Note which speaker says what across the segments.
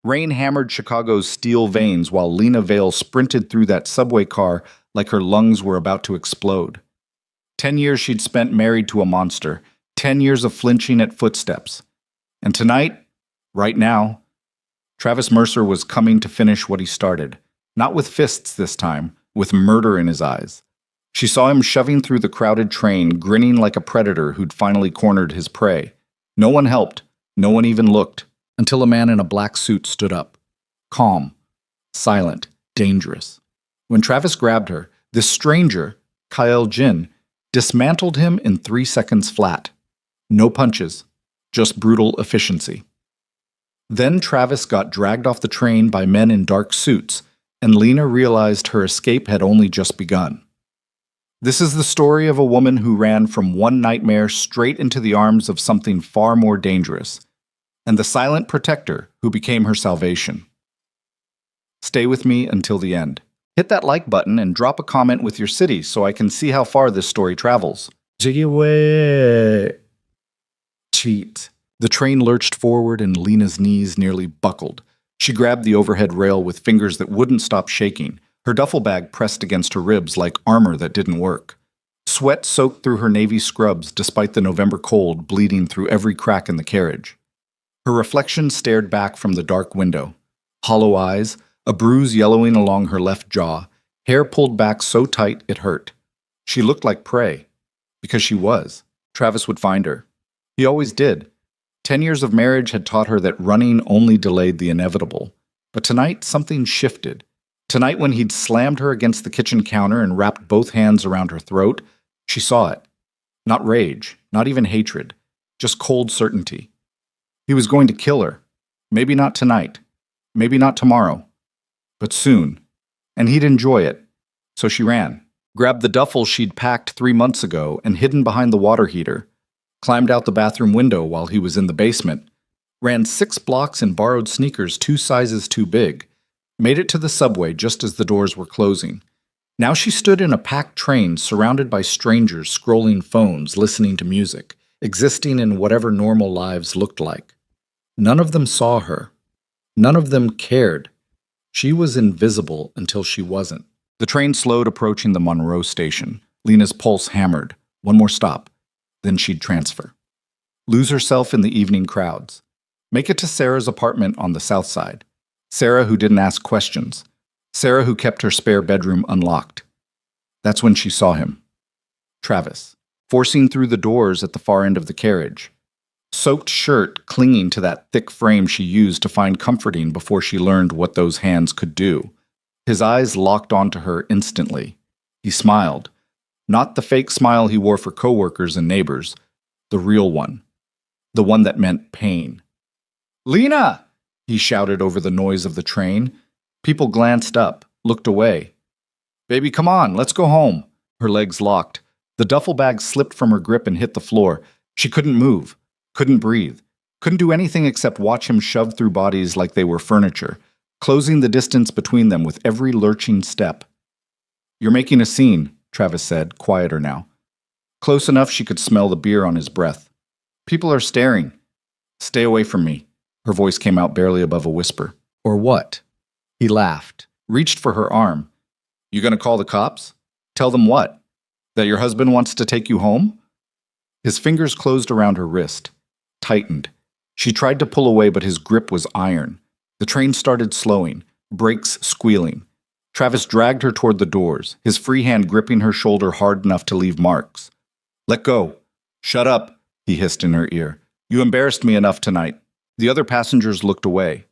Speaker 1: Rain hammered Chicago's steel veins while Lena Vale sprinted through that subway car like her lungs were about to explode. 10 years she'd spent married to a monster, 10 years of flinching at footsteps. And tonight, right now, Travis Mercer was coming to finish what he started. Not with fists this time, with murder in his eyes. She saw him shoving through the crowded train, grinning like a predator who'd finally cornered his prey. No one helped, no one even looked, until a man in a black suit stood up. Calm, silent, dangerous. When Travis grabbed her, this stranger, Kyle Jin, dismantled him in 3 seconds flat. No punches, just brutal efficiency. Then Travis got dragged off the train by men in dark suits, and Lena realized her escape had only just begun. This is the story of a woman who ran from one nightmare straight into the arms of something far more dangerous, and the silent protector who became her salvation. Stay with me until the end. Hit that like button and drop a comment with your city so I can see how far this story travels. Cheat. The train lurched forward and Lena's knees nearly buckled. She grabbed the overhead rail with fingers that wouldn't stop shaking, her duffel bag pressed against her ribs like armor that didn't work. Sweat soaked through her navy scrubs despite the November cold bleeding through every crack in the carriage. Her reflection stared back from the dark window. Hollow eyes, a bruise yellowing along her left jaw, hair pulled back so tight it hurt. She looked like prey. Because she was. Travis would find her. He always did. 10 years of marriage had taught her that running only delayed the inevitable. But tonight, something shifted. Tonight, when he'd slammed her against the kitchen counter and wrapped both hands around her throat, she saw it. Not rage, not even hatred, just cold certainty. He was going to kill her. Maybe not tonight. Maybe not tomorrow. But soon. And he'd enjoy it. So she ran. Grabbed the duffel she'd packed 3 months ago and hidden behind the water heater. Climbed out the bathroom window while he was in the basement. Ran 6 blocks in borrowed sneakers 2 sizes too big. Made it to the subway just as the doors were closing. Now she stood in a packed train surrounded by strangers scrolling phones, listening to music, existing in whatever normal lives looked like. None of them saw her. None of them cared. She was invisible until she wasn't. The train slowed approaching the Monroe station. Lena's pulse hammered. One more stop. Then she'd transfer. Lose herself in the evening crowds. Make it to Sarah's apartment on the south side. Sarah who didn't ask questions. Sarah who kept her spare bedroom unlocked. That's when she saw him. Travis, forcing through the doors at the far end of the carriage. Soaked shirt clinging to that thick frame she used to find comforting before she learned what those hands could do. His eyes locked onto her instantly. He smiled. Not the fake smile he wore for coworkers and neighbors. The real one. The one that meant pain. "Lena!" he shouted over the noise of the train. People glanced up, looked away. "Baby, come on, let's go home." Her legs locked. The duffel bag slipped from her grip and hit the floor. She couldn't move, couldn't breathe, couldn't do anything except watch him shove through bodies like they were furniture, closing the distance between them with every lurching step. "You're making a scene," Travis said, quieter now. Close enough she could smell the beer on his breath. "People are staring." "Stay away from me." Her voice came out barely above a whisper. "Or what?" He laughed, reached for her arm. "You gonna call the cops? Tell them what? That your husband wants to take you home?" His fingers closed around her wrist, tightened. She tried to pull away, but his grip was iron. The train started slowing, brakes squealing. Travis dragged her toward the doors, his free hand gripping her shoulder hard enough to leave marks. "Let go." "Shut up," he hissed in her ear. "You embarrassed me enough tonight." The other passengers looked away.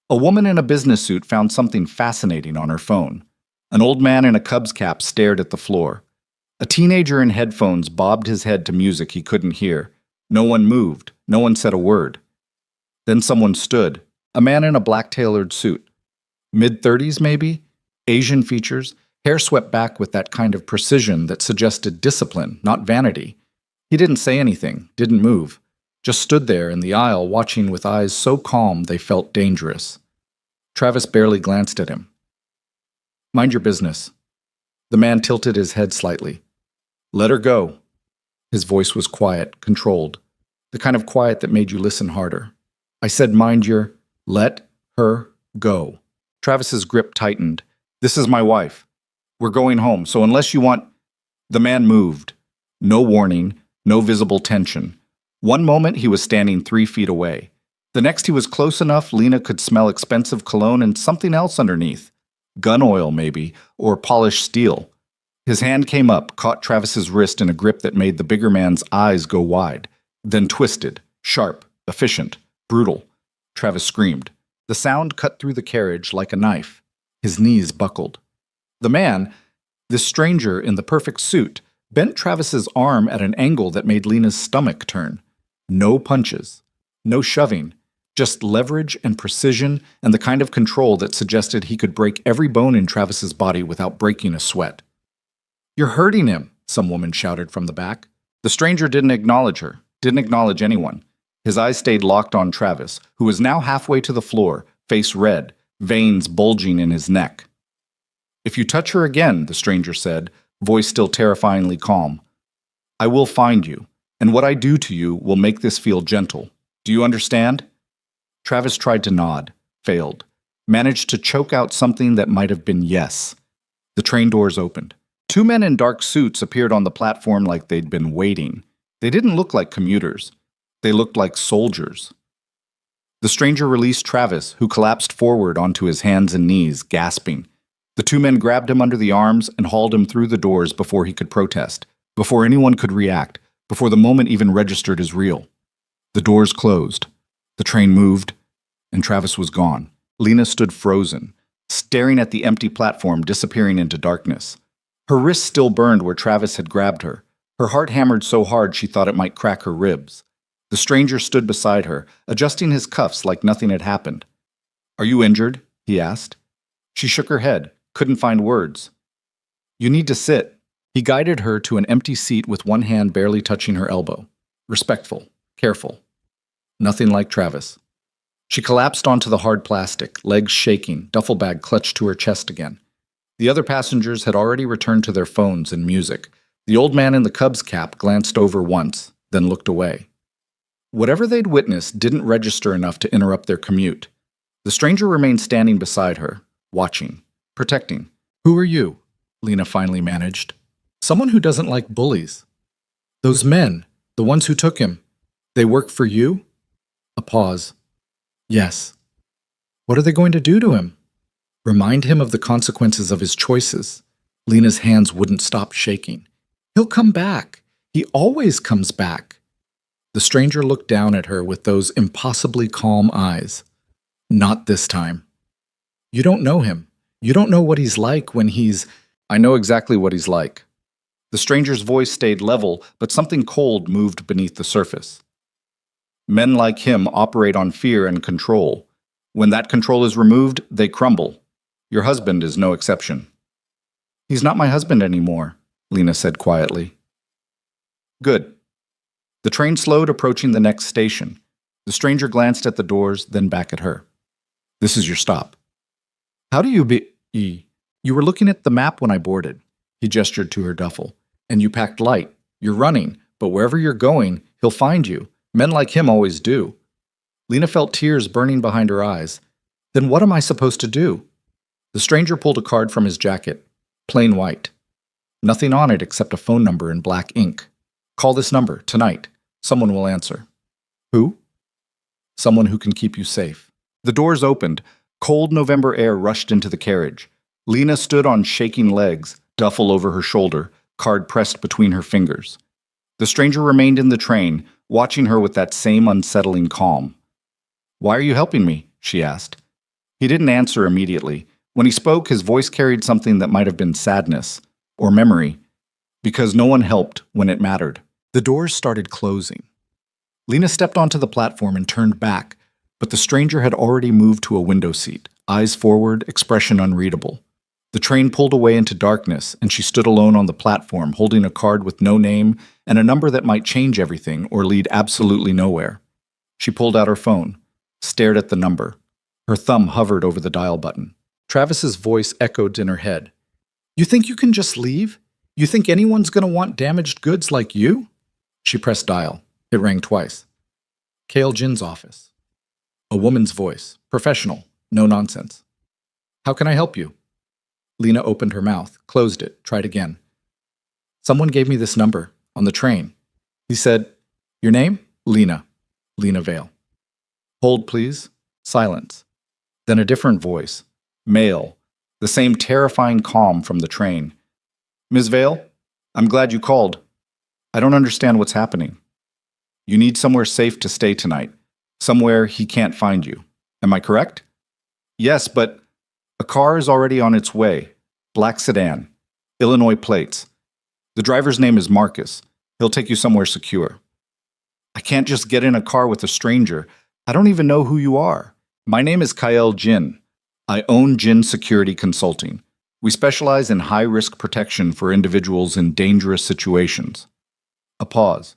Speaker 1: A woman in a business suit found something fascinating on her phone. An old man in a Cubs cap stared at the floor. A teenager in headphones bobbed his head to music he couldn't hear. No one moved. No one said a word. Then someone stood. A man in a black-tailored suit. Mid-30s, maybe? Asian features, hair swept back with that kind of precision that suggested discipline, not vanity. He didn't say anything, didn't move, just stood there in the aisle watching with eyes so calm they felt dangerous. Travis barely glanced at him. "Mind your business." The man tilted his head slightly. "Let her go." His voice was quiet, controlled, the kind of quiet that made you listen harder. "I said mind your, let Her, go. Travis's grip tightened. This is my wife. We're going home, so unless you want... The man moved. No warning, no visible tension. One moment he was standing 3 feet away. The next he was close enough Lena could smell expensive cologne and something else underneath. Gun oil, maybe, or polished steel. His hand came up, caught Travis's wrist in a grip that made the bigger man's eyes go wide, then twisted, sharp, efficient, brutal. Travis screamed. The sound cut through the carriage like a knife. His knees buckled. The man, this stranger in the perfect suit, bent Travis's arm at an angle that made Lena's stomach turn. No punches, no shoving, just leverage and precision and the kind of control that suggested he could break every bone in Travis's body without breaking a sweat. "You're hurting him," some woman shouted from the back. The stranger didn't acknowledge her, didn't acknowledge anyone. His eyes stayed locked on Travis, who was now halfway to the floor, face red, veins bulging in his neck. "If you touch her again," the stranger said, voice still terrifyingly calm, "I will find you, and what I do to you will make this feel gentle. Do you understand?" Travis tried to nod, failed, managed to choke out something that might have been yes. The train doors opened. 2 men in dark suits appeared on the platform like they'd been waiting. They didn't look like commuters. They looked like soldiers. The stranger released Travis, who collapsed forward onto his hands and knees, gasping. The 2 men grabbed him under the arms and hauled him through the doors before he could protest, before anyone could react, before the moment even registered as real. The doors closed. The train moved, and Travis was gone. Lena stood frozen, staring at the empty platform disappearing into darkness. Her wrist still burned where Travis had grabbed her. Her heart hammered so hard she thought it might crack her ribs. The stranger stood beside her, adjusting his cuffs like nothing had happened. "Are you injured?" he asked. She shook her head, couldn't find words. "You need to sit." He guided her to an empty seat with one hand barely touching her elbow. Respectful, careful. Nothing like Travis. She collapsed onto the hard plastic, legs shaking, duffel bag clutched to her chest again. The other passengers had already returned to their phones and music. The old man in the Cubs cap glanced over once, then looked away. Whatever they'd witnessed didn't register enough to interrupt their commute. The stranger remained standing beside her, watching, protecting. "Who are you?" Lena finally managed. "Someone who doesn't like bullies." "Those men, the ones who took him, they work for you?" A pause. "Yes." "What are they going to do to him?" "Remind him of the consequences of his choices." Lena's hands wouldn't stop shaking. "He'll come back. He always comes back." The stranger looked down at her with those impossibly calm eyes. "Not this time. You don't know him. You don't know what he's like when he's..." "I know exactly what he's like." The stranger's voice stayed level, but something cold moved beneath the surface. "Men like him operate on fear and control. When that control is removed, they crumble. Your husband is no exception." "He's not my husband anymore," Lena said quietly. "Good." The train slowed, approaching the next station. The stranger glanced at the doors, then back at her. "This is your stop." "How do you be... You were looking at the map when I boarded." He gestured to her duffel. "And you packed light. You're running, but wherever you're going, he'll find you. Men like him always do." Lena felt tears burning behind her eyes. "Then what am I supposed to do?" The stranger pulled a card from his jacket. Plain white. Nothing on it except a phone number in black ink. "Call this number, tonight. Someone will answer." "Who?" "Someone who can keep you safe." The doors opened. Cold November air rushed into the carriage. Lena stood on shaking legs, duffel over her shoulder, card pressed between her fingers. The stranger remained in the train, watching her with that same unsettling calm. "Why are you helping me?" she asked. He didn't answer immediately. When he spoke, his voice carried something that might have been sadness, or memory, because no one helped when it mattered. The doors started closing. Lena stepped onto the platform and turned back, but the stranger had already moved to a window seat, eyes forward, expression unreadable. The train pulled away into darkness, and she stood alone on the platform, holding a card with no name and a number that might change everything or lead absolutely nowhere. She pulled out her phone, stared at the number. Her thumb hovered over the dial button. Travis's voice echoed in her head. "You think you can just leave? You think anyone's going to want damaged goods like you?" She pressed dial. It rang twice. Kale Jin's office. A woman's voice, professional, No nonsense. How can I help you? Lena opened her mouth, closed it, tried again. Someone gave me this number, on the train. He said, "Your name? Lena. Lena Vale." "Hold, please." Silence. Then a different voice. Male. The same terrifying calm from the train. "Ms. Vale, I'm glad you called. I don't understand what's happening. You need somewhere safe to stay tonight. Somewhere he can't find you. Am I correct?" "Yes, but a car is already on its way. Black sedan. Illinois plates. The driver's name is Marcus. He'll take you somewhere secure." "I can't just get in a car with a stranger. I don't even know who you are." "My name is Kyle Jin. I own Jin Security Consulting. We specialize in high-risk protection for individuals in dangerous situations." A pause.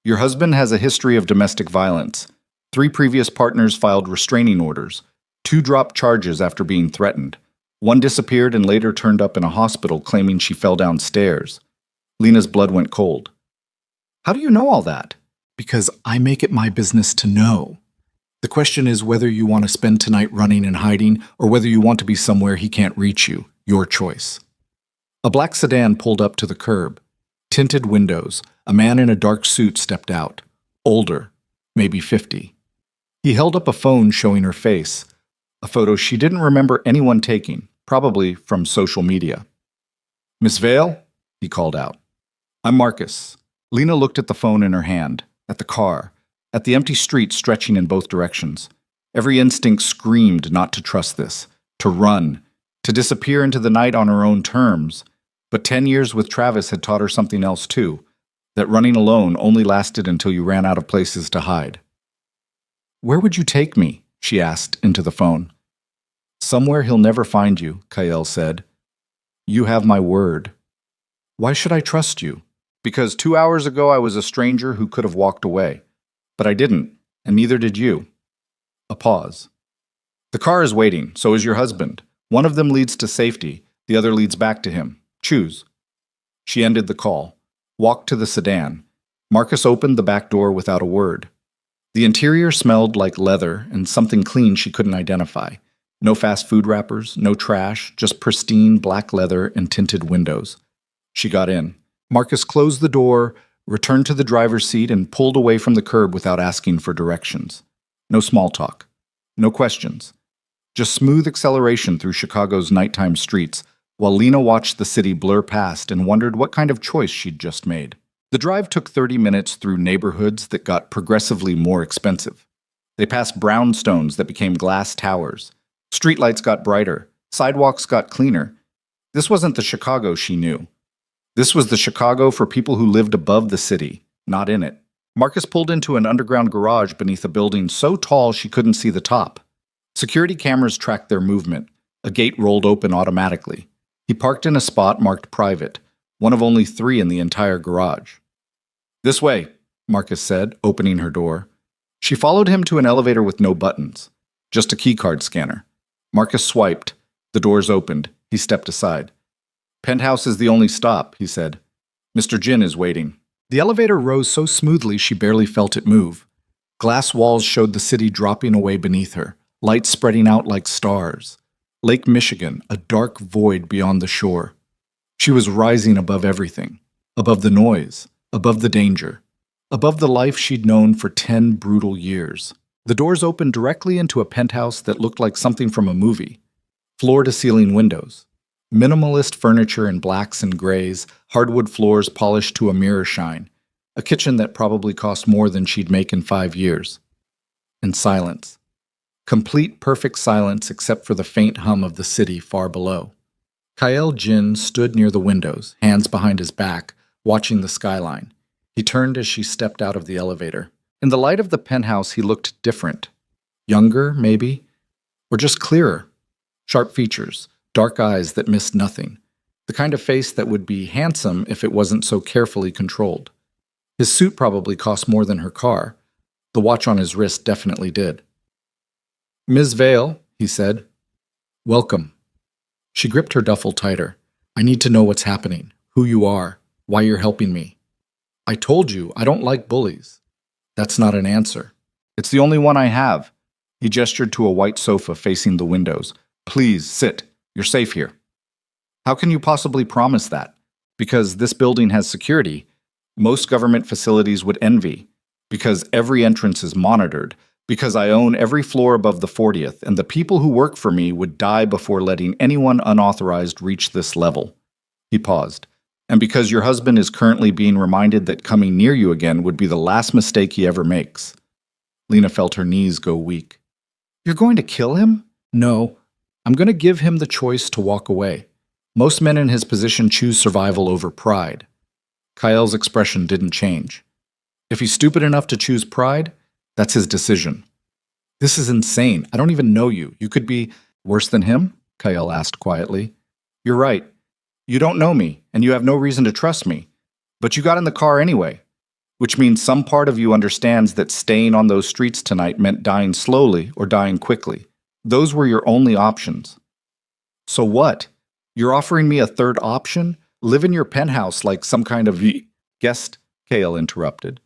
Speaker 1: "Your husband has a history of domestic violence. 3 previous partners filed restraining orders. 2 dropped charges after being threatened. 1 disappeared and later turned up in a hospital claiming she fell downstairs." Lena's blood went cold. "How do you know all that?" "Because I make it my business to know. The question is whether you want to spend tonight running and hiding or whether you want to be somewhere he can't reach you. Your choice." A black sedan pulled up to the curb. Tinted windows. A man in a dark suit stepped out. Older, maybe 50. He held up a phone showing her face. A photo she didn't remember anyone taking, probably from social media. "Miss Vale?" he called out. "I'm Marcus." Lena looked at the phone in her hand, at the car, at the empty street stretching in both directions. Every instinct screamed not to trust this, to run, to disappear into the night on her own terms. But 10 years with Travis had taught her something else too, that running alone only lasted until you ran out of places to hide. "Where would you take me?" she asked into the phone. "Somewhere he'll never find you," Kyle said. "You have my word." "Why should I trust you?" "Because 2 hours ago I was a stranger who could have walked away. But I didn't, and neither did you." A pause. "The car is waiting, so is your husband. One of them leads to safety, the other leads back to him. Choose." She ended the call, walked to the sedan. Marcus opened the back door without a word. The interior smelled like leather and something clean she couldn't identify. No fast food wrappers, no trash, just pristine black leather and tinted windows. She got in. Marcus closed the door, returned to the driver's seat, and pulled away from the curb without asking for directions. No small talk. No questions. Just smooth acceleration through Chicago's nighttime streets, while Lena watched the city blur past and wondered what kind of choice she'd just made. The drive took 30 minutes through neighborhoods that got progressively more expensive. They passed brownstones that became glass towers. Streetlights got brighter. Sidewalks got cleaner. This wasn't the Chicago she knew. This was the Chicago for people who lived above the city, not in it. Marcus pulled into an underground garage beneath a building so tall she couldn't see the top. Security cameras tracked their movement. A gate rolled open automatically. He parked in a spot marked private, one of only 3 in the entire garage. "This way," Marcus said, opening her door. She followed him to an elevator with no buttons, just a keycard scanner. Marcus swiped. The doors opened. He stepped aside. "Penthouse is the only stop," he said. "Mr. Jin is waiting." The elevator rose so smoothly she barely felt it move. Glass walls showed the city dropping away beneath her, lights spreading out like stars. Lake Michigan, a dark void beyond the shore. She was rising above everything, above the noise, above the danger, above the life she'd known for 10 brutal years. The doors opened directly into a penthouse that looked like something from a movie. Floor-to-ceiling windows. Minimalist furniture in blacks and grays, hardwood floors polished to a mirror shine. A kitchen that probably cost more than she'd make in 5 years. And silence. Complete, perfect silence except for the faint hum of the city far below. Kyle Jin stood near the windows, hands behind his back, watching the skyline. He turned as she stepped out of the elevator. In the light of the penthouse, he looked different. Younger, maybe? Or just clearer. Sharp features, dark eyes that missed nothing. The kind of face that would be handsome if it wasn't so carefully controlled. His suit probably cost more than her car. The watch on his wrist definitely did. "Ms. Vale," he said. "Welcome." She gripped her duffel tighter. "I need to know what's happening, who you are, why you're helping me." "I told you, I don't like bullies." "That's not an answer." "It's the only one I have." He gestured to a white sofa facing the windows. Please, sit. You're safe here. How can you possibly promise that? Because this building has security. Most government facilities would envy. Because every entrance is monitored. Because I own every floor above the 40th, and the people who work for me would die before letting anyone unauthorized reach this level. He paused. And because your husband is currently being reminded that coming near you again would be the last mistake he ever makes. Lena felt her knees go weak. You're going to kill him? No. I'm going to give him the choice to walk away. Most men in his position choose survival over pride. Kyl's expression didn't change. If he's stupid enough to choose pride, that's his decision. This is insane. I don't even know you. You could be worse than him? Kyle asked quietly. You're right. You don't know me, and you have no reason to trust me. But you got in the car anyway, which means some part of you understands that staying on those streets tonight meant dying slowly or dying quickly. Those were your only options. So what? You're offering me a third option? Live in your penthouse like some kind of guest? Kale interrupted.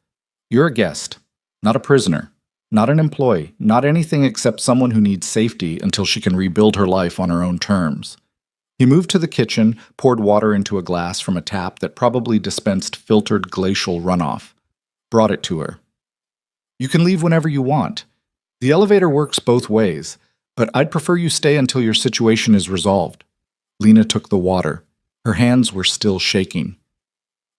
Speaker 1: You're a guest, not a prisoner, not an employee, not anything except someone who needs safety until she can rebuild her life on her own terms. He moved to the kitchen, poured water into a glass from a tap that probably dispensed filtered glacial runoff, brought it to her. You can leave whenever you want. The elevator works both ways, but I'd prefer you stay until your situation is resolved. Lena took the water. Her hands were still shaking.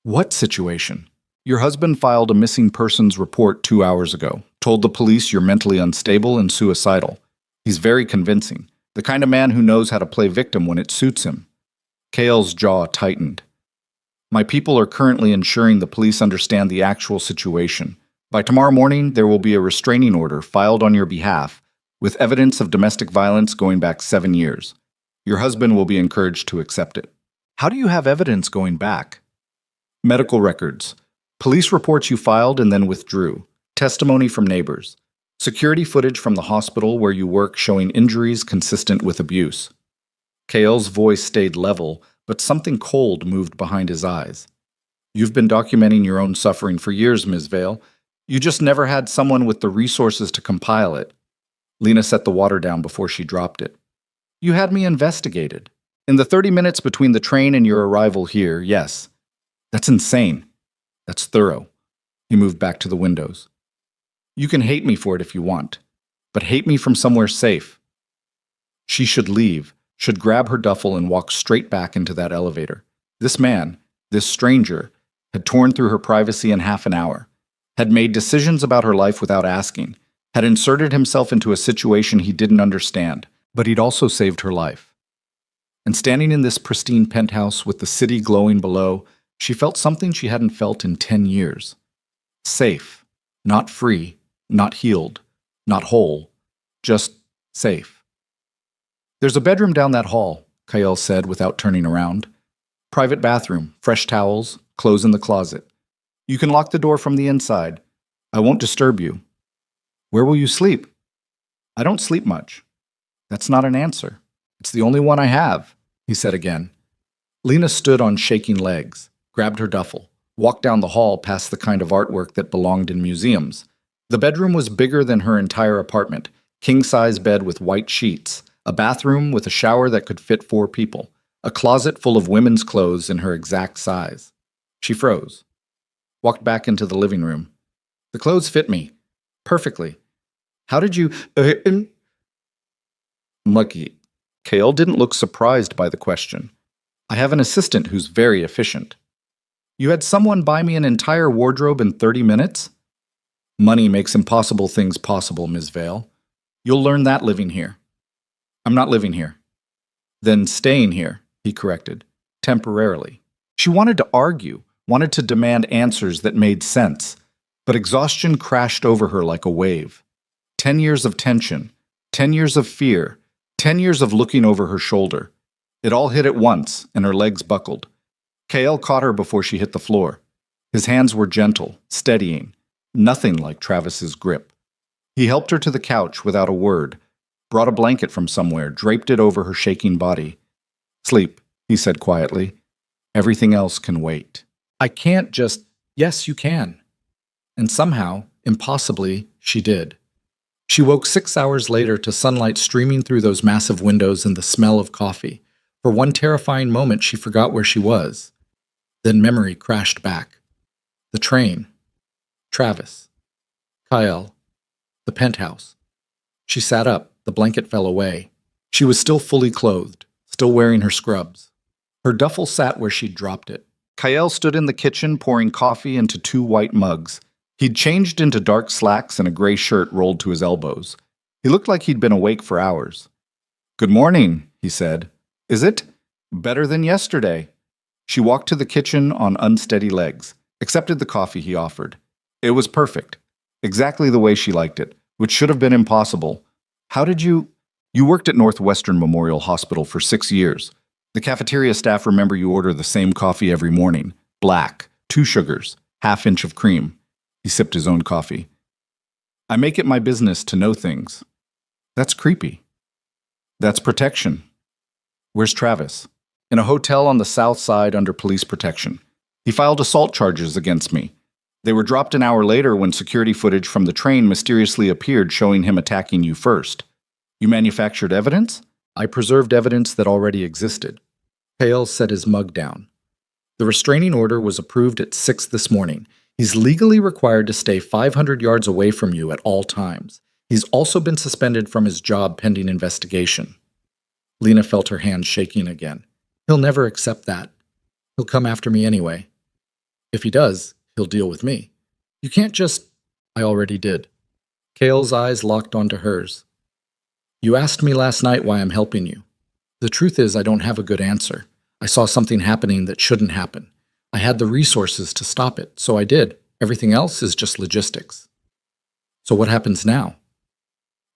Speaker 1: What situation? Your husband filed a missing persons report 2 hours ago, told the police you're mentally unstable and suicidal. He's very convincing. The kind of man who knows how to play victim when it suits him. Kale's jaw tightened. My people are currently ensuring the police understand the actual situation. By tomorrow morning, there will be a restraining order filed on your behalf, with evidence of domestic violence going back 7 years. Your husband will be encouraged to accept it. How do you have evidence going back? Medical records. Police reports you filed and then withdrew. Testimony from neighbors. Security footage from the hospital where you work showing injuries consistent with abuse. Kale's voice stayed level, but something cold moved behind his eyes. You've been documenting your own suffering for years, Ms. Vale. You just never had someone with the resources to compile it. Lena set the water down before she dropped it. You had me investigated. In the 30 minutes between the train and your arrival here, yes. That's insane. That's thorough. He moved back to the windows. You can hate me for it if you want, but hate me from somewhere safe. She should leave, should grab her duffel and walk straight back into that elevator. This man, this stranger, had torn through her privacy in half an hour, had made decisions about her life without asking, had inserted himself into a situation he didn't understand, but he'd also saved her life. And standing in this pristine penthouse with the city glowing below, she felt something she hadn't felt in 10 years. Safe, not free, not healed, not whole, just safe. There's a bedroom down that hall, Kyle said without turning around. Private bathroom, fresh towels, clothes in the closet. You can lock the door from the inside. I won't disturb you. Where will you sleep? I don't sleep much. That's not an answer. It's the only one I have, he said again. Lena stood on shaking legs, grabbed her duffel, walked down the hall past the kind of artwork that belonged in museums. The bedroom was bigger than her entire apartment, king-size bed with white sheets, a bathroom with a shower that could fit 4 people, a closet full of women's clothes in her exact size. She froze, walked back into the living room. The clothes fit me perfectly. How did you... Lucky. Kale didn't look surprised by the question. I have an assistant who's very efficient. You had someone buy me an entire wardrobe in 30 minutes? Money makes impossible things possible, Ms. Vale. You'll learn that living here. I'm not living here. Then staying here, he corrected, temporarily. She wanted to argue, wanted to demand answers that made sense, but exhaustion crashed over her like a wave. 10 years of tension, 10 years of fear, 10 years of looking over her shoulder. It all hit at once, and her legs buckled. Kale caught her before she hit the floor. His hands were gentle, steadying, nothing like Travis's grip. He helped her to the couch without a word, brought a blanket from somewhere, draped it over her shaking body. Sleep, he said quietly. Everything else can wait. I can't just... Yes, you can. And somehow, impossibly, she did. She woke 6 hours later to sunlight streaming through those massive windows and the smell of coffee. For one terrifying moment, she forgot where she was. Then memory crashed back. The train. Travis. Kyle. The penthouse. She sat up. The blanket fell away. She was still fully clothed, still wearing her scrubs. Her duffel sat where she'd dropped it. Kyle stood in the kitchen pouring coffee into 2 white mugs. He'd changed into dark slacks and a gray shirt rolled to his elbows. He looked like he'd been awake for hours. "Good morning," he said. "Is it? Better than yesterday." She walked to the kitchen on unsteady legs, accepted the coffee he offered. It was perfect. Exactly the way she liked it, which should have been impossible. "How did you—" "You worked at Northwestern Memorial Hospital for 6 years. The cafeteria staff remember you order the same coffee every morning. Black, 2 sugars, ½ inch of cream." He sipped his own coffee. "I make it my business to know things." "That's creepy." "That's protection." "Where's Travis?" "In a hotel on the south side under police protection. He filed assault charges against me. They were dropped an hour later when security footage from the train mysteriously appeared showing him attacking you first." "You manufactured evidence?" "I preserved evidence that already existed." Hale set his mug down. "The restraining order was approved at 6 this morning. He's legally required to stay 500 yards away from you at all times. He's also been suspended from his job pending investigation." Lena felt her hands shaking again. "He'll never accept that. He'll come after me anyway. If he does, he'll deal with me. You can't just—" "I already did." Cale's eyes locked onto hers. "You asked me last night why I'm helping you. The truth is I don't have a good answer. I saw something happening that shouldn't happen. I had the resources to stop it, so I did. Everything else is just logistics." "So what happens now?"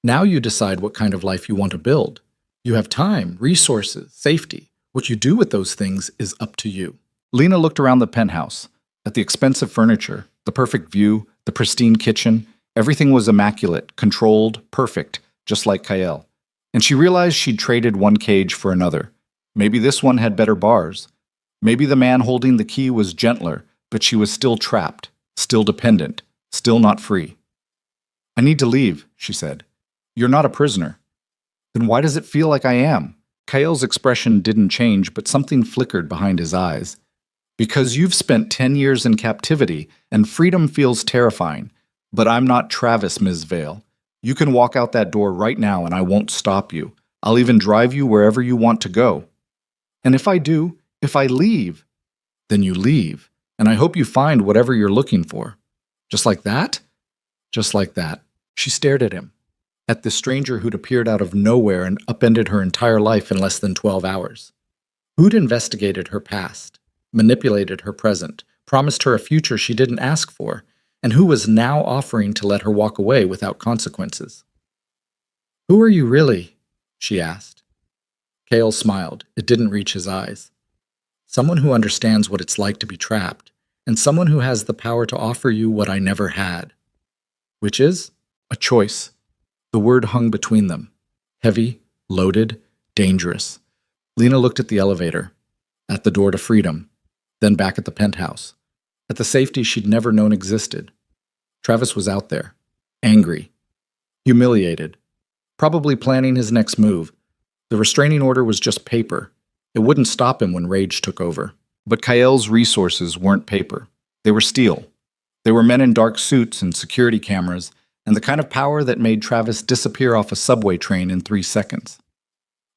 Speaker 1: "Now you decide what kind of life you want to build. You have time, resources, safety. What you do with those things is up to you." Lena looked around the penthouse, at the expensive furniture, the perfect view, the pristine kitchen. Everything was immaculate, controlled, perfect, just like Kyle. And she realized she'd traded one cage for another. Maybe this one had better bars. Maybe the man holding the key was gentler, but she was still trapped, still dependent, still not free. "I need to leave," she said. "You're not a prisoner." "Then why does it feel like I am?" Kyle's expression didn't change, but something flickered behind his eyes. "Because you've spent 10 years in captivity, and freedom feels terrifying. But I'm not Travis, Ms. Vale. You can walk out that door right now and I won't stop you. I'll even drive you wherever you want to go. And if I do, if I leave, then you leave, and I hope you find whatever you're looking for." "Just like that?" "Just like that." She stared at him, at this stranger who'd appeared out of nowhere and upended her entire life in less than 12 hours. Who'd investigated her past, manipulated her present, promised her a future she didn't ask for, and who was now offering to let her walk away without consequences. "Who are you really?" she asked. Cale smiled. It didn't reach his eyes. "Someone who understands what it's like to be trapped, and someone who has the power to offer you what I never had." "Which is?" "A choice." The word hung between them. Heavy, loaded, dangerous. Lena looked at the elevator, at the door to freedom, then back at the penthouse, at the safety she'd never known existed. Travis was out there, angry, humiliated, probably planning his next move. The restraining order was just paper. It wouldn't stop him when rage took over. But Kyle's resources weren't paper. They were steel. They were men in dark suits and security cameras, and the kind of power that made Travis disappear off a subway train in 3 seconds.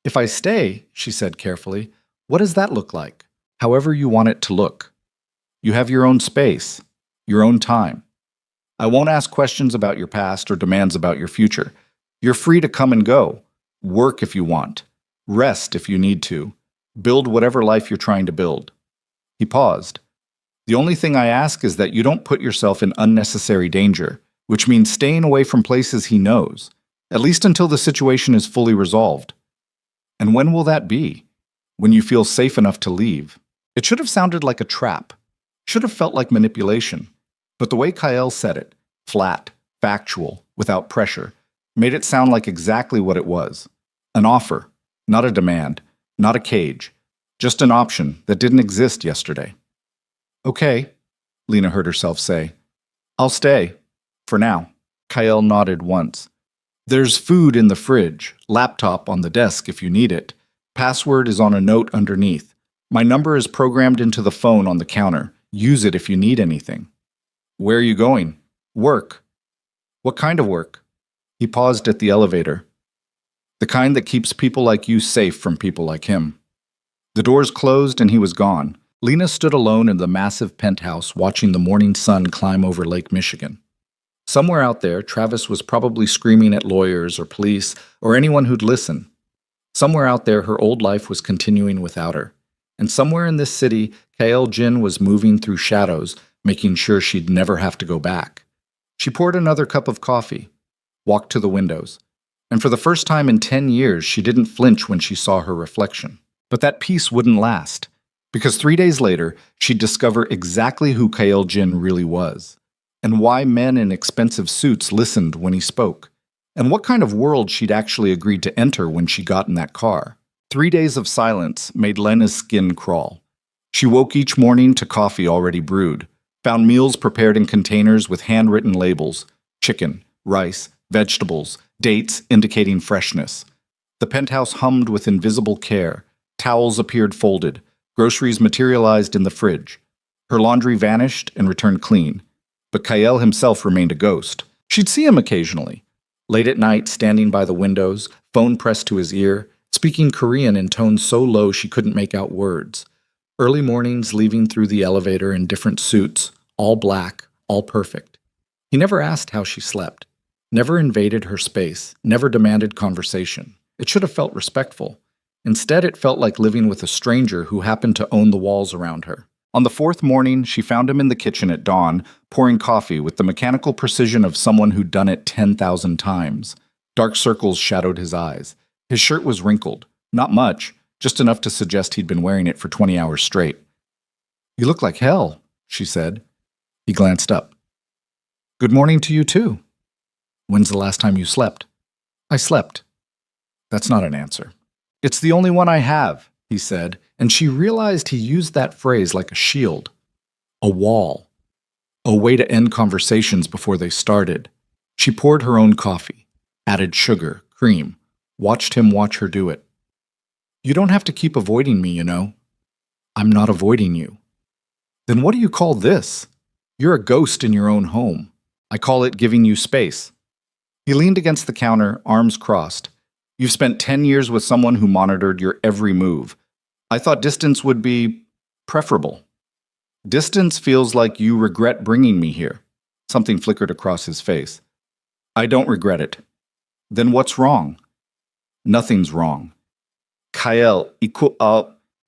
Speaker 1: "If I stay," she said carefully, "what does that look like? However you want it to look. You have your own space, your own time. I won't ask questions about your past or demands about your future. You're free to come and go. Work if you want. Rest if you need to. Build whatever life you're trying to build." He paused. "The only thing I ask is that you don't put yourself in unnecessary danger, which means staying away from places he knows, at least until the situation is fully resolved." "And when will that be?" "When you feel safe enough to leave." It should have sounded like a trap, should have felt like manipulation. But the way Kyle said it, flat, factual, without pressure, made it sound like exactly what it was. An offer, not a demand, not a cage, just an option that didn't exist yesterday. "Okay," Lena heard herself say. "I'll stay. For now." Kyle nodded once. There's food in the fridge, laptop on the desk if you need it. Password is on a note underneath. My number is programmed into the phone on the counter. Use it if you need anything. Where are you going? Work. What kind of work? He paused at the elevator. The kind that keeps people like you safe from people like him. The doors closed and he was gone. Lena stood alone in the massive penthouse watching the morning sun climb over Lake Michigan. Somewhere out there, Travis was probably screaming at lawyers or police or anyone who'd listen. Somewhere out there, her old life was continuing without her. And somewhere in this city, Kael Jin was moving through shadows, making sure she'd never have to go back. She poured another cup of coffee, walked to the windows, and for the first time in 10 years, she didn't flinch when she saw her reflection. But that peace wouldn't last, because 3 days later, she'd discover exactly who Kael Jin really was, and why men in expensive suits listened when he spoke, and what kind of world she'd actually agreed to enter when she got in that car. 3 days of silence made Lena's skin crawl. She woke each morning to coffee already brewed, found meals prepared in containers with handwritten labels, chicken, rice, vegetables, dates indicating freshness. The penthouse hummed with invisible care. Towels appeared folded. Groceries materialized in the fridge. Her laundry vanished and returned clean. But Kael himself remained a ghost. She'd see him occasionally. Late at night, standing by the windows, phone pressed to his ear, speaking Korean in tones so low she couldn't make out words. Early mornings leaving through the elevator in different suits, all black, all perfect. He never asked how she slept, never invaded her space, never demanded conversation. It should have felt respectful. Instead, it felt like living with a stranger who happened to own the walls around her. On the fourth morning, she found him in the kitchen at dawn, pouring coffee with the mechanical precision of someone who'd done it 10,000 times. Dark circles shadowed his eyes. His shirt was wrinkled. Not much, just enough to suggest he'd been wearing it for 20 hours straight. "You look like hell," she said. He glanced up. "Good morning to you, too. When's the last time you slept?" "I slept." "That's not an answer." "It's the only one I have," he said, and she realized he used that phrase like a shield. A wall. A way to end conversations before they started. She poured her own coffee, added sugar, cream, watched him watch her do it. "You don't have to keep avoiding me, you know." "I'm not avoiding you." "Then what do you call this? You're a ghost in your own home. I call it giving you space." He leaned against the counter, arms crossed. "You've spent 10 years with someone who monitored your every move. I thought distance would be preferable." "Distance feels like you regret bringing me here." Something flickered across his face. "I don't regret it." "Then what's wrong?" "Nothing's wrong." "Kael,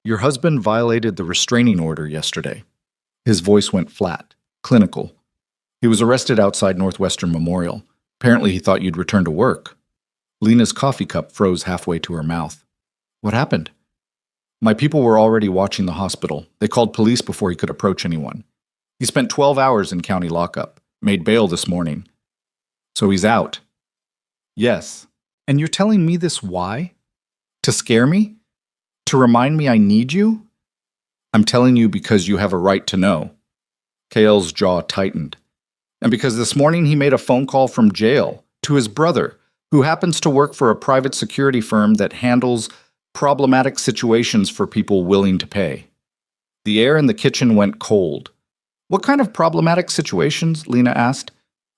Speaker 1: your husband violated the restraining order yesterday." His voice went flat, clinical. "He was arrested outside Northwestern Memorial. Apparently he thought you'd return to work." Lena's coffee cup froze halfway to her mouth. "What happened?" "My people were already watching the hospital. They called police before he could approach anyone. He spent 12 hours in county lockup, made bail this morning. So he's out." "Yes. And you're telling me this why? To scare me? To remind me I need you?" "I'm telling you because you have a right to know." Kael's jaw tightened. "And because this morning he made a phone call from jail to his brother, who happens to work for a private security firm that handles problematic situations for people willing to pay." The air in the kitchen went cold. "What kind of problematic situations?" Lena asked.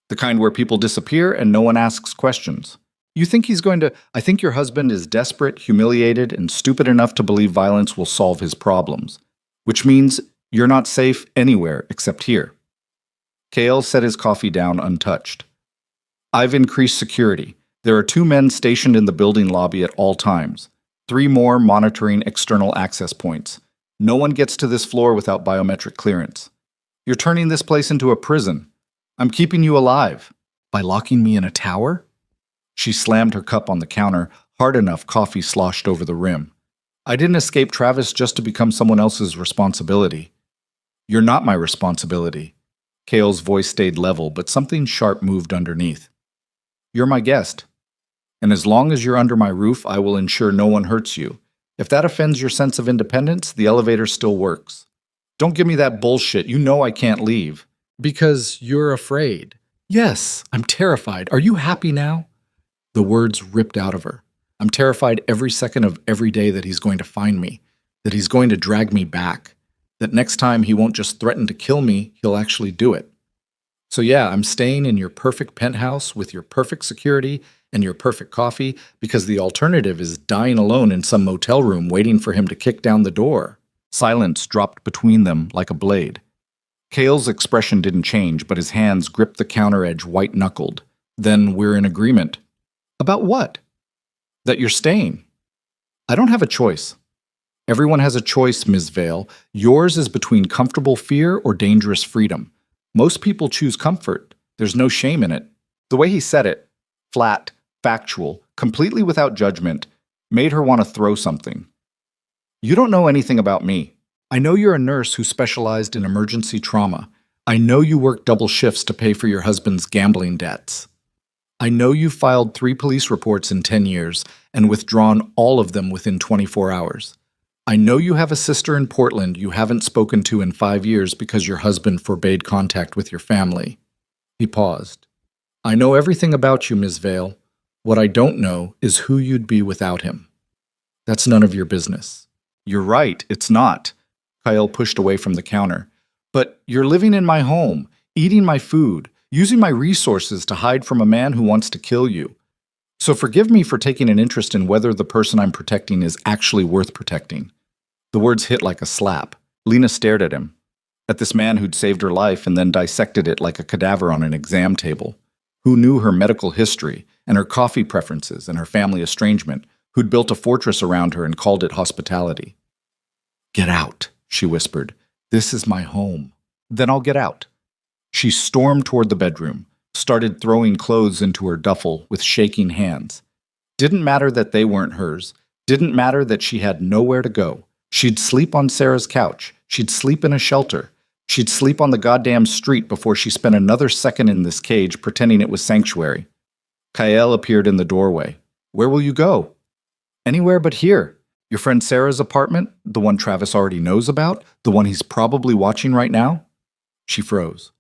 Speaker 1: "The kind where people disappear and no one asks questions." "You think he's going to—" "I think your husband is desperate, humiliated, and stupid enough to believe violence will solve his problems. Which means you're not safe anywhere except here." Kael set his coffee down untouched. "I've increased security. There are 2 men stationed in the building lobby at all times. 3 more monitoring external access points. No one gets to this floor without biometric clearance. You're turning this place into a prison. I'm keeping you alive." "By locking me in a tower?" She slammed her cup on the counter, hard enough coffee sloshed over the rim. "I didn't escape Travis just to become someone else's responsibility." "You're not my responsibility." Kael's voice stayed level, but something sharp moved underneath. "You're my guest. And as long as you're under my roof, I will ensure no one hurts you. If that offends your sense of independence, the elevator still works. Don't give me that bullshit. You know I can't leave." "Because you're afraid." "Yes, I'm terrified. Are you happy now?" The words ripped out of her. I'm terrified every second of every day that he's going to find me, that he's going to drag me back, that next time he won't just threaten to kill me, he'll actually do it. So yeah, I'm staying in your perfect penthouse with your perfect security and your perfect coffee because the alternative is dying alone in some motel room waiting for him to kick down the door. Silence dropped between them like a blade. Cale's expression didn't change, but his hands gripped the counter edge white-knuckled. Then we're in agreement. About what? That you're staying. I don't have a choice. Everyone has a choice, Ms. Vale. Yours is between comfortable fear or dangerous freedom. Most people choose comfort. There's no shame in it. The way he said it, flat, factual, completely without judgment, made her want to throw something. You don't know anything about me. I know you're a nurse who specialized in emergency trauma. I know you worked double shifts to pay for your husband's gambling debts. I know you filed 3 police reports in 10 years and withdrawn all of them within 24 hours. I know you have a sister in Portland you haven't spoken to in 5 years because your husband forbade contact with your family. He paused. I know everything about you, Ms. Vale. What I don't know is who you'd be without him. That's none of your business. You're right, it's not. Kyle pushed away from the counter. But you're living in my home, eating my food, using my resources to hide from a man who wants to kill you. So forgive me for taking an interest in whether the person I'm protecting is actually worth protecting. The words hit like a slap. Lena stared at him, at this man who'd saved her life and then dissected it like a cadaver on an exam table, who knew her medical history and her coffee preferences and her family estrangement, who'd built a fortress around her and called it hospitality. Get out, she whispered. This is my home. Then I'll get out. She stormed toward the bedroom, started throwing clothes into her duffel with shaking hands. Didn't matter that they weren't hers. Didn't matter that she had nowhere to go. She'd sleep on Sarah's couch. She'd sleep in a shelter. She'd sleep on the goddamn street before she spent another second in this cage pretending it was sanctuary. Kyle appeared in the doorway. Where will you go? Anywhere but here. Your friend Sarah's apartment? The one Travis already knows about? The one he's probably watching right now? She froze.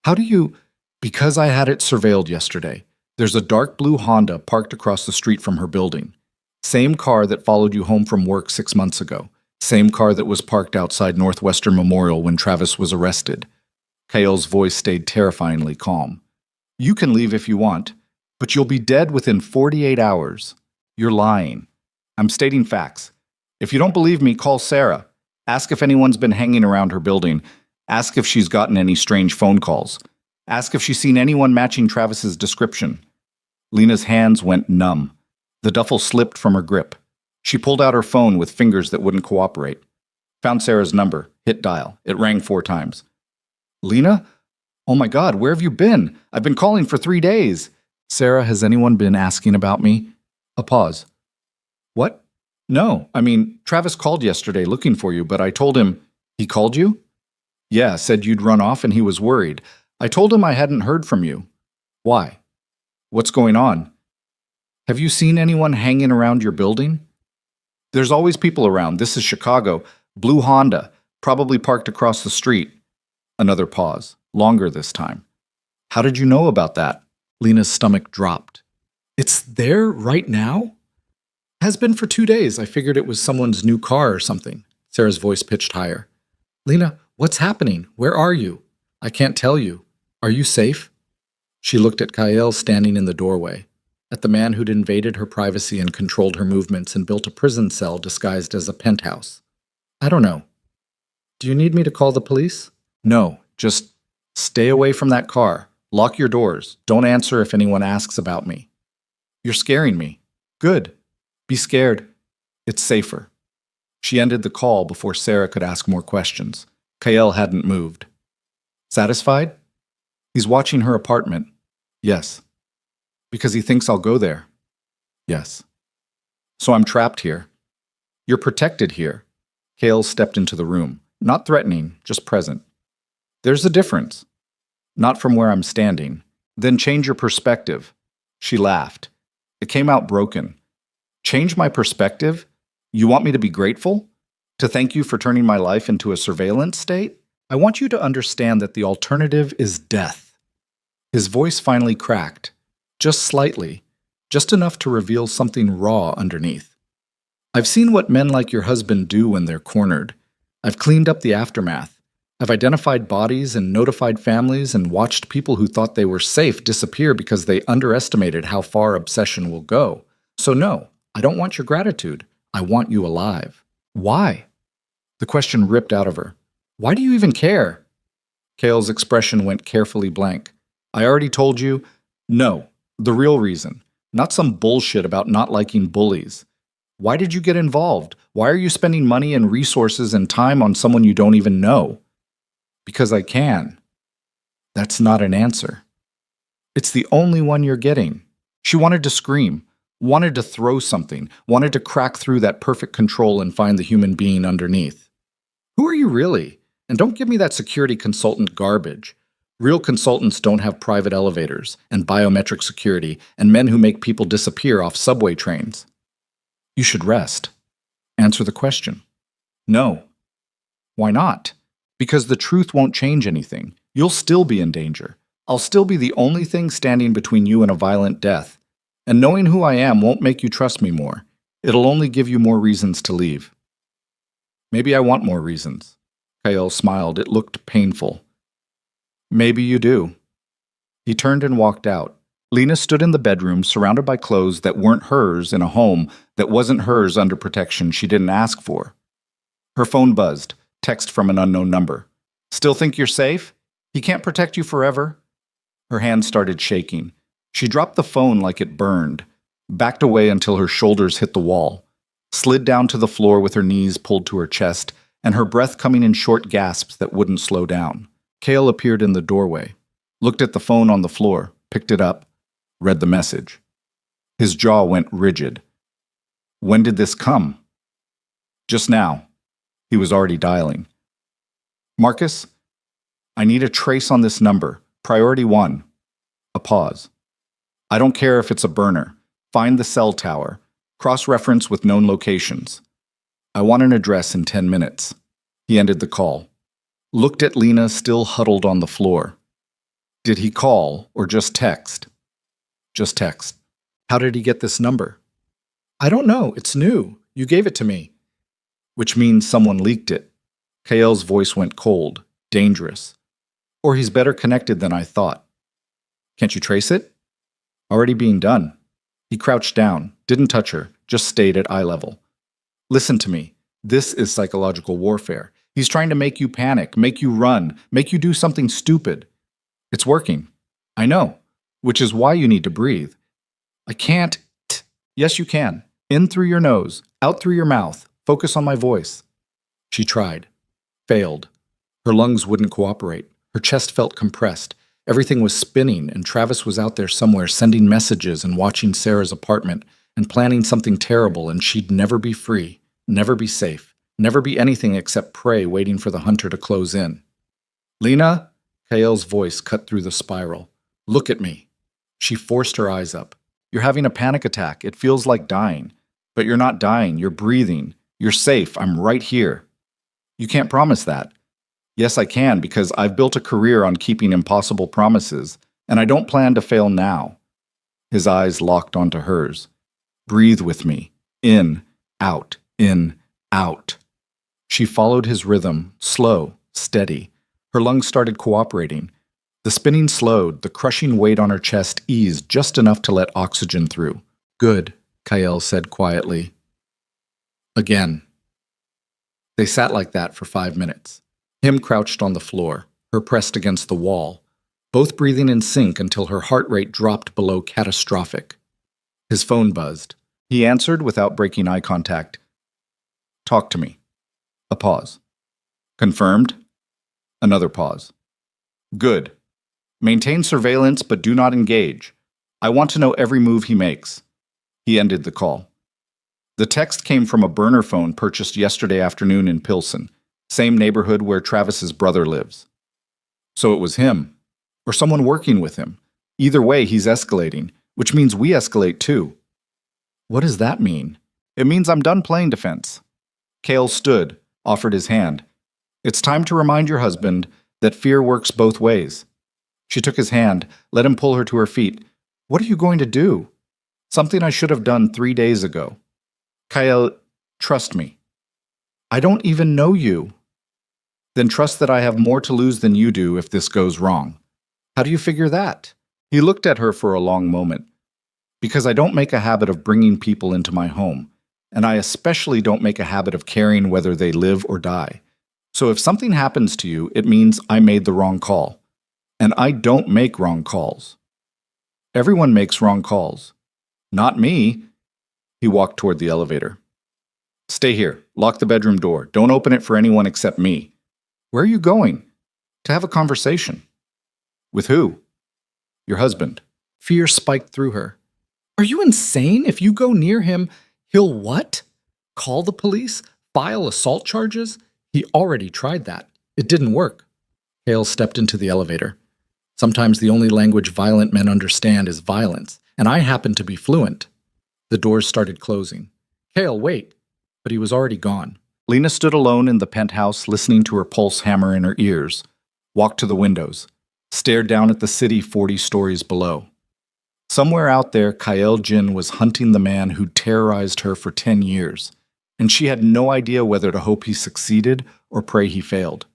Speaker 1: How do you... Because I had it surveilled yesterday. There's a dark blue Honda parked across the street from her building. Same car that followed you home from work 6 months ago. Same car that was parked outside Northwestern Memorial when Travis was arrested. Kyle's voice stayed terrifyingly calm. You can leave if you want, but you'll be dead within 48 hours. You're lying. I'm stating facts. If you don't believe me, call Sarah. Ask if anyone's been hanging around her building. Ask if she's gotten any strange phone calls. Ask if she's seen anyone matching Travis's description. Lena's hands went numb. The duffel slipped from her grip. She pulled out her phone with fingers that wouldn't cooperate. Found Sarah's number, hit dial. It rang 4 times. Lena? Oh my God, where have you been? I've been calling for 3 days. Sarah, has anyone been asking about me? A pause. What? No, Travis called yesterday looking for you, but I told him... He called you? Yeah, said you'd run off and he was worried. I told him I hadn't heard from you. Why? What's going on? Have you seen anyone hanging around your building? There's always people around. This is Chicago. Blue Honda, probably parked across the street. Another pause, longer this time. How did you know about that? Lena's stomach dropped. It's there right now? Has been for 2 days. I figured it was someone's new car or something. Sarah's voice pitched higher. Lena, what's happening? Where are you? I can't tell you. Are you safe? She looked at Kyle standing in the doorway, at the man who'd invaded her privacy and controlled her movements and built a prison cell disguised as a penthouse. I don't know. Do you need me to call the police? No, just stay away from that car. Lock your doors. Don't answer if anyone asks about me. You're scaring me. Good. Be scared. It's safer. She ended the call before Sarah could ask more questions. Kyle hadn't moved. Satisfied? He's watching her apartment. Yes. Because he thinks I'll go there. Yes. So I'm trapped here. You're protected here. Kale stepped into the room, not threatening, just present. There's a difference. Not from where I'm standing. Then change your perspective. She laughed. It came out broken. Change my perspective? You want me to be grateful? To thank you for turning my life into a surveillance state? I want you to understand that the alternative is death. His voice finally cracked, just slightly, just enough to reveal something raw underneath. I've seen what men like your husband do when they're cornered. I've cleaned up the aftermath. I've identified bodies and notified families and watched people who thought they were safe disappear because they underestimated how far obsession will go. So no, I don't want your gratitude. I want you alive. Why? The question ripped out of her. Why do you even care? Kale's expression went carefully blank. I already told you. No, the real reason. Not some bullshit about not liking bullies. Why did you get involved? Why are you spending money and resources and time on someone you don't even know? Because I can. That's not an answer. It's the only one you're getting. She wanted to scream, wanted to throw something, wanted to crack through that perfect control and find the human being underneath. Who are you really? And don't give me that security consultant garbage. Real consultants don't have private elevators and biometric security and men who make people disappear off subway trains. You should rest. Answer the question. No. Why not? Because the truth won't change anything. You'll still be in danger. I'll still be the only thing standing between you and a violent death. And knowing who I am won't make you trust me more. It'll only give you more reasons to leave. Maybe I want more reasons. Kale smiled. It looked painful. Maybe you do. He turned and walked out. Lena stood in the bedroom, surrounded by clothes that weren't hers in a home that wasn't hers under protection she didn't ask for. Her phone buzzed. Text from an unknown number. Still think you're safe? He can't protect you forever? Her hand started shaking. She dropped the phone like it burned, backed away until her shoulders hit the wall, slid down to the floor with her knees pulled to her chest, and her breath coming in short gasps that wouldn't slow down. Kale appeared in the doorway, looked at the phone on the floor, picked it up, read the message. His jaw went rigid. When did this come? Just now. He was already dialing. Marcus, I need a trace on this number. Priority 1. A pause. I don't care if it's a burner. Find the cell tower. Cross-reference with known locations. I want an address in 10 minutes. He ended the call. Looked at Lena still huddled on the floor. Did he call or just text? Just text. How did he get this number? I don't know. It's new. You gave it to me. Which means someone leaked it. Kale's voice went cold, dangerous. Or he's better connected than I thought. Can't you trace it? Already being done. He crouched down, didn't touch her, just stayed at eye level. Listen to me. This is psychological warfare. He's trying to make you panic, make you run, make you do something stupid. It's working. I know. Which is why you need to breathe. I can't. Yes, you can. In through your nose, out through your mouth. Focus on my voice. She tried. Failed. Her lungs wouldn't cooperate. Her chest felt compressed. Everything was spinning, and Travis was out there somewhere sending messages and watching Sarah's apartment and planning something terrible, and she'd never be free, never be safe, never be anything except prey waiting for the hunter to close in. Lena? Kale's voice cut through the spiral. Look at me. She forced her eyes up. You're having a panic attack. It feels like dying. But you're not dying. You're breathing. You're safe. I'm right here. You can't promise that. Yes, I can, because I've built a career on keeping impossible promises, and I don't plan to fail now. His eyes locked onto hers. Breathe with me. In, out, in, out. She followed his rhythm, slow, steady. Her lungs started cooperating. The spinning slowed, the crushing weight on her chest eased just enough to let oxygen through. Good, Kale said quietly. Again. They sat like that for 5 minutes. Him crouched on the floor, her pressed against the wall, both breathing in sync until her heart rate dropped below catastrophic. His phone buzzed. He answered without breaking eye contact. Talk to me. A pause. Confirmed? Another pause. Good. Maintain surveillance, but do not engage. I want to know every move he makes. He ended the call. The text came from a burner phone purchased yesterday afternoon in Pilsen, same neighborhood where Travis's brother lives. So it was him, or someone working with him. Either way, he's escalating, which means we escalate too. What does that mean? It means I'm done playing defense. Kale stood, offered his hand. It's time to remind your husband that fear works both ways. She took his hand, let him pull her to her feet. What are you going to do? Something I should have done 3 days ago. Kyle, trust me. I don't even know you. Then trust that I have more to lose than you do if this goes wrong. How do you figure that? He looked at her for a long moment. Because I don't make a habit of bringing people into my home, and I especially don't make a habit of caring whether they live or die. So if something happens to you, it means I made the wrong call. And I don't make wrong calls. Everyone makes wrong calls. Not me. He walked toward the elevator. Stay here. Lock the bedroom door. Don't open it for anyone except me. Where are you going? To have a conversation. With who? Your husband. Fear spiked through her. Are you insane? If you go near him, he'll what? Call the police? File assault charges? He already tried that. It didn't work. Hale stepped into the elevator. Sometimes the only language violent men understand is violence, and I happen to be fluent. The doors started closing. Hale, wait. But he was already gone. Lena stood alone in the penthouse, listening to her pulse hammer in her ears, walked to the windows, stared down at the city 40 stories below. Somewhere out there, Kyle Jin was hunting the man who terrorized her for 10 years, and she had no idea whether to hope he succeeded or pray he failed.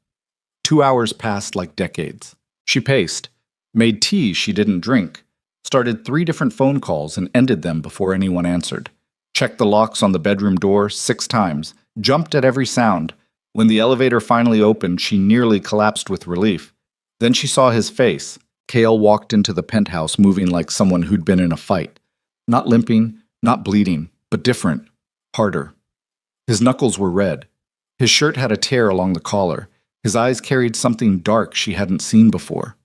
Speaker 1: 2 hours passed like decades. She paced, made tea she didn't drink, started 3 different phone calls and ended them before anyone answered, checked the locks on the bedroom door 6 times, jumped at every sound. When the elevator finally opened, she nearly collapsed with relief. Then she saw his face. Kale walked into the penthouse moving like someone who'd been in a fight. Not limping, not bleeding, but different, harder. His knuckles were red. His shirt had a tear along the collar. His eyes carried something dark she hadn't seen before.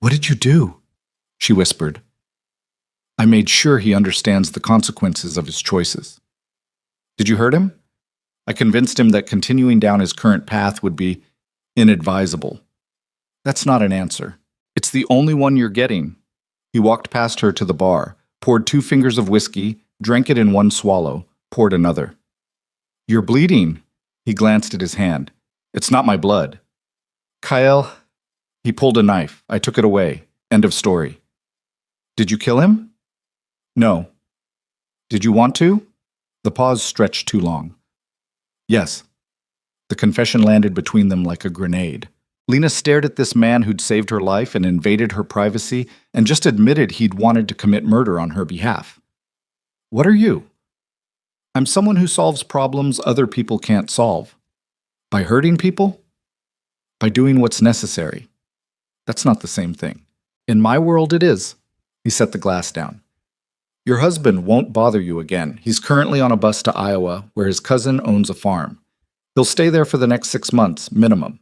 Speaker 1: What did you do? She whispered. I made sure he understands the consequences of his choices. Did you hurt him? I convinced him that continuing down his current path would be inadvisable. That's not an answer. It's the only one you're getting. He walked past her to the bar, poured 2 fingers of whiskey, drank it in one swallow, poured another. You're bleeding. He glanced at his hand. It's not my blood. Kyle. He pulled a knife. I took it away. End of story. Did you kill him? No. Did you want to? The pause stretched too long. Yes. The confession landed between them like a grenade. Lena stared at this man who'd saved her life and invaded her privacy and just admitted he'd wanted to commit murder on her behalf. What are you? I'm someone who solves problems other people can't solve. By hurting people? By doing what's necessary. That's not the same thing. In my world, it is. He set the glass down. Your husband won't bother you again. He's currently on a bus to Iowa, where his cousin owns a farm. He'll stay there for the next 6 months, minimum.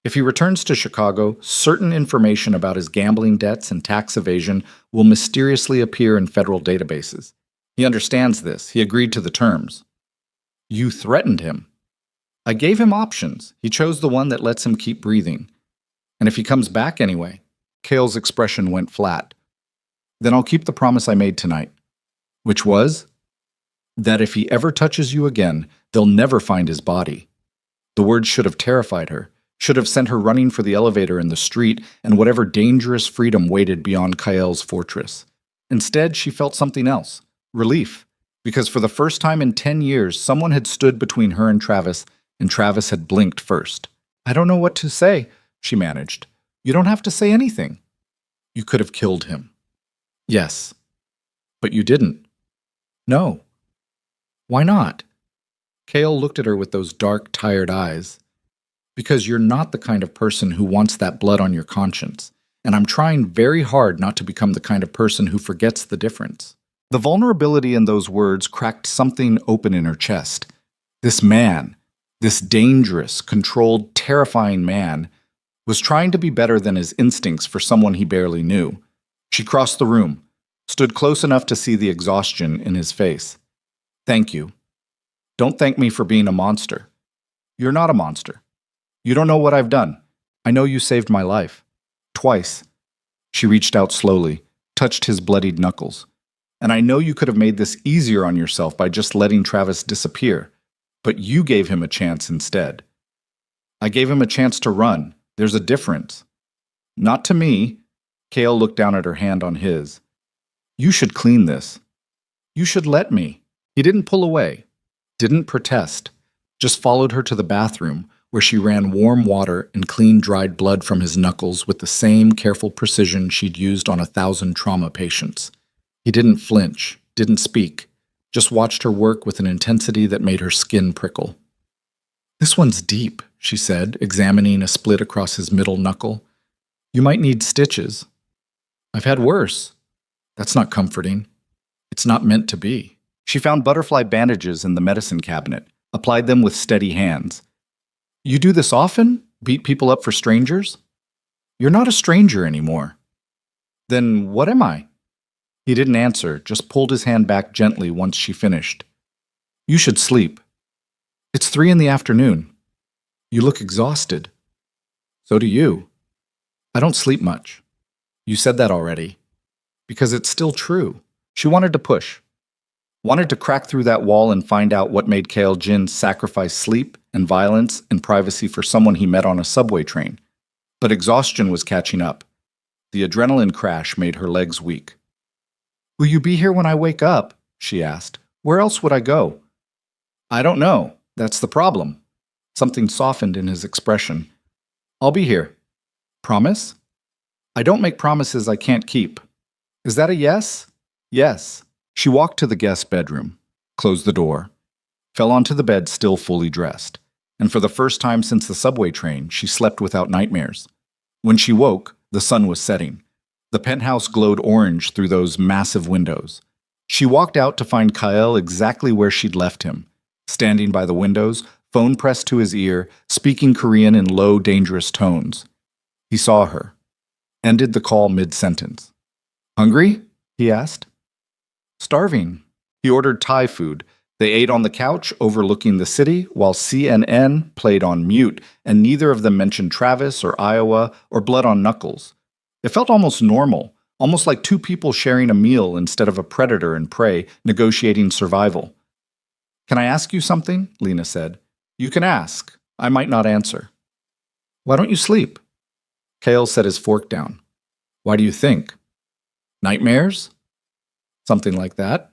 Speaker 1: If he returns to Chicago, certain information about his gambling debts and tax evasion will mysteriously appear in federal databases. He understands this. He agreed to the terms. You threatened him. I gave him options. He chose the one that lets him keep breathing. And if he comes back anyway, Cale's expression went flat. Then I'll keep the promise I made tonight, which was that if he ever touches you again, they'll never find his body. The words should have terrified her. Should have sent her running for the elevator in the street and whatever dangerous freedom waited beyond Kyle's fortress. Instead, she felt something else, relief, because for the first time in 10 years, someone had stood between her and Travis had blinked first. I don't know what to say, she managed. You don't have to say anything. You could have killed him. Yes, but you didn't. No. Why not? Cale looked at her with those dark, tired eyes. Because you're not the kind of person who wants that blood on your conscience, and I'm trying very hard not to become the kind of person who forgets the difference. The vulnerability in those words cracked something open in her chest. This man, this dangerous, controlled, terrifying man, was trying to be better than his instincts for someone he barely knew. She crossed the room, stood close enough to see the exhaustion in his face. Thank you. Don't thank me for being a monster. You're not a monster. You don't know what I've done. I know you saved my life. Twice. She reached out slowly, touched his bloodied knuckles. And I know you could have made this easier on yourself by just letting Travis disappear, but you gave him a chance instead. I gave him a chance to run. There's a difference. Not to me. Cale looked down at her hand on his. You should clean this. You should let me. He didn't pull away, didn't protest, just followed her to the bathroom where she ran warm water and clean dried blood from his knuckles with the same careful precision she'd used on 1,000 trauma patients. He didn't flinch, didn't speak, just watched her work with an intensity that made her skin prickle. "This one's deep," she said, examining a split across his middle knuckle. "You might need stitches." "I've had worse." "That's not comforting. It's not meant to be." She found butterfly bandages in the medicine cabinet, applied them with steady hands. "You do this often? Beat people up for strangers?" "You're not a stranger anymore." "Then what am I?" He didn't answer, just pulled his hand back gently once she finished. "You should sleep. It's 3 in the afternoon. You look exhausted." "So do you." "I don't sleep much." "You said that already." Because it's still true. She wanted to push. Wanted to crack through that wall and find out what made Kale Jin sacrifice sleep and violence and privacy for someone he met on a subway train. But exhaustion was catching up. The adrenaline crash made her legs weak. "Will you be here when I wake up?" she asked. "Where else would I go?" "I don't know. That's the problem." Something softened in his expression. "I'll be here." "Promise?" "I don't make promises I can't keep." "Is that a yes?" "Yes." She walked to the guest bedroom, closed the door, fell onto the bed still fully dressed, and for the first time since the subway train, she slept without nightmares. When she woke, the sun was setting. The penthouse glowed orange through those massive windows. She walked out to find Kyle exactly where she'd left him, standing by the windows, phone pressed to his ear, speaking Korean in low, dangerous tones. He saw her, ended the call mid-sentence. "Hungry?" he asked. "Starving." He ordered Thai food. They ate on the couch overlooking the city while CNN played on mute, and neither of them mentioned Travis or Iowa or blood on knuckles. It felt almost normal, almost like two people sharing a meal instead of a predator and prey negotiating survival. "Can I ask you something?" Lena said. "You can ask. I might not answer." "Why don't you sleep?" Kale set his fork down. "Why do you think?" "Nightmares?" "Something like that."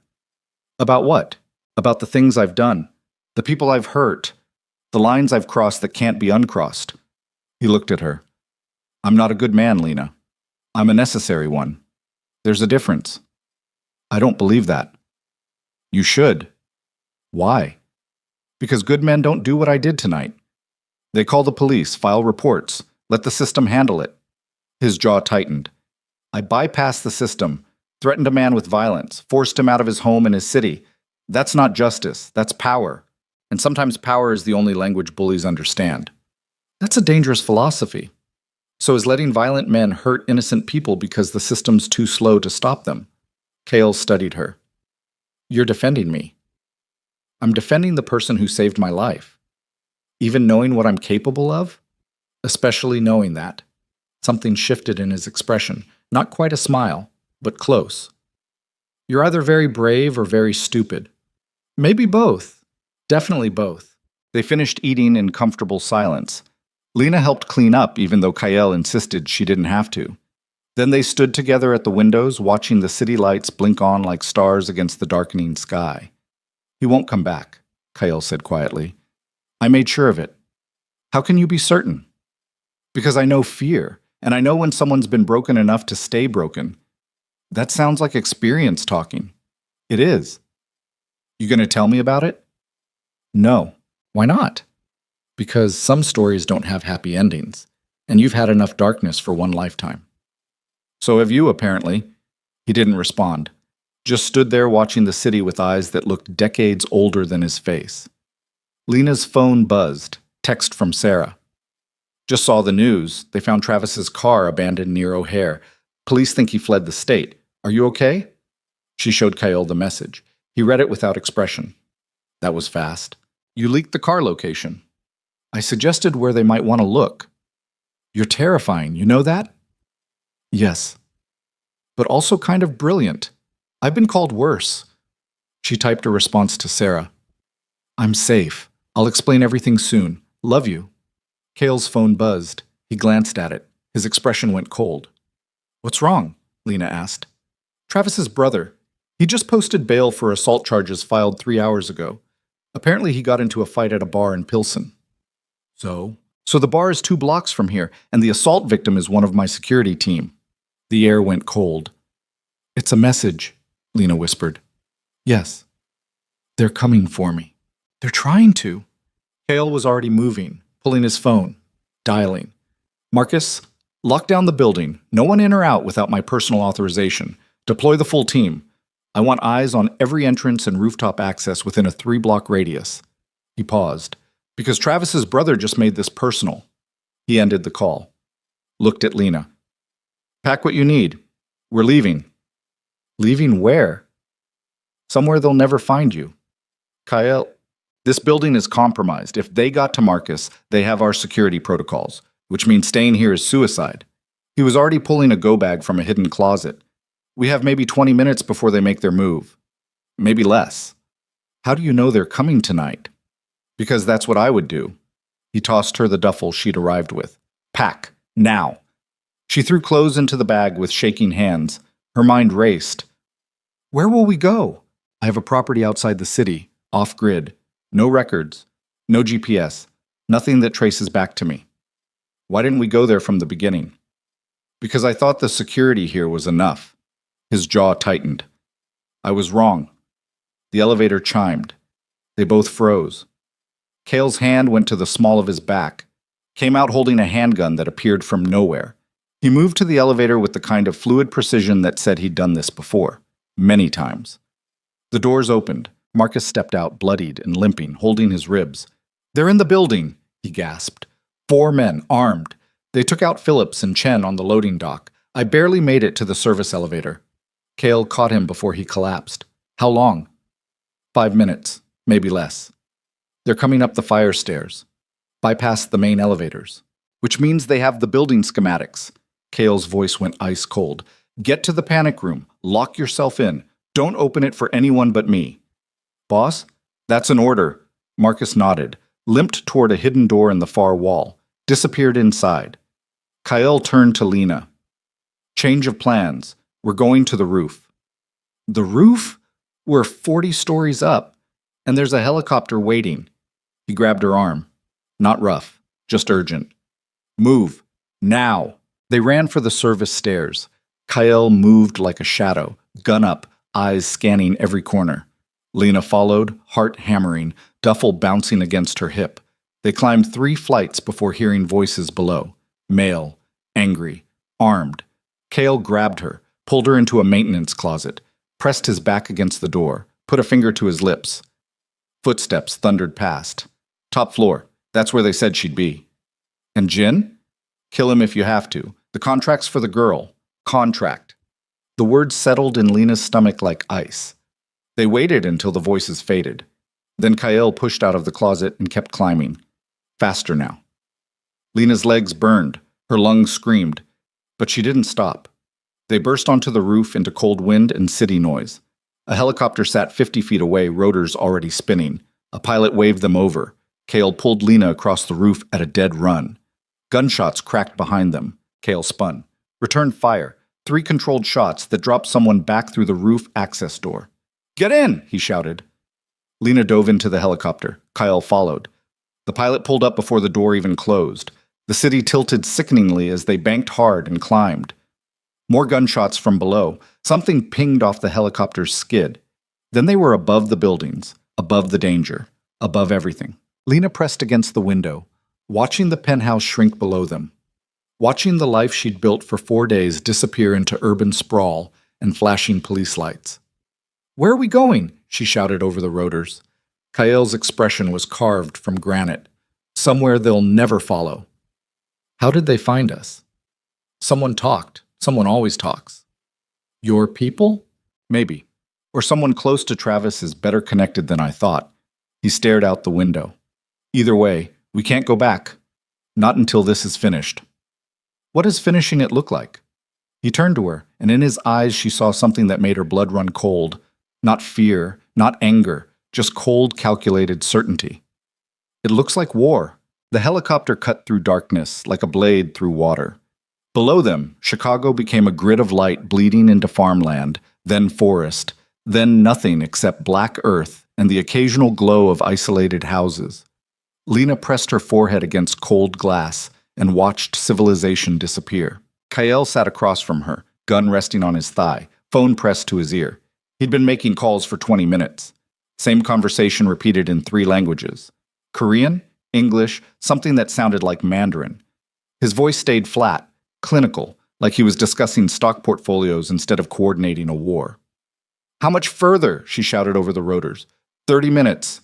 Speaker 1: "About what?" "About the things I've done, the people I've hurt, the lines I've crossed that can't be uncrossed." He looked at her. "I'm not a good man, Lena. I'm a necessary one. There's a difference." "I don't believe that." "You should." "Why?" "Because good men don't do what I did tonight. They call the police, file reports, let the system handle it." His jaw tightened. "I bypassed the system, threatened a man with violence, forced him out of his home and his city. That's not justice, that's power. And sometimes power is the only language bullies understand." "That's a dangerous philosophy." "So is letting violent men hurt innocent people because the system's too slow to stop them." Kale studied her. "You're defending me." "I'm defending the person who saved my life. Even knowing what I'm capable of? Especially knowing that." Something shifted in his expression, not quite a smile, but close. "You're either very brave or very stupid." "Maybe both. Definitely both." They finished eating in comfortable silence. Lena helped clean up even though Kyle insisted she didn't have to. Then they stood together at the windows watching the city lights blink on like stars against the darkening sky. "He won't come back," Kyle said quietly. "I made sure of it." "How can you be certain?" "Because I know fear, and I know when someone's been broken enough to stay broken." "That sounds like experience talking." "It is." "You gonna tell me about it?" "No." "Why not?" "Because some stories don't have happy endings, and you've had enough darkness for one lifetime." "So have you, apparently." He didn't respond, just stood there watching the city with eyes that looked decades older than his face. Lena's phone buzzed, text from Sarah. "Just saw the news. They found Travis's car abandoned near O'Hare. Police think he fled the state. Are you okay?" She showed Kyle the message. He read it without expression. "That was fast. You leaked the car location." "I suggested where they might want to look." "You're terrifying, you know that?" "Yes." "But also kind of brilliant. I've been called worse." She typed a response to Sarah. "I'm safe. I'll explain everything soon. Love you." Kale's phone buzzed. He glanced at it. His expression went cold. "What's wrong?" Lena asked. "Travis's brother. He just posted bail for assault charges filed 3 hours ago. Apparently he got into a fight at a bar in Pilsen. So? So the bar is 2 blocks from here, and the assault victim is one of my security team. The air went cold. It's a message, Lena whispered. Yes. They're coming for me. They're trying to. Kale was already moving, pulling his phone, dialing. Marcus, lock down the building. No one in or out without my personal authorization. Deploy the full team. I want eyes on every entrance and rooftop access within a 3-block radius. He paused, because Travis's brother just made this personal. He ended the call. Looked at Lena. Pack what you need. We're leaving. Leaving where? Somewhere they'll never find you. Kyle, this building is compromised. If they got to Marcus, they have our security protocols, which means staying here is suicide. He was already pulling a go bag from a hidden closet. We have maybe 20 minutes before they make their move. Maybe less. How do you know they're coming tonight? Because that's what I would do. He tossed her the duffel she'd arrived with. Pack, now. She threw clothes into the bag with shaking hands. Her mind raced. Where will we go? I have a property outside the city, off-grid. No records, no GPS, nothing that traces back to me. Why didn't we go there from the beginning? Because I thought the security here was enough. His jaw tightened. I was wrong. The elevator chimed. They both froze. Kale's hand went to the small of his back, came out holding a handgun that appeared from nowhere. He moved to the elevator with the kind of fluid precision that said he'd done this before, many times. The doors opened. Marcus stepped out, bloodied and limping, holding his ribs. They're in the building, he gasped. 4 men, armed. They took out Phillips and Chen on the loading dock. I barely made it to the service elevator. Kale caught him before he collapsed. How long? 5 minutes, maybe less. They're coming up the fire stairs, bypass the main elevators, which means they have the building schematics. Kale's voice went ice cold. Get to the panic room. Lock yourself in. Don't open it for anyone but me. Boss? That's an order. Marcus nodded, limped toward a hidden door in the far wall, disappeared inside. Kyle turned to Lena. Change of plans. We're going to the roof. The roof? We're 40 stories up, and there's a helicopter waiting. He grabbed her arm. Not rough, just urgent. Move. Now. They ran for the service stairs. Kyle moved like a shadow, gun up, eyes scanning every corner. Lena followed, heart hammering, duffel bouncing against her hip. They climbed 3 flights before hearing voices below. Male, angry, armed. Kale grabbed her, pulled her into a maintenance closet, pressed his back against the door, put a finger to his lips. Footsteps thundered past. Top floor. That's where they said she'd be. And Jin? Kill him if you have to. The contract's for the girl. Contract. The words settled in Lena's stomach like ice. They waited until the voices faded. Then Kyle pushed out of the closet and kept climbing. Faster now. Lena's legs burned. Her lungs screamed. But she didn't stop. They burst onto the roof into cold wind and city noise. A helicopter sat 50 feet away, rotors already spinning. A pilot waved them over. Kale pulled Lena across the roof at a dead run. Gunshots cracked behind them. Kale spun. Returned fire. 3 controlled shots that dropped someone back through the roof access door. Get in, he shouted. Lena dove into the helicopter. Kyle followed. The pilot pulled up before the door even closed. The city tilted sickeningly as they banked hard and climbed. More gunshots from below. Something pinged off the helicopter's skid. Then they were above the buildings, above the danger, above everything. Lena pressed against the window, watching the penthouse shrink below them, watching the life she'd built for 4 days disappear into urban sprawl and flashing police lights. Where are we going? She shouted over the rotors. Kyle's expression was carved from granite. Somewhere they'll never follow. How did they find us? Someone talked. Someone always talks. Your people? Maybe. Or someone close to Travis is better connected than I thought. He stared out the window. Either way, we can't go back. Not until this is finished. What does finishing it look like? He turned to her, and in his eyes she saw something that made her blood run cold. Not fear, not anger, just cold, calculated certainty. It looks like war. The helicopter cut through darkness like a blade through water. Below them, Chicago became a grid of light bleeding into farmland, then forest, Then nothing except black earth and the occasional glow of isolated houses. Lena pressed her forehead against cold glass and watched civilization disappear. Kael sat across from her, gun resting on his thigh, phone pressed to his ear. He'd been making calls for 20 minutes. Same conversation repeated in 3 languages. Korean, English, something that sounded like Mandarin. His voice stayed flat, clinical, like he was discussing stock portfolios instead of coordinating a war. "How much further?" she shouted over the rotors. 30 minutes.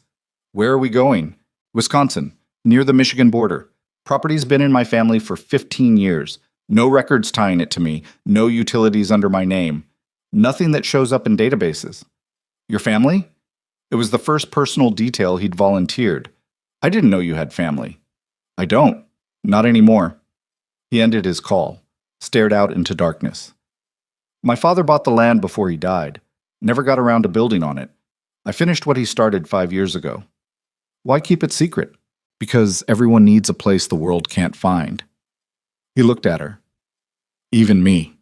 Speaker 1: "Where are we going?" "Wisconsin, near the Michigan border. Property's been in my family for 15 years. No records tying it to me, no utilities under my name. Nothing that shows up in databases." "Your family?" It was the first personal detail he'd volunteered. "I didn't know you had family." "I don't. Not anymore." He ended his call, stared out into darkness. "My father bought the land before he died. Never got around to building on it. I finished what he started 5 years ago." "Why keep it secret?" "Because everyone needs a place the world can't find." He looked at her. "Even me."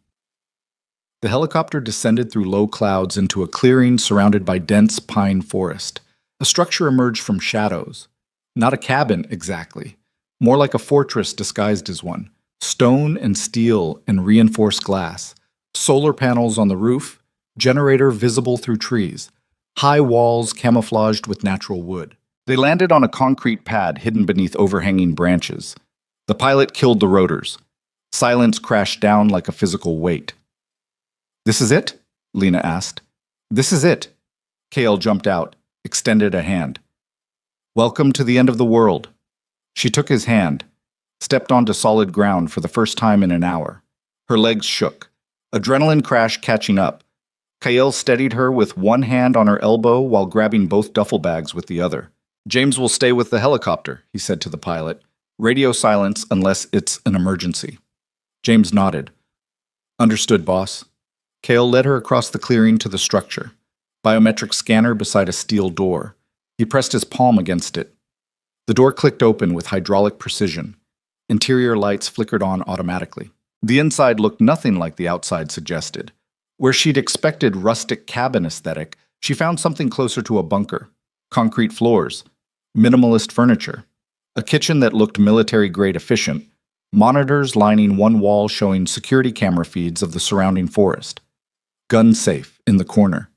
Speaker 1: The helicopter descended through low clouds into a clearing surrounded by dense pine forest. A structure emerged from shadows. Not a cabin, exactly. More like a fortress disguised as one. Stone and steel and reinforced glass. Solar panels on the roof. Generator visible through trees. High walls camouflaged with natural wood. They landed on a concrete pad hidden beneath overhanging branches. The pilot killed the rotors. Silence crashed down like a physical weight. "This is it?" Lena asked. "This is it." Kael jumped out, extended a hand. "Welcome to the end of the world." She took his hand, stepped onto solid ground for the first time in an hour. Her legs shook. Adrenaline crash catching up. Kael steadied her with one hand on her elbow while grabbing both duffel bags with the other. "James will stay with the helicopter," he said to the pilot. "Radio silence unless it's an emergency." James nodded. "Understood, boss." Kael led her across the clearing to the structure. Biometric scanner beside a steel door. He pressed his palm against it. The door clicked open with hydraulic precision. Interior lights flickered on automatically. The inside looked nothing like the outside suggested. Where she'd expected rustic cabin aesthetic, she found something closer to a bunker. Concrete floors. Minimalist furniture. A kitchen that looked military-grade efficient. Monitors lining one wall showing security camera feeds of the surrounding forest. Gun safe in the corner.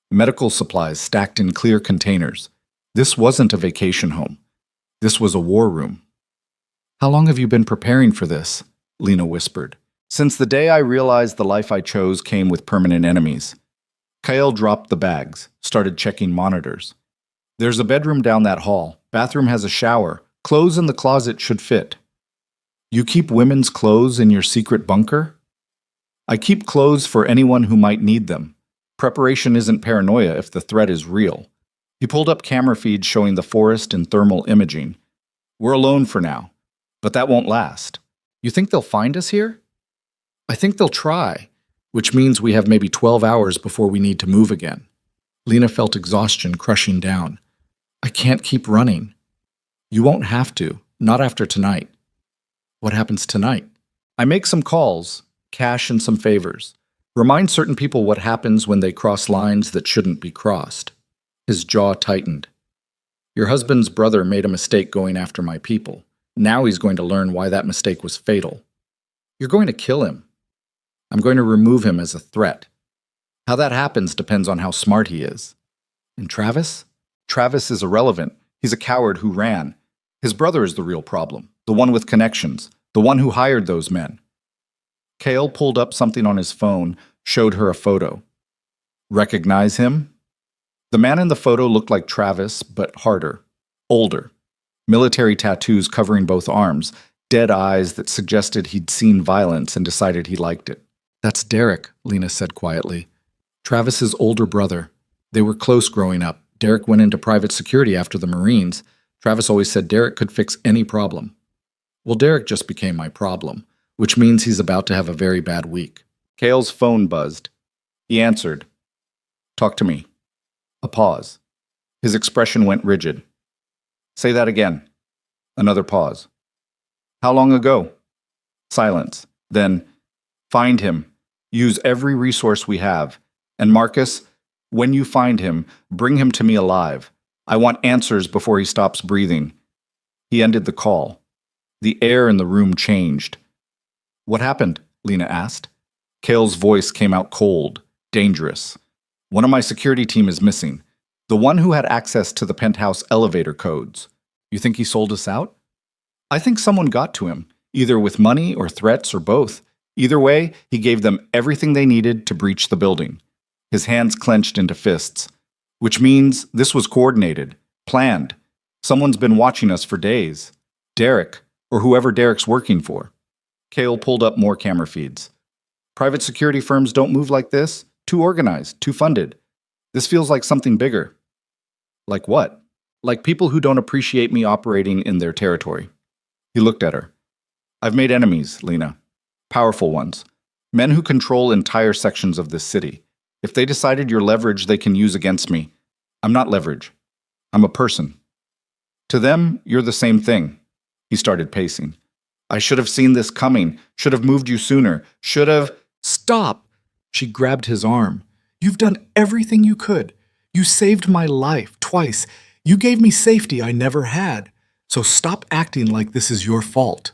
Speaker 1: Medical supplies stacked in clear containers. This wasn't a vacation home. This was a war room. "How long have you been preparing for this?" Lena whispered. "Since the day I realized the life I chose came with permanent enemies." Kael dropped the bags, started checking monitors. "There's a bedroom down that hall. Bathroom has a shower. Clothes in the closet should fit." "You keep women's clothes in your secret bunker?" "I keep clothes for anyone who might need them. Preparation isn't paranoia if the threat is real." He pulled up camera feeds showing the forest and thermal imaging. "We're alone for now, but that won't last." "You think they'll find us here?" "I think they'll try, which means we have maybe 12 hours before we need to move again." Lena felt exhaustion crushing down. "I can't keep running." "You won't have to, not after tonight." "What happens tonight?" "I make some calls, cash and some favors. Remind certain people what happens when they cross lines that shouldn't be crossed." His jaw tightened. "Your husband's brother made a mistake going after my people. Now he's going to learn why that mistake was fatal." "You're going to kill him." "I'm going to remove him as a threat. How that happens depends on how smart he is." "And Travis?" "Travis is irrelevant. He's a coward who ran. His brother is the real problem, the one with connections, the one who hired those men." Kael pulled up something on his phone, showed her a photo. "Recognize him?" The man in the photo looked like Travis, but harder, older. Military tattoos covering both arms, dead eyes that suggested he'd seen violence and decided he liked it. "That's Derek," Lena said quietly. "Travis's older brother. They were close growing up. Derek went into private security after the Marines. Travis always said Derek could fix any problem. Well, Derek just became my problem, which means he's about to have a very bad week." Kael's phone buzzed. He answered. "Talk to me." A pause. His expression went rigid. "Say that again." Another pause. "How long ago?" Silence. Then, "Find him. Use every resource we have. And Marcus, When you find him, bring him to me alive. I want answers before he stops breathing." He ended the call. The air in the room changed. "What happened?" Lena asked. Cale's voice came out cold, dangerous. "One of my security team is missing. The one who had access to the penthouse elevator codes. You think he sold us out?" "I think someone got to him, either with money or threats or both. Either way, he gave them everything they needed to breach the building." His hands clenched into fists. "Which means this was coordinated, planned. Someone's been watching us for days. Derek, or whoever Derek's working for." Cale pulled up more camera feeds. "Private security firms don't move like this. Too organized, too funded. This feels like something bigger." "Like what?" "Like people who don't appreciate me operating in their territory." He looked at her. "I've made enemies, Lena. Powerful ones. Men who control entire sections of this city. If they decided you're leverage they can use against me, I'm not leverage. I'm a person. To them, you're the same thing." He started pacing. "I should have seen this coming, should have moved you sooner, should have—"
Speaker 2: "Stop!" She grabbed his arm. "You've done everything you could. You saved my life twice. You gave me safety I never had. So stop acting like this is your fault."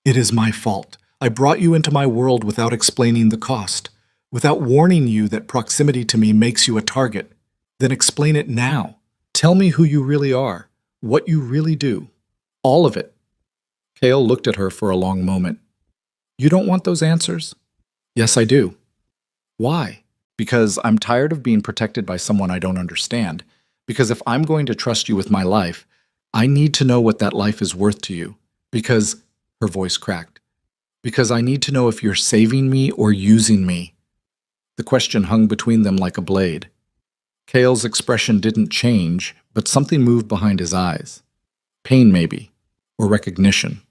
Speaker 2: "It is my fault. I brought you into my world without explaining the cost, without warning you that proximity to me makes you a target. Then explain it now. Tell me who you really are, what you really do. All of it." Cale looked at her for a long moment. "You don't want those answers?" "Yes, I do." "Why?" "Because I'm tired of being protected by someone I don't understand. Because if I'm going to trust you with my life, I need to know what that life is worth to you. Because," her voice cracked, "because I need to know if you're saving me or using me." The question hung between them like a blade. Cale's expression didn't change, but something moved behind his eyes. Pain, maybe, or recognition.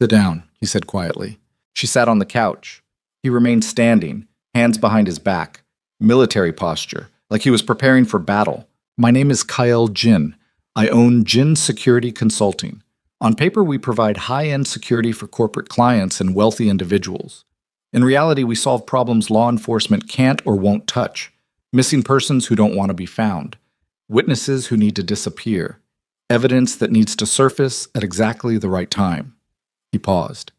Speaker 2: "Sit down," he said quietly. She sat on the couch. He remained standing, hands behind his back, military posture, like he was preparing for battle. "My name is Kyle Jin. I own Jin Security Consulting. On paper, we provide high-end security for corporate clients and wealthy individuals. In reality, we solve problems law enforcement can't or won't touch. Missing persons who don't want to be found. Witnesses who need to disappear. Evidence that needs to surface at exactly the right time." He paused.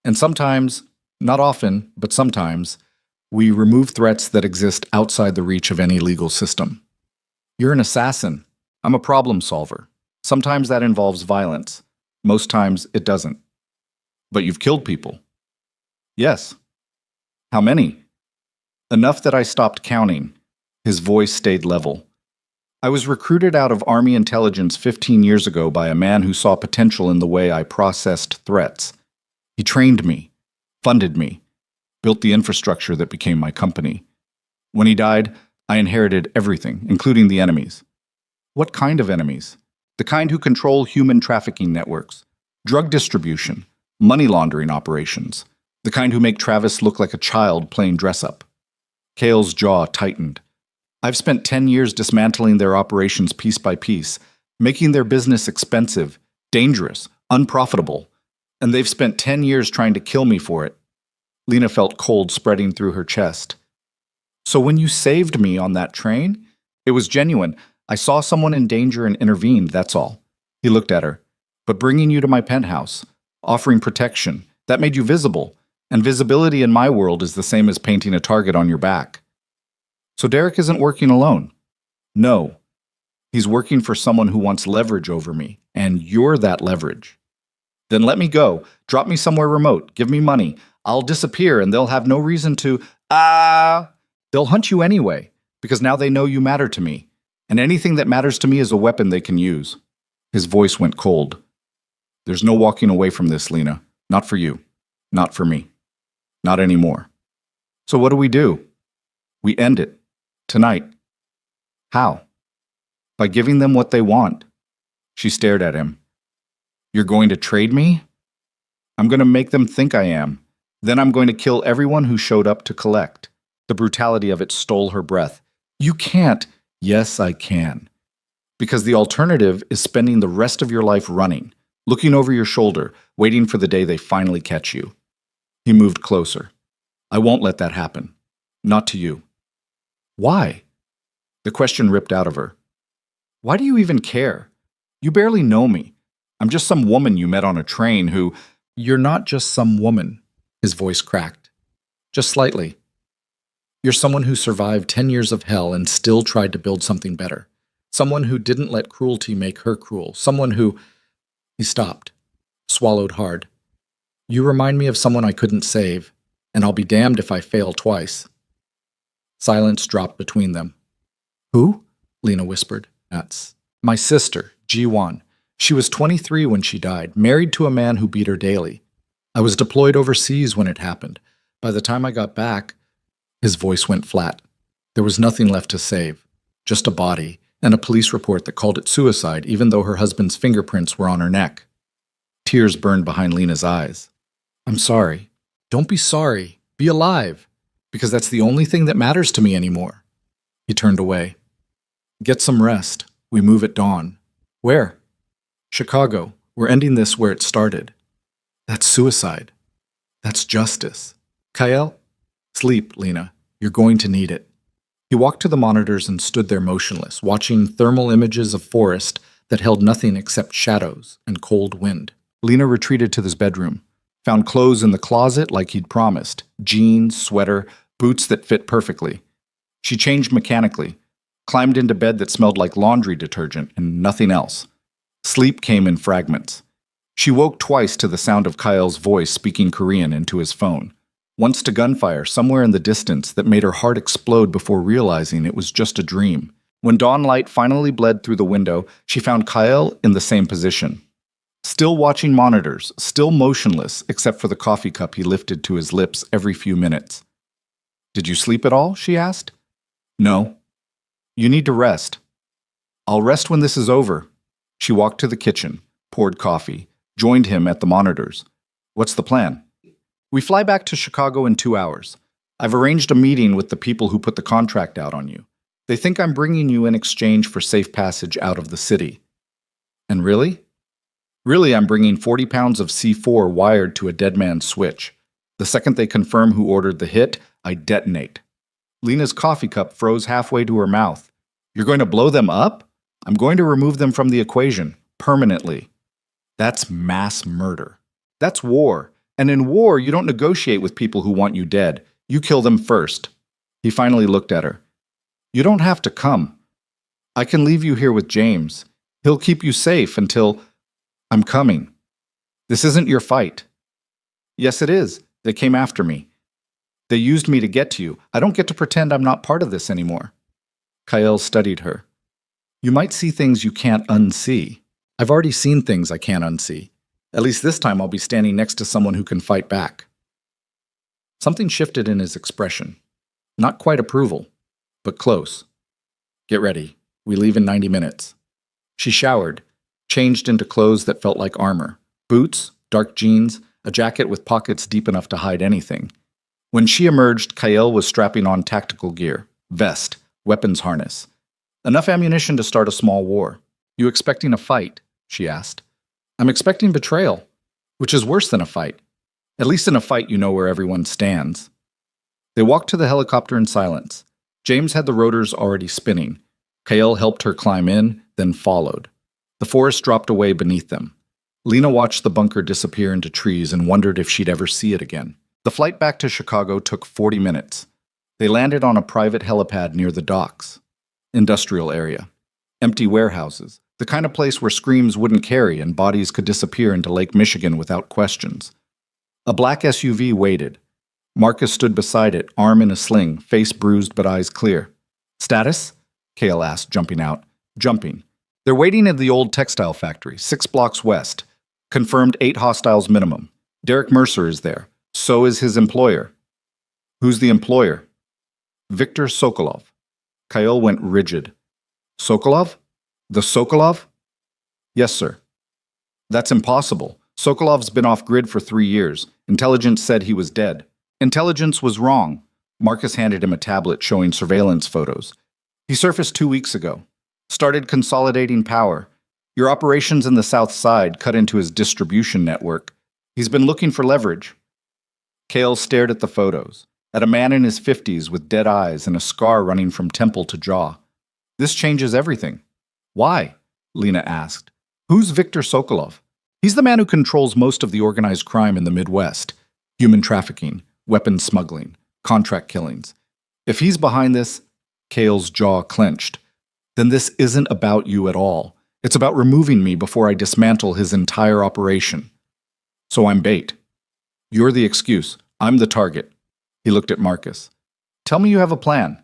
Speaker 2: "And sometimes, not often, but sometimes, we remove threats that exist outside the reach of any legal system. You're an assassin. I'm a problem solver. Sometimes that involves violence. Most times it doesn't. But you've killed people." "Yes." "How many?" "Enough that I stopped counting." His voice stayed level. "I was recruited out of Army intelligence 15 years ago by a man who saw potential in the way I processed threats. He trained me, funded me, built the infrastructure that became my company. When he died, I inherited everything, including the enemies." "What kind of enemies?" "The kind who control human trafficking networks, drug distribution, money laundering operations, the kind who make Travis look like a child playing dress-up." Cale's jaw tightened. "I've spent 10 years dismantling their operations piece by piece, making their business expensive, dangerous, unprofitable, and they've spent 10 years trying to kill me for it." Lena felt cold spreading through her chest. "So when you saved me on that train, it was genuine. I saw someone in danger and intervened, that's all." He looked at her. "But bringing you to my penthouse, offering protection, that made you visible, and visibility in my world is the same as painting a target on your back." "So Derek isn't working alone?" "No. He's working for someone who wants leverage over me, and you're that leverage." "Then let me go. Drop me somewhere remote. Give me money. I'll disappear and they'll have no reason to— They'll hunt you anyway, because now they know you matter to me. And anything that matters to me is a weapon they can use." His voice went cold. "There's no walking away from this, Lena. Not for you. Not for me. Not anymore." "So what do we do?" "We end it. Tonight." "How?" "By giving them what they want." She stared at him. "You're going to trade me?" "I'm going to make them think I am. Then I'm going to kill everyone who showed up to collect." The brutality of it stole her breath. "You can't." "Yes, I can. Because the alternative is spending the rest of your life running, looking over your shoulder, waiting for the day they finally catch you." He moved closer. "I won't let that happen. Not to you." "Why?"
Speaker 1: The question ripped out of her. Why do you even care? You barely know me. I'm just some woman you met on a train who—
Speaker 2: You're not just some woman, his voice cracked. Just slightly. You're someone who survived 10 years of hell and still tried to build something better. Someone who didn't let cruelty make her cruel. Someone who— He stopped, swallowed hard. You remind me of someone I couldn't save, and I'll be damned if I fail twice. Silence dropped between them. Who? Lena whispered. That's my sister, G1. She was 23 when she died, married to a man who beat her daily. I was deployed overseas when it happened. By the time I got back, his voice went flat. There was nothing left to save, just a body and a police report that called it suicide, even though her husband's fingerprints were on her neck. Tears burned behind Lena's eyes. I'm sorry. Don't be sorry. Be alive, because that's the only thing that matters to me anymore. He turned away. Get some rest. We move at dawn. Where? Chicago. We're ending this where it started. That's suicide. That's justice. Kyle? Sleep, Lena. You're going to need it. He walked to the monitors and stood there motionless, watching thermal images of forest that held nothing except shadows and cold wind. Lena retreated to his bedroom, found clothes in the closet like he'd promised, jeans, sweater, boots that fit perfectly. She changed mechanically, climbed into bed that smelled like laundry detergent and nothing else. Sleep came in fragments. She woke twice to the sound of Kyle's voice speaking Korean into his phone. Once to gunfire somewhere in the distance that made her heart explode before realizing it was just a dream. When dawn light finally bled through the window, she found Kyle in the same position. Still watching monitors, still motionless except for the coffee cup he lifted to his lips every few minutes. Did you sleep at all? She asked. No. You need to rest. I'll rest when this is over. She walked to the kitchen, poured coffee, joined him at the monitors. What's the plan? We fly back to Chicago in 2 hours. I've arranged a meeting with the people who put the contract out on you. They think I'm bringing you in exchange for safe passage out of the city. And really? Really, I'm bringing 40 pounds of C4 wired to a dead man's switch. The second they confirm who ordered the hit, I detonate. Lena's coffee cup froze halfway to her mouth. You're going to blow them up? I'm going to remove them from the equation, permanently. That's mass murder. That's war. And in war, you don't negotiate with people who want you dead. You kill them first. He finally looked at her. You don't have to come. I can leave you here with James. He'll keep you safe until— I'm coming. This isn't your fight. Yes, it is. They came after me. They used me to get to you. I don't get to pretend I'm not part of this anymore. Kyle studied her. You might see things you can't unsee. I've already seen things I can't unsee. At least this time I'll be standing next to someone who can fight back. Something shifted in his expression. Not quite approval, but close. Get ready. We leave in 90 minutes. She showered, changed into clothes that felt like armor. Boots, dark jeans, a jacket with pockets deep enough to hide anything. When she emerged, Kyle was strapping on tactical gear, vest, weapons harness. Enough ammunition to start a small war. You expecting a fight? She asked. I'm expecting betrayal, which is worse than a fight. At least in a fight you know where everyone stands. They walked to the helicopter in silence. James had the rotors already spinning. Kyle helped her climb in, then followed. The forest dropped away beneath them. Lena watched the bunker disappear into trees and wondered if she'd ever see it again. The flight back to Chicago took 40 minutes. They landed on a private helipad near the docks. Industrial area. Empty warehouses. The kind of place where screams wouldn't carry and bodies could disappear into Lake Michigan without questions. A black SUV waited. Marcus stood beside it, arm in a sling, face bruised but eyes clear. Status? Cale asked, jumping out. Jumping. They're waiting at the old textile factory, 6 blocks west. Confirmed 8 hostiles minimum. Derek Mercer is there. So is his employer. Who's the employer? Viktor Sokolov. Kyle went rigid. Sokolov? The Sokolov? Yes, sir. That's impossible. Sokolov's been off-grid for 3 years. Intelligence said he was dead. Intelligence was wrong. Marcus handed him a tablet showing surveillance photos. He surfaced 2 weeks ago. Started consolidating power. Your operations in the South Side cut into his distribution network. He's been looking for leverage. Cale stared at the photos, at a man in his 50s with dead eyes and a scar running from temple to jaw.
Speaker 1: This changes everything. Why? Lena asked. Who's Viktor Sokolov? He's the man who controls most of the organized crime in the Midwest. Human trafficking, weapons smuggling, contract killings. If he's behind this, Kale's jaw clenched. Then this isn't about you at all. It's about removing me before I dismantle his entire operation. So I'm bait. You're the excuse. I'm the target. He looked at Marcus. Tell me you have a plan.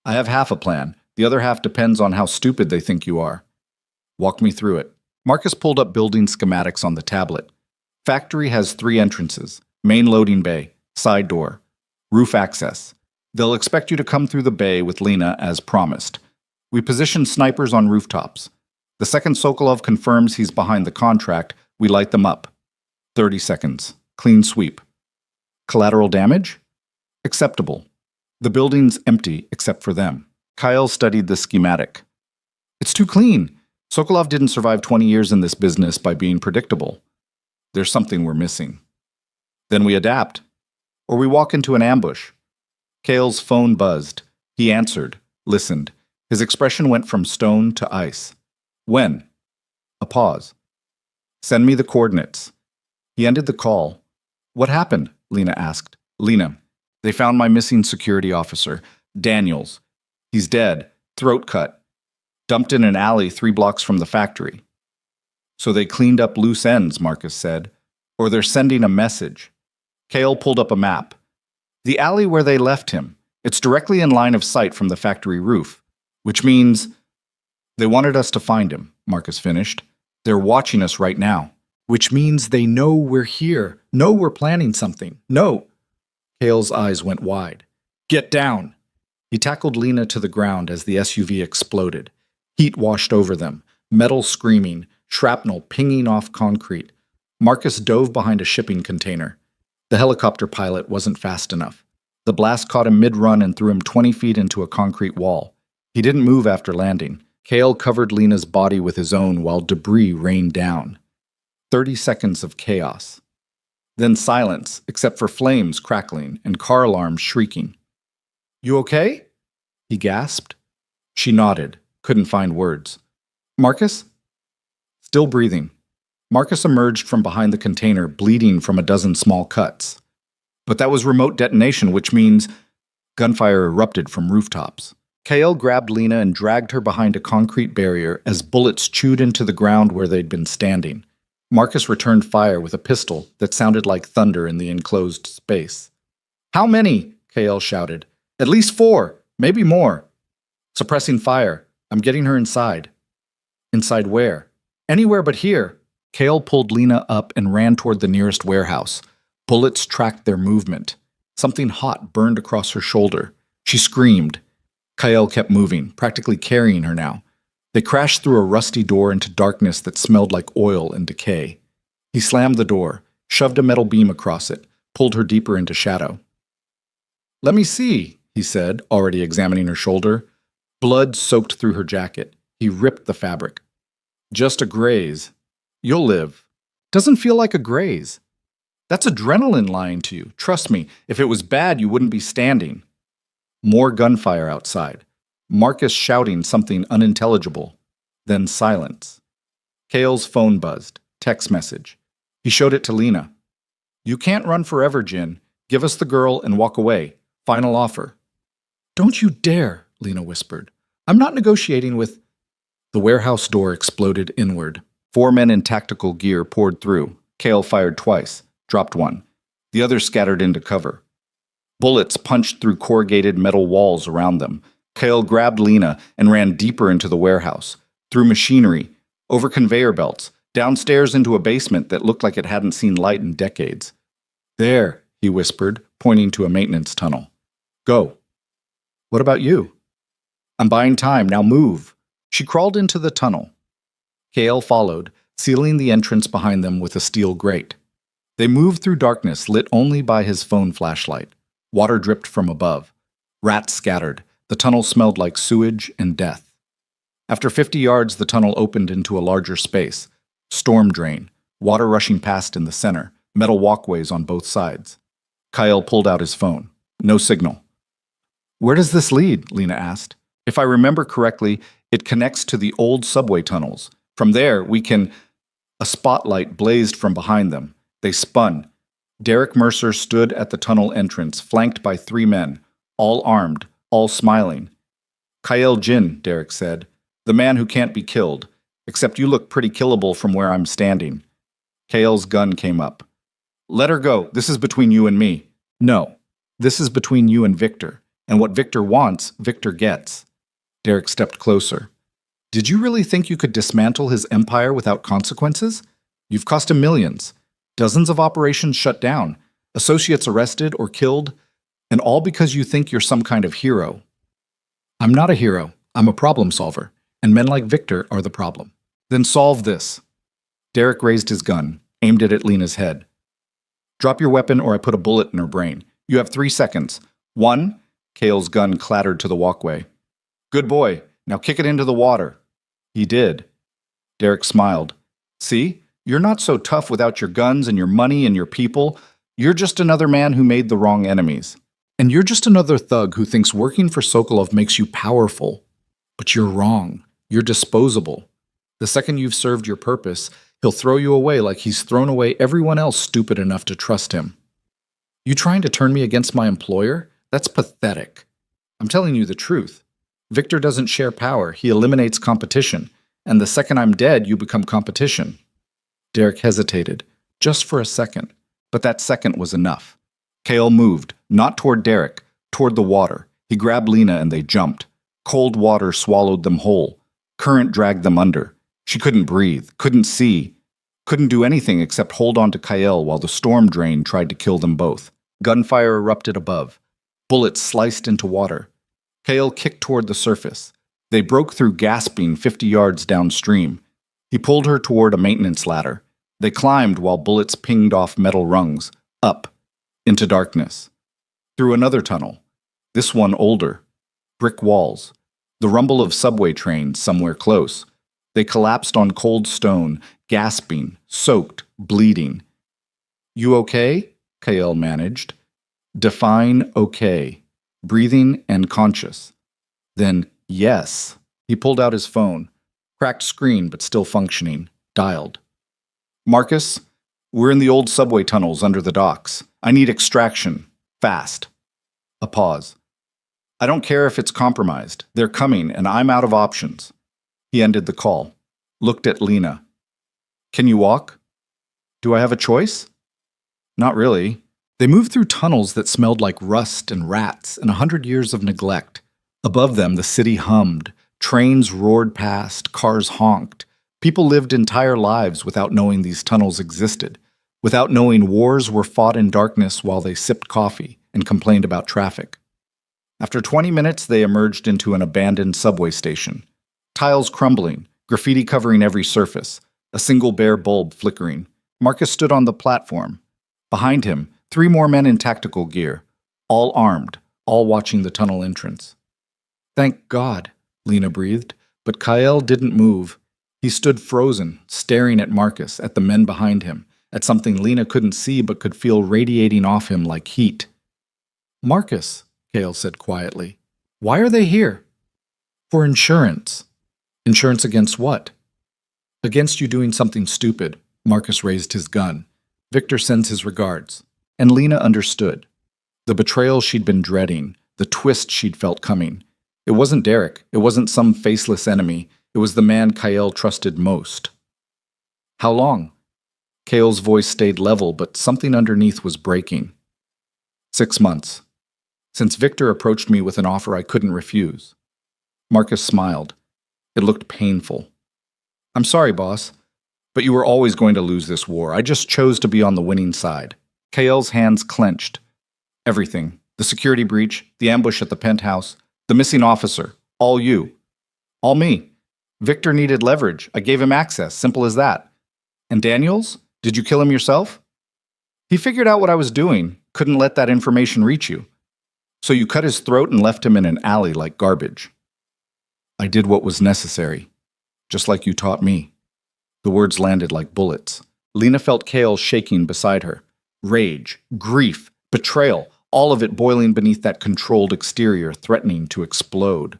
Speaker 1: I have half a plan. The other half depends on how stupid they think you are. Walk me through it. Marcus pulled up building schematics on the tablet. Factory has 3 entrances. Main loading bay, side door, roof access. They'll expect you to come through the bay with Lena as promised. We position snipers on rooftops. The second Sokolov confirms he's behind the contract, we light them up. 30 seconds. Clean sweep. Collateral damage? Acceptable. The building's empty except for them. Kyle studied the schematic. It's too clean. Sokolov didn't survive 20 years in this business by being predictable. There's something we're missing. Then we adapt. Or we walk into an ambush. Kale's phone buzzed. He answered, listened. His expression went from stone to ice. When? A pause. Send me the coordinates. He ended the call. What happened? Lena asked. Lena, they found my missing security officer, Daniels. He's dead, throat cut, dumped in an alley 3 blocks from the factory. So they cleaned up loose ends, Marcus said. Or they're sending a message. Kale pulled up a map. The alley where they left him. It's directly in line of sight from the factory roof, which means they wanted us to find him, Marcus finished. They're watching us right now.
Speaker 2: Which means they know we're here, know we're planning something, know. Kale's eyes went wide. Get down. He tackled Lena to the ground as the SUV exploded. Heat washed over them, metal screaming, shrapnel pinging off concrete. Marcus dove behind a shipping container. The helicopter pilot wasn't fast enough. The blast caught him mid-run and threw him 20 feet into a concrete wall. He didn't move after landing. Kale covered Lena's body with his own while debris rained down. 30 seconds of chaos. Then silence, except for flames crackling and car alarms shrieking. You okay? He gasped. She nodded, couldn't find words. Marcus? Still breathing. Marcus emerged from behind the container, bleeding from a dozen small cuts. But that was remote detonation, which means gunfire erupted from rooftops. Kale grabbed Lena and dragged her behind a concrete barrier as bullets chewed into the ground where they'd been standing. Marcus returned fire with a pistol that sounded like thunder in the enclosed space. How many? Kale shouted. At least 4, maybe more. Suppressing fire. I'm getting her inside. Inside where? Anywhere but here. Kale pulled Lena up and ran toward the nearest warehouse. Bullets tracked their movement. Something hot burned across her shoulder. She screamed. Kale kept moving, practically carrying her now. They crashed through a rusty door into darkness that smelled like oil and decay. He slammed the door, shoved a metal beam across it, pulled her deeper into shadow. Let me see, he said, already examining her shoulder. Blood soaked through her jacket. He ripped the fabric. Just a graze. You'll live. Doesn't feel like a graze. That's adrenaline lying to you. Trust me, if it was bad, you wouldn't be standing. More gunfire outside. Marcus shouting something unintelligible. Then silence. Kale's phone buzzed. Text message. He showed it to Lena. You can't run forever, Jin. Give us the girl and walk away. Final offer. Don't you dare, Lena whispered. I'm not negotiating with... The warehouse door exploded inward. 4 men in tactical gear poured through. Kale fired twice. Dropped one. The others scattered into cover. Bullets punched through corrugated metal walls around them. Kale grabbed Lena and ran deeper into the warehouse, through machinery, over conveyor belts, downstairs into a basement that looked like it hadn't seen light in decades. There, he whispered, pointing to a maintenance tunnel. Go. What about you? I'm buying time, now move. She crawled into the tunnel. Kale followed, sealing the entrance behind them with a steel grate. They moved through darkness lit only by his phone flashlight. Water dripped from above. Rats scattered. The tunnel smelled like sewage and death. After 50 yards, the tunnel opened into a larger space. Storm drain, water rushing past in the center, metal walkways on both sides. Kyle pulled out his phone. No signal. Where does this lead? Lena asked.
Speaker 1: If I remember correctly, it connects to the old subway tunnels. From there, we can... A spotlight blazed from behind them. They spun. Derek Mercer stood at the tunnel entrance, flanked by 3 men, all armed, all smiling. Kyle Jin, Derek said, the man who can't be killed, except you look pretty killable from where I'm standing. Kale's gun came up. Let her go. This is between you and me. No, this is between you and Victor, and what Victor wants, Victor gets. Derek stepped closer. Did you really think you could dismantle his empire without consequences? You've cost him millions. Dozens of operations shut down, associates arrested or killed, and all because you think you're some kind of hero. I'm not a hero. I'm a problem solver, and men like Victor are the problem. Then solve this. Derek raised his gun, aimed it at Lena's head. Drop your weapon or I put a bullet in her brain. You have 3 seconds. 1. Kale's gun clattered to the walkway. Good boy. Now kick it into the water. He did. Derek smiled. See? You're not so tough without your guns and your money and your people. You're just another man who made the wrong enemies. And you're just another thug who thinks working for Sokolov makes you powerful. But you're wrong. You're disposable. The second you've served your purpose, he'll throw you away like he's thrown away everyone else stupid enough to trust him. You trying to turn me against my employer? That's pathetic. I'm telling you the truth. Victor doesn't share power. He eliminates competition. And the second I'm dead, you become competition. Derek hesitated, just for a second. But that second was enough. Kale moved, not toward Derek, toward the water. He grabbed Lena and they jumped. Cold water swallowed them whole. Current dragged them under. She couldn't breathe, couldn't see, couldn't do anything except hold on to Kyle while the storm drain tried to kill them both. Gunfire erupted above. Bullets sliced into water. Kale kicked toward the surface. They broke through gasping 50 yards downstream. He pulled her toward a maintenance ladder. They climbed while bullets pinged off metal rungs, up, into darkness. Through another tunnel, this one older. Brick walls. The rumble of subway trains somewhere close. They collapsed on cold stone, gasping, soaked, bleeding. You okay? Kale managed. Define okay. Breathing and conscious. Then, yes. He pulled out his phone. Cracked screen, but still functioning. Dialed. Marcus, we're in the old subway tunnels under the docks. I need extraction. Fast. A pause. I don't care if it's compromised. They're coming, and I'm out of options. He ended the call. Looked at Lena. Can you walk? Do I have a choice? Not really. They moved through tunnels that smelled like rust and rats and 100 years of neglect. Above them, the city hummed. Trains roared past, cars honked. People lived entire lives without knowing these tunnels existed, without knowing wars were fought in darkness while they sipped coffee and complained about traffic. After 20 minutes, they emerged into an abandoned subway station. Tiles crumbling, graffiti covering every surface, a single bare bulb flickering. Marcus stood on the platform. Behind him, 3 more men in tactical gear, all armed, all watching the tunnel entrance. Thank God, Lena breathed, but Kyle didn't move. He stood frozen, staring at Marcus, at the men behind him, at something Lena couldn't see but could feel radiating off him like heat. Marcus, Kale said quietly, why are they here? For insurance. Insurance against what? Against you doing something stupid. Marcus raised his gun. Victor sends his regards. And Lena understood. The betrayal she'd been dreading, the twist she'd felt coming. It wasn't Derek. It wasn't some faceless enemy. It was the man Kyle trusted most. How long? Kale's voice stayed level, but something underneath was breaking. 6 months. Since Victor approached me with an offer I couldn't refuse. Marcus smiled. It looked painful. I'm sorry, boss, but you were always going to lose this war. I just chose to be on the winning side. Kale's hands clenched. Everything. The security breach, the ambush at the penthouse, the missing officer. All you. All me. Victor needed leverage. I gave him access. Simple as that. And Daniels? Did you kill him yourself? He figured out what I was doing. Couldn't let that information reach you. So you cut his throat and left him in an alley like garbage. I did what was necessary. Just like you taught me. The words landed like bullets. Lena felt Kale shaking beside her. Rage, grief, betrayal, all of it boiling beneath that controlled exterior, threatening to explode.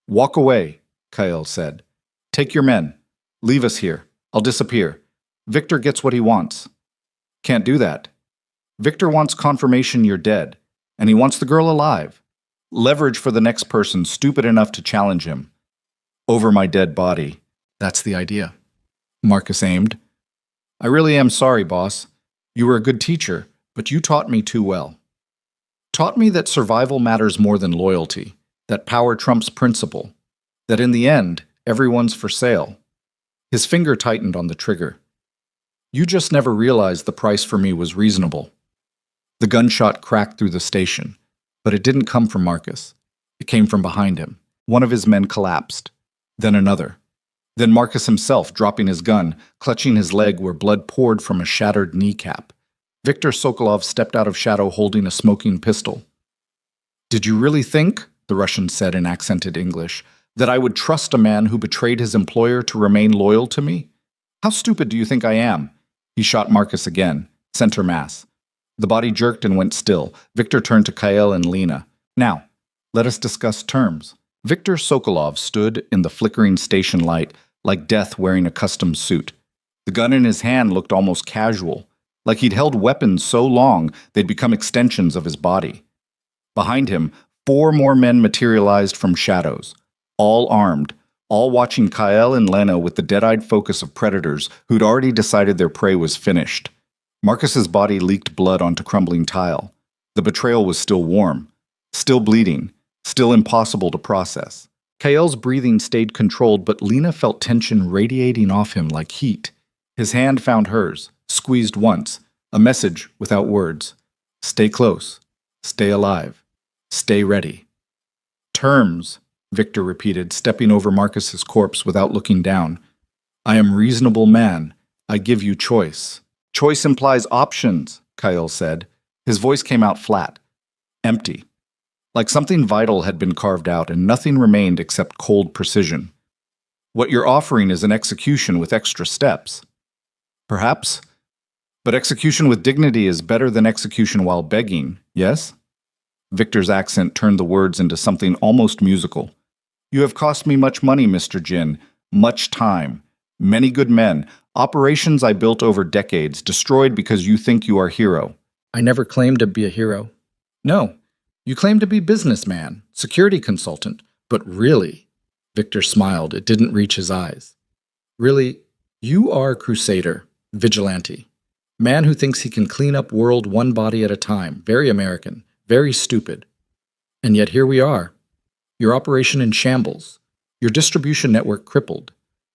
Speaker 1: Walk away, Kael said. Take your men. Leave us here. I'll disappear. Victor gets what he wants. Can't do that. Victor wants confirmation you're dead, and he wants the girl alive. Leverage for the next person stupid enough to challenge him. Over my dead body.
Speaker 2: That's the idea. Marcus aimed.
Speaker 1: I really am sorry, boss. You were a good teacher, but you taught me too well. Taught me that survival matters more than loyalty, that power trumps principle, that in the end, everyone's for sale. His finger tightened on the trigger. You just never realized the price for me was reasonable. The gunshot cracked through the station, but it didn't come from Marcus. It came from behind him. One of his men collapsed, then another. Then Marcus himself, dropping his gun, clutching his leg where blood poured from a shattered kneecap. Viktor Sokolov stepped out of shadow holding a smoking pistol. Did you really think, the Russian said in accented English, that I would trust a man who betrayed his employer to remain loyal to me? How stupid do you think I am? He shot Marcus again, center mass. The body jerked and went still. Victor turned to Kael and Lena. Now, let us discuss terms. Viktor Sokolov stood in the flickering station light, like death wearing a custom suit. The gun in his hand looked almost casual, like he'd held weapons so long they'd become extensions of his body. Behind him, 4 more men materialized from shadows, all armed, all watching Kael and Lena with the dead-eyed focus of predators who'd already decided their prey was finished. Marcus's body leaked blood onto crumbling tile. The betrayal was still warm, still bleeding, still impossible to process. Kael's breathing stayed controlled, but Lena felt tension radiating off him like heat. His hand found hers, squeezed once, a message without words. Stay close. Stay alive. Stay ready. Terms, Victor repeated, stepping over Marcus's corpse without looking down. I am reasonable man. I give you choice. Choice implies options, Kael said. His voice came out flat, empty, like something vital had been carved out and nothing remained except cold precision. What you're offering is an execution with extra steps. Perhaps. But execution with dignity is better than execution while begging, yes? Victor's accent turned the words into something almost musical. You have cost me much money, Mr. Jin, much time, many good men, operations I built over decades, destroyed because you think you are a hero.
Speaker 2: I never claimed to be a hero.
Speaker 1: No, you claim to be businessman, security consultant, but really,
Speaker 2: Victor smiled. It didn't reach his eyes. Really, you are crusader, vigilante, man who thinks he can clean up world one body at a time, very American, very stupid. And yet here we are. Your operation in shambles, your distribution network crippled,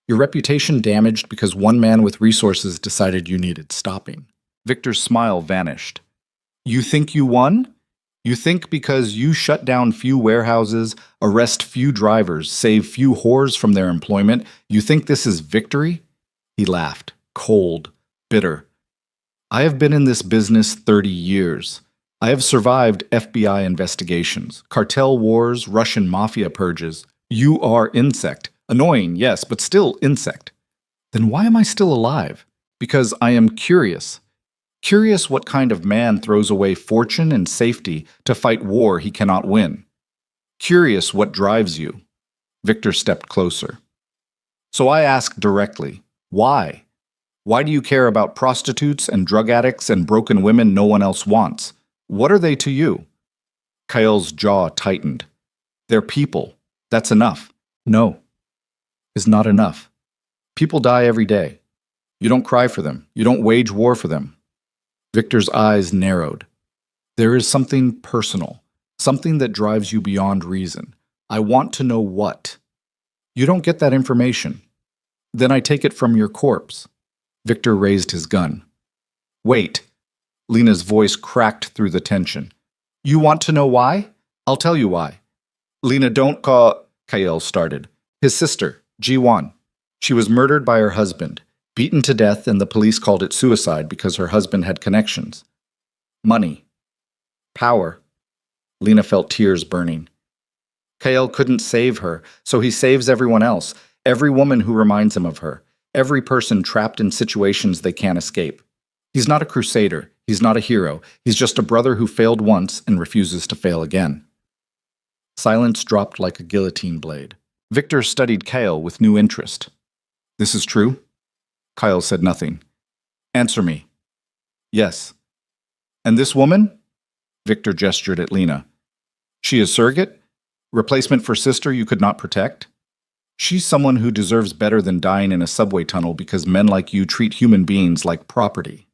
Speaker 2: your reputation damaged because one man with resources decided you needed stopping.
Speaker 1: Victor's smile vanished. You think you won? You think because you shut down few warehouses, arrest few drivers, save few whores from their employment, you think this is victory? He laughed, cold, bitter. I have been in this business 30 years. I have survived FBI investigations, cartel wars, Russian mafia purges. You are insect. Annoying, yes, but still insect. Then why am I still alive? Because I am curious. Curious what kind of man throws away fortune and safety to fight war he cannot win. Curious what drives you. Victor stepped closer. So I ask directly, why? Why do you care about prostitutes and drug addicts and broken women no one else wants? What are they to you? Kael's jaw tightened. They're people. That's enough. No, is not enough. People die every day. You don't cry for them. You don't wage war for them. Victor's eyes narrowed. There is something personal, something that drives you beyond reason. I want to know what. You don't get that information. Then I take it from your corpse. Victor raised his gun. Wait. Lena's voice cracked through the tension. You want to know why? I'll tell you why. Lena, don't call... Kael started. His sister, Ji-won. She was murdered by her husband, beaten to death, and the police called it suicide because her husband had connections. Money. Power. Lena felt tears burning. Kael couldn't save her, so he saves everyone else, every woman who reminds him of her, every person trapped in situations they can't escape. He's not a crusader. He's not a hero. He's just a brother who failed once and refuses to fail again. Silence dropped like a guillotine blade. Victor studied Kyle with new interest. This is true? Kyle said nothing. Answer me. Yes. And this woman? Victor gestured at Lena. She is surrogate? Replacement for sister you could not protect? She's someone who deserves better than dying in a subway tunnel because men like you treat human beings like property.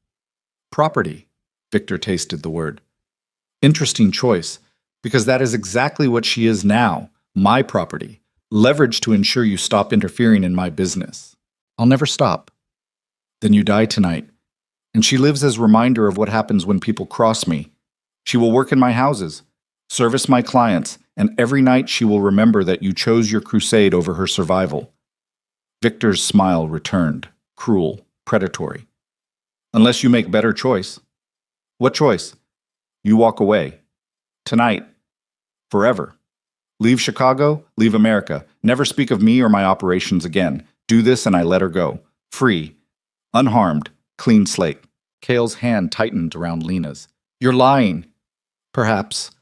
Speaker 1: Property, Victor tasted the word. Interesting choice, because that is exactly what she is now, my property, leverage to ensure you stop interfering in my business. I'll never stop. Then you die tonight, and she lives as a reminder of what happens when people cross me. She will work in my houses, service my clients, and every night she will remember that you chose your crusade over her survival. Victor's smile returned, cruel, predatory. Unless you make better choice. What choice? You walk away. Tonight. Forever. Leave Chicago, leave America. Never speak of me or my operations again. Do this and I let her go. Free. Unharmed. Clean slate. Cale's hand tightened around Lena's. You're lying. Perhaps.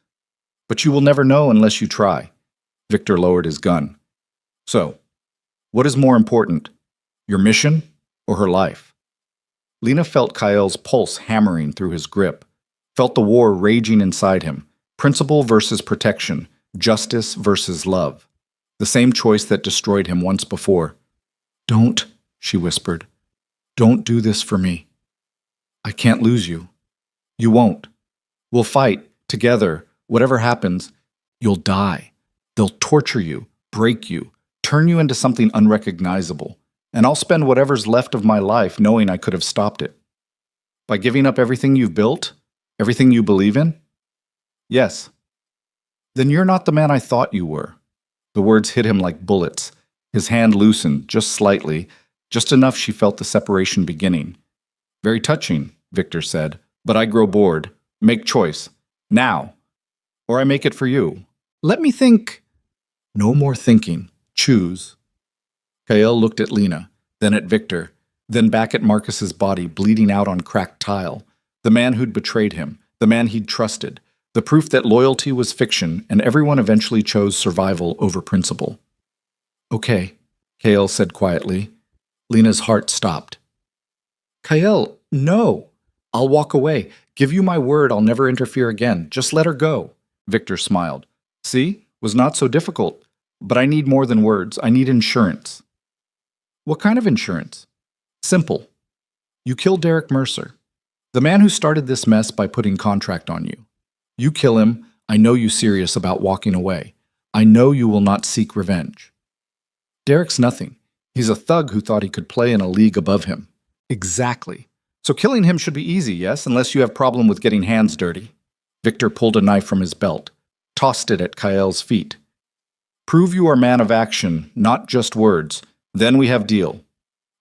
Speaker 1: But you will never know unless you try. Victor lowered his gun. So, what is more important? Your mission or her life? Lena felt Kyle's pulse hammering through his grip, felt the war raging inside him, principle versus protection, justice versus love. The same choice that destroyed him once before. Don't, she whispered. Don't do this for me. I can't lose you. You won't. We'll fight, together. Whatever happens, you'll die. They'll torture you, break you, turn you into something unrecognizable. And I'll spend whatever's left of my life knowing I could have stopped it. By giving up everything you've built? Everything you believe in? Yes. Then you're not the man I thought you were. The words hit him like bullets. His hand loosened, just slightly, just enough she felt the separation beginning. Very touching, Victor said, but I grow bored. Make choice. Now. Or I make it for you. Let me think. No more thinking. Choose. Kyle looked at Lena, then at Victor, then back at Marcus's body bleeding out on cracked tile. The man who'd betrayed him, the man he'd trusted, the proof that loyalty was fiction and everyone eventually chose survival over principle. Okay, Kyle said quietly. Lena's heart stopped. Kyle, no. I'll walk away. Give you my word I'll never interfere again. Just let her go. Victor smiled. See? Was not so difficult. But I need more than words. I need insurance. What kind of insurance? Simple. You kill Derek Mercer, the man who started this mess by putting contract on you. You kill him, I know you're serious about walking away. I know you will not seek revenge. Derek's nothing. He's a thug who thought he could play in a league above him. Exactly. So killing him should be easy, yes, unless you have problem with getting hands dirty. Victor pulled a knife from his belt, tossed it at Kyle's feet. Prove you are a man of action, not just words. Then we have deal.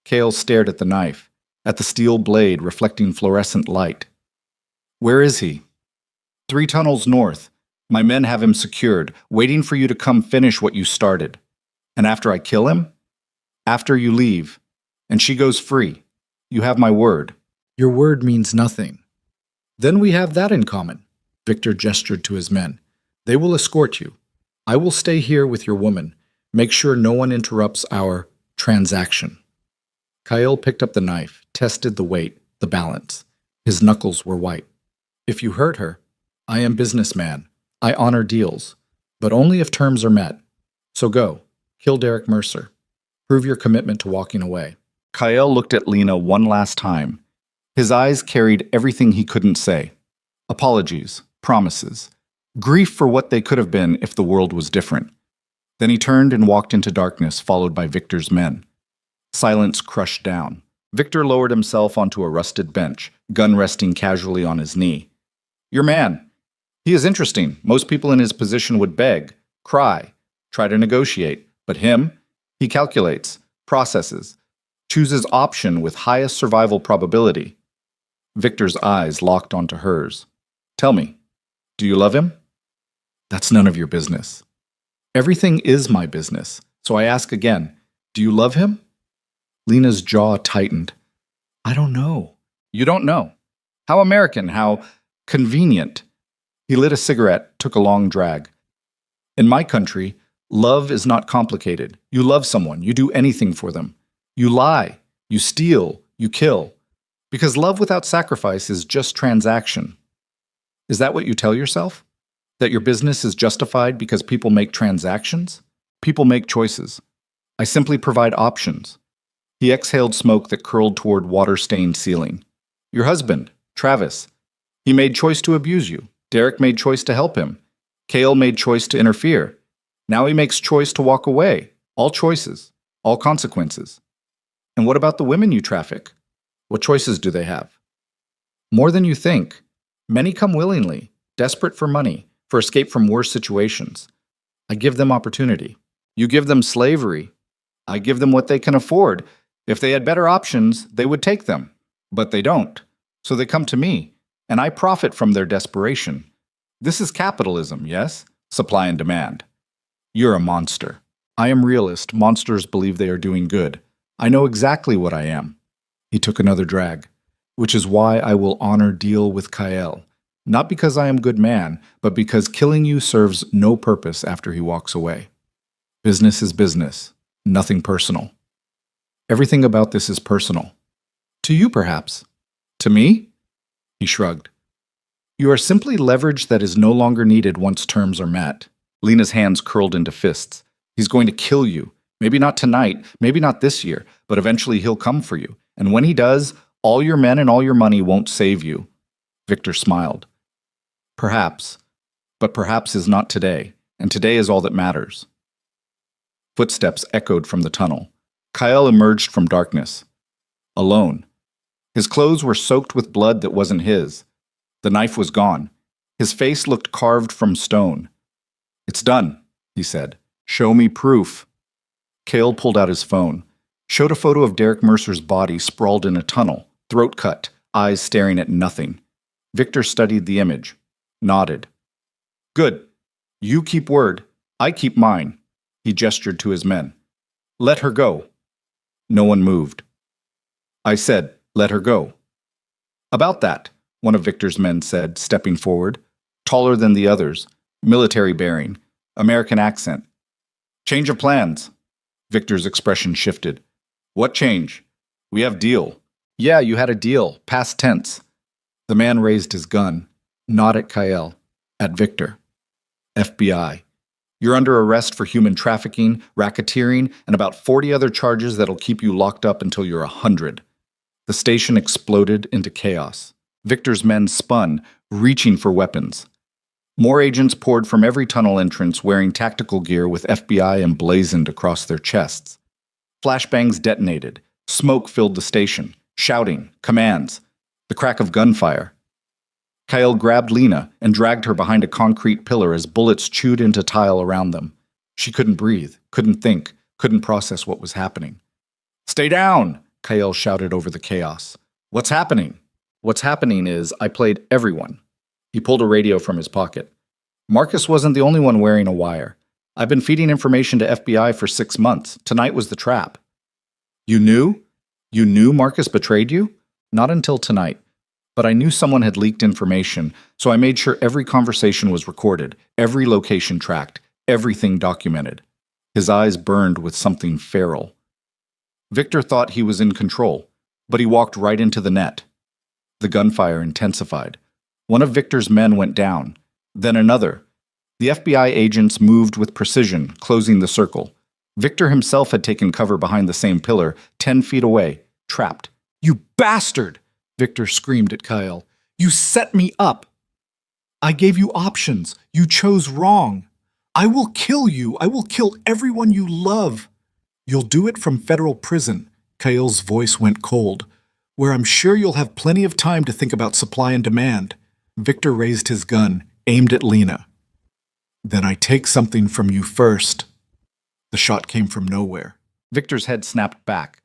Speaker 1: Kale stared at the knife, at the steel blade reflecting fluorescent light. Where is he? 3 tunnels north. My men have him secured, waiting for you to come finish what you started. And after I kill him? After you leave. And she goes free. You have my word. Your word means nothing. Then we have that in common. Victor gestured to his men. They will escort you. I will stay here with your woman. Make sure no one interrupts our transaction. Kyle picked up the knife, tested the weight, the balance. His knuckles were white. If you hurt her, I am businessman. I honor deals, but only if terms are met. So go, kill Derek Mercer. Prove your commitment to walking away. Kyle looked at Lena one last time. His eyes carried everything he couldn't say. Apologies, promises, grief for what they could have been if the world was different. Then he turned and walked into darkness, followed by Victor's men. Silence crushed down. Victor lowered himself onto a rusted bench, gun resting casually on his knee. Your man. He is interesting. Most people in his position would beg, cry, try to negotiate. But him, he calculates, processes, chooses option with highest survival probability. Victor's eyes locked onto hers. Tell me, do you love him? That's none of your business. Everything is my business, so I ask again, do you love him? Lena's jaw tightened. I don't know. You don't know. How American, how convenient. He lit a cigarette, took a long drag. In my country, Love is not complicated. You love someone, you do anything for them. You lie, you steal, you kill. Because love without sacrifice is just transaction. Is that what you tell yourself? That your business is justified because people make transactions? People make choices. I simply provide options. He exhaled smoke that curled toward water-stained ceiling. Your husband, Travis. He made choice to abuse you. Derek made choice to help him. Cale made choice to interfere. Now he makes choice to walk away. All choices. All consequences. And what about the women you traffic? What choices do they have? More than you think. Many come willingly, desperate for money, for escape from worse situations. I give them opportunity. You give them slavery. I give them what they can afford. If they had better options, they would take them. But they don't. So they come to me, and I profit from their desperation. This is capitalism, yes? Supply and demand. You're a monster. I am realist. Monsters believe they are doing good. I know exactly what I am. He took another drag. Which is why I will honor deal with Kyle. Not because I am good man, but because killing you serves no purpose after he walks away. Business is business, nothing personal. Everything about this is personal. To you, perhaps. To me? He shrugged. You are simply leverage that is no longer needed once terms are met. Lena's hands curled into fists. He's going to kill you. Maybe not tonight, maybe not this year, but eventually he'll come for you. And when he does, all your men and all your money won't save you. Victor smiled. Perhaps. But perhaps is not today, and today is all that matters. Footsteps echoed from the tunnel. Kyle emerged from darkness. Alone. His clothes were soaked with blood that wasn't his. The knife was gone. His face looked carved from stone. It's done, he said. Show me proof. Cale pulled out his phone, showed a photo of Derek Mercer's body sprawled in a tunnel, throat cut, eyes staring at nothing. Victor studied the image, nodded. Good. You keep word. I keep mine. He gestured to his men. Let her go. No one moved. I said, let her go. About that, one of Victor's men said, stepping forward, taller than the others, military bearing, American accent. Change of plans. Victor's expression shifted. What change? We have deal. Yeah, you had a deal, past tense. The man raised his gun, not at Kyle, at Victor. FBI. You're under arrest for human trafficking, racketeering, and about 40 other charges that'll keep you locked up until you're 100. The station exploded into chaos. Victor's men spun, reaching for weapons. More agents poured from every tunnel entrance wearing tactical gear with FBI emblazoned across their chests. Flashbangs detonated. Smoke filled the station. Shouting, commands, the crack of gunfire. Kyle grabbed Lena and dragged her behind a concrete pillar as bullets chewed into tile around them. She couldn't breathe, couldn't think, couldn't process what was happening. Stay down, Kyle shouted over the chaos. What's happening? What's happening is I played everyone. He pulled a radio from his pocket. Marcus wasn't the only one wearing a wire. I've been feeding information to FBI for 6 months. Tonight was the trap. You knew? You knew Marcus betrayed you? Not until tonight. But I knew someone had leaked information, so I made sure every conversation was recorded, every location tracked, everything documented. His eyes burned with something feral. Victor thought he was in control, but he walked right into the net. The gunfire intensified. One of Victor's men went down, then another. The FBI agents moved with precision, closing the circle. Victor himself had taken cover behind the same pillar, 10 feet away, trapped. You bastard! Victor screamed at Kyle. You set me up! I gave you options. You chose wrong. I will kill you. I will kill everyone you love. You'll do it from federal prison. Kyle's voice went cold. Where I'm sure you'll have plenty of time to think about supply and demand. Victor raised his gun, aimed at Lena. Then I take something from you first. The shot came from nowhere. Victor's head snapped back.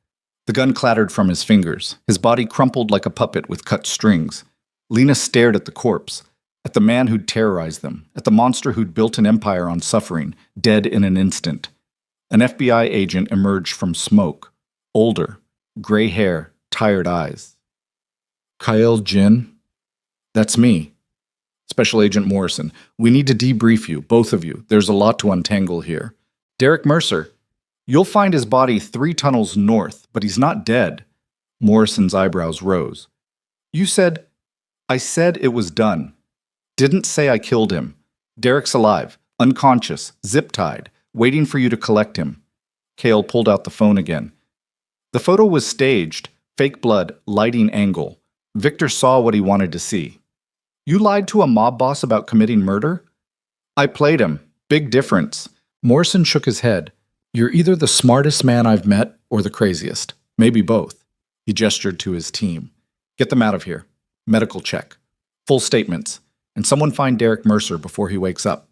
Speaker 1: The gun clattered from his fingers. His body crumpled like a puppet with cut strings. Lena stared at the corpse, at the man who'd terrorized them, at the monster who'd built an empire on suffering, dead in an instant. An FBI agent emerged from smoke. Older, gray hair, tired eyes. Kyle Jin? That's me. Special Agent Morrison. We need to debrief you, both of you. There's a lot to untangle here. Derek Mercer. You'll find his body 3 tunnels north, but he's not dead. Morrison's eyebrows rose. You said, I said it was done. Didn't say I killed him. Derek's alive, unconscious, zip-tied, waiting for you to collect him. Cale pulled out the phone again. The photo was staged, fake blood, lighting angle. Victor saw what he wanted to see. You lied to a mob boss about committing murder? I played him. Big difference.
Speaker 2: Morrison shook his head. You're either the smartest man I've met or the craziest. Maybe both.
Speaker 1: He gestured to his team. Get them out of here. Medical check. Full statements. And someone find Derek Mercer before he wakes up.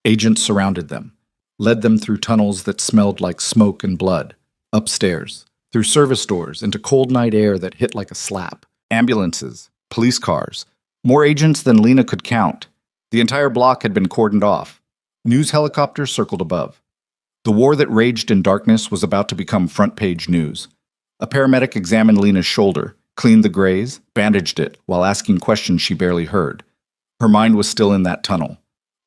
Speaker 1: Agents surrounded them, led them through tunnels that smelled like smoke and blood, upstairs, through service doors, into cold night air that hit like a slap, ambulances, police cars, more agents than Lena could count. The entire block had been cordoned off. News helicopters circled above. The war that raged in darkness was about to become front-page news. A paramedic examined Lena's shoulder, cleaned the graze, bandaged it while asking questions she barely heard. Her mind was still in that tunnel,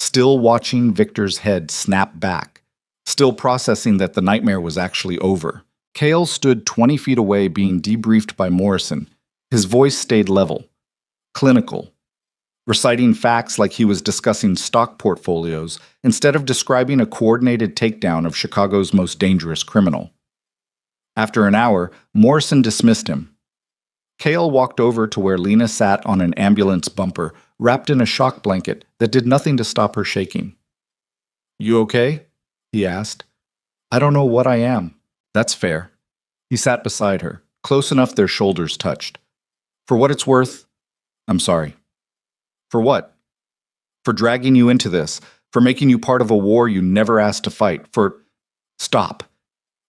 Speaker 1: still watching Victor's head snap back, still processing that the nightmare was actually over. Cale stood 20 feet away being debriefed by Morrison. His voice stayed level, clinical, reciting facts like he was discussing stock portfolios instead of describing a coordinated takedown of Chicago's most dangerous criminal. After an hour, Morrison dismissed him. Cale walked over to where Lena sat on an ambulance bumper, wrapped in a shock blanket that did nothing to stop her shaking. You okay? He asked. I don't know what I am. That's fair. He sat beside her, close enough their shoulders touched. For what it's worth, I'm sorry. For what? For dragging you into this, for making you part of a war you never asked to fight, for... Stop.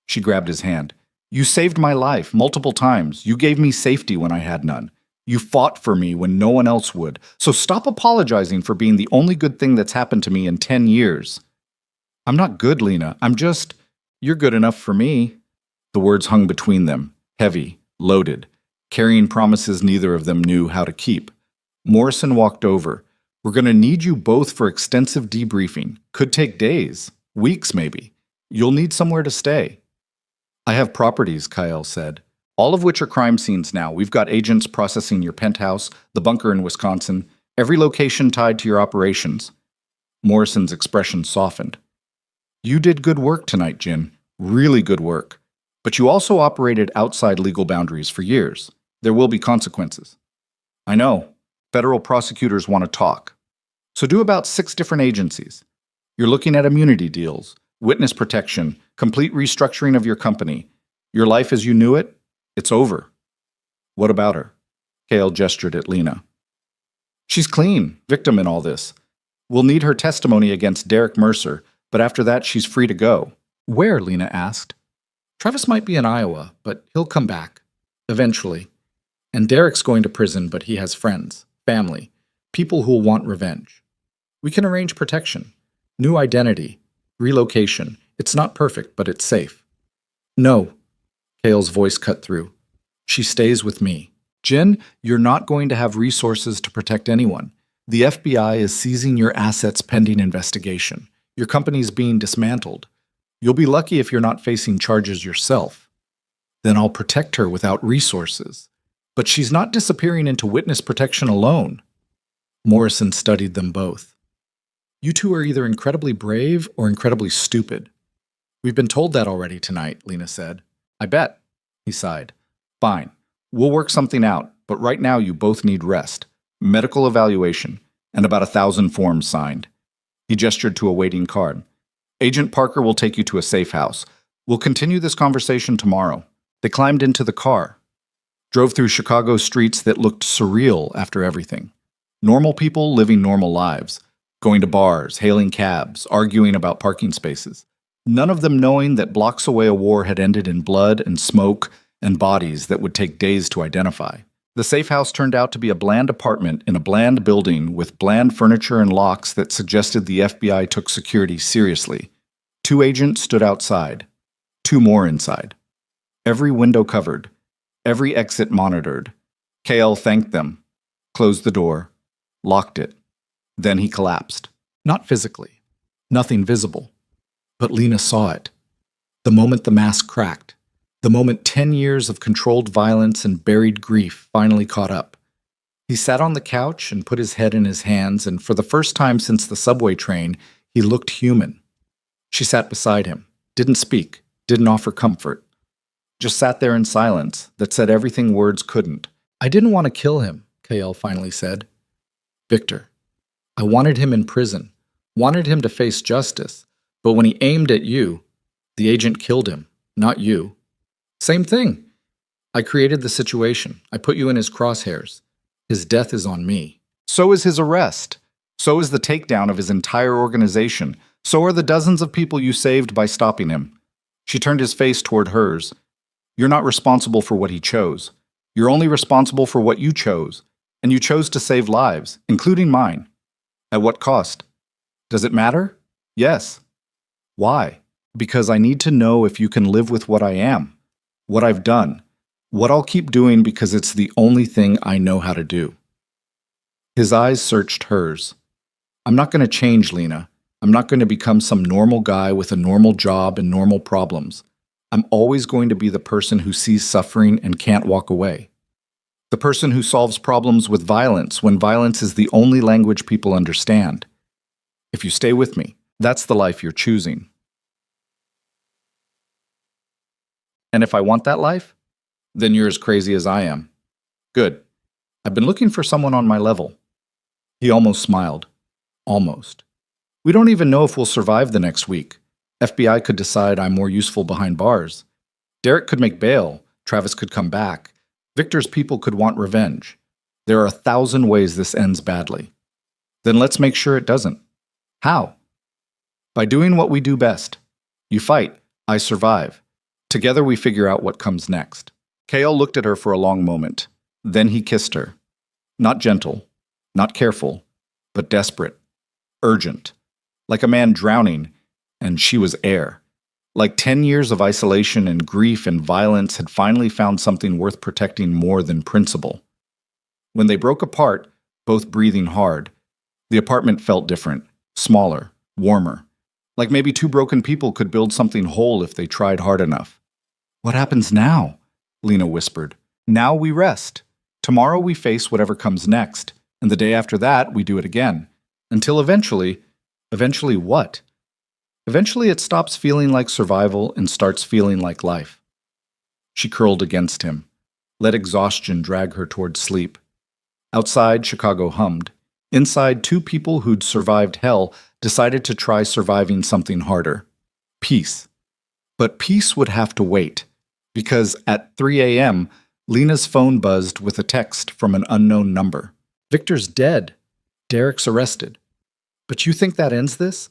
Speaker 1: She grabbed his hand. You saved my life multiple times. You gave me safety when I had none. You fought for me when no one else would. So stop apologizing for being the only good thing that's happened to me in 10 years. I'm not good, Lena. I'm just... You're good enough for me. The words hung between them, heavy, loaded, carrying promises neither of them knew how to keep. Morrison walked over. We're going to need you both for extensive debriefing. Could take days, weeks maybe. You'll need somewhere to stay. I have properties, Kyle said, all of which are crime scenes now. We've got agents processing your penthouse, the bunker in Wisconsin, every location tied to your operations. Morrison's expression softened. You did good work tonight, Jin. Really good work. But you also operated outside legal boundaries for years. There will be consequences. I know. Federal prosecutors want to talk. So do about 6 different agencies. You're looking at immunity deals, witness protection, complete restructuring of your company. Your life as you knew it, it's over. What about her? Cale gestured at Lena. She's clean, victim in all this. We'll need her testimony against Derek Mercer, but after that she's free to go. Where? Lena asked. Travis might be in Iowa, but he'll come back. Eventually. And Derek's going to prison, but he has friends, family, people who'll want revenge. We can arrange protection, new identity, relocation. It's not perfect, but it's safe. No, Cale's voice cut through. She stays with me. Jin, you're not going to have resources to protect anyone. The FBI is seizing your assets pending investigation. Your company's being dismantled. You'll be lucky if you're not facing charges yourself. Then I'll protect her without resources. But she's not disappearing into witness protection alone. Morrison studied them both. You two are either incredibly brave or incredibly stupid. We've been told that already tonight, Lena said. I bet, he sighed. Fine. We'll work something out, but right now you both need rest, medical evaluation, and about 1,000 forms signed. He gestured to a waiting card. Agent Parker will take you to a safe house. We'll continue this conversation tomorrow. They climbed into the car, drove through Chicago streets that looked surreal after everything. Normal people living normal lives, going to bars, hailing cabs, arguing about parking spaces. None of them knowing that blocks away a war had ended in blood and smoke and bodies that would take days to identify. The safe house turned out to be a bland apartment in a bland building with bland furniture and locks that suggested the FBI took security seriously. 2 agents stood outside, 2 more inside. Every window covered, every exit monitored. Cale thanked them, closed the door, locked it. Then he collapsed. Not physically. Nothing visible.
Speaker 2: But Lena saw it. The moment the mask cracked. The moment 10 years of controlled violence and buried grief finally caught up. He sat on the couch and put his head in his hands, and for the first time since the subway train, he looked human. She sat beside him, didn't speak, didn't offer comfort. Just sat there in silence that said everything words couldn't. I didn't want to kill him, Kael finally said. Victor. I wanted him in prison, wanted him to face justice, but when he aimed at you, the agent killed him, not you. Same thing. I created the situation. I put you in his crosshairs. His death is on me.
Speaker 1: So is his arrest. So is the takedown of his entire organization. So are the dozens of people you saved by stopping him. She turned his face toward hers. You're not responsible for what he chose. You're only responsible for what you chose. And you chose to save lives, including mine. At what cost? Does it matter? Yes. Why? Because I need to know if you can live with what I am, what I've done, what I'll keep doing because it's the only thing I know how to do. His eyes searched hers. I'm not going to change, Lena. I'm not going to become some normal guy with a normal job and normal problems. I'm always going to be the person who sees suffering and can't walk away. The person who solves problems with violence when violence is the only language people understand. If you stay with me, that's the life you're choosing. And if I want that life, then you're as crazy as I am. Good. I've been looking for someone on my level. He almost smiled. Almost. We don't even know if we'll survive the next week. FBI could decide I'm more useful behind bars. Derek could make bail. Travis could come back. Victor's people could want revenge. There are 1,000 ways this ends badly. Then let's make sure it doesn't. How? By doing what we do best. You fight, I survive. Together we figure out what comes next. Kael looked at her for a long moment. Then he kissed her. Not gentle, not careful, but desperate, urgent. Like a man drowning, and she was air. Like 10 years of isolation and grief and violence had finally found something worth protecting more than principle. When they broke apart, both breathing hard, the apartment felt different, smaller, warmer. Like maybe two broken people could build something whole if they tried hard enough. What happens now? Lena whispered. Now we rest. Tomorrow we face whatever comes next, and the day after that we do it again. Until eventually what? Eventually it stops feeling like survival and starts feeling like life. She curled against him, let exhaustion drag her toward sleep. Outside, Chicago hummed. Inside, two people who'd survived hell decided to try surviving something harder. Peace. But peace would have to wait, because at 3 a.m., Lena's phone buzzed with a text from an unknown number. Victor's dead. Derek's arrested. But you think that ends this?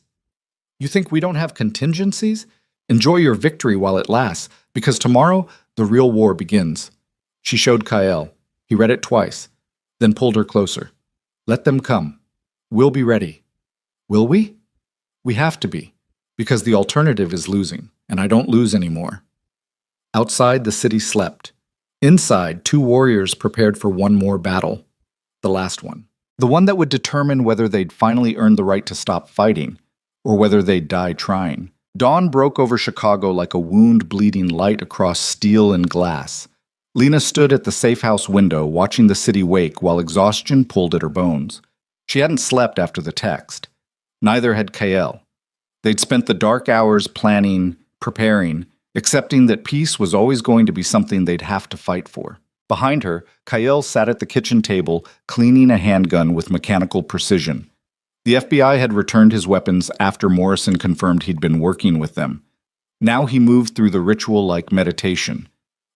Speaker 1: You think we don't have contingencies? Enjoy your victory while it lasts, because tomorrow the real war begins. She showed Kael. He read it twice, then pulled her closer. Let them come. We'll be ready. Will we? We have to be, because the alternative is losing, and I don't lose anymore. Outside, the city slept. Inside, two warriors prepared for one more battle. The last one. The one that would determine whether they'd finally earned the right to stop fighting, or whether they'd die trying. Dawn broke over Chicago like a wound-bleeding light across steel and glass. Lena stood at the safe house window, watching the city wake while exhaustion pulled at her bones. She hadn't slept after the text. Neither had Kael. They'd spent the dark hours planning, preparing, accepting that peace was always going to be something they'd have to fight for. Behind her, Kael sat at the kitchen table, cleaning a handgun with mechanical precision. The FBI had returned his weapons after Morrison confirmed he'd been working with them. Now he moved through the ritual-like meditation.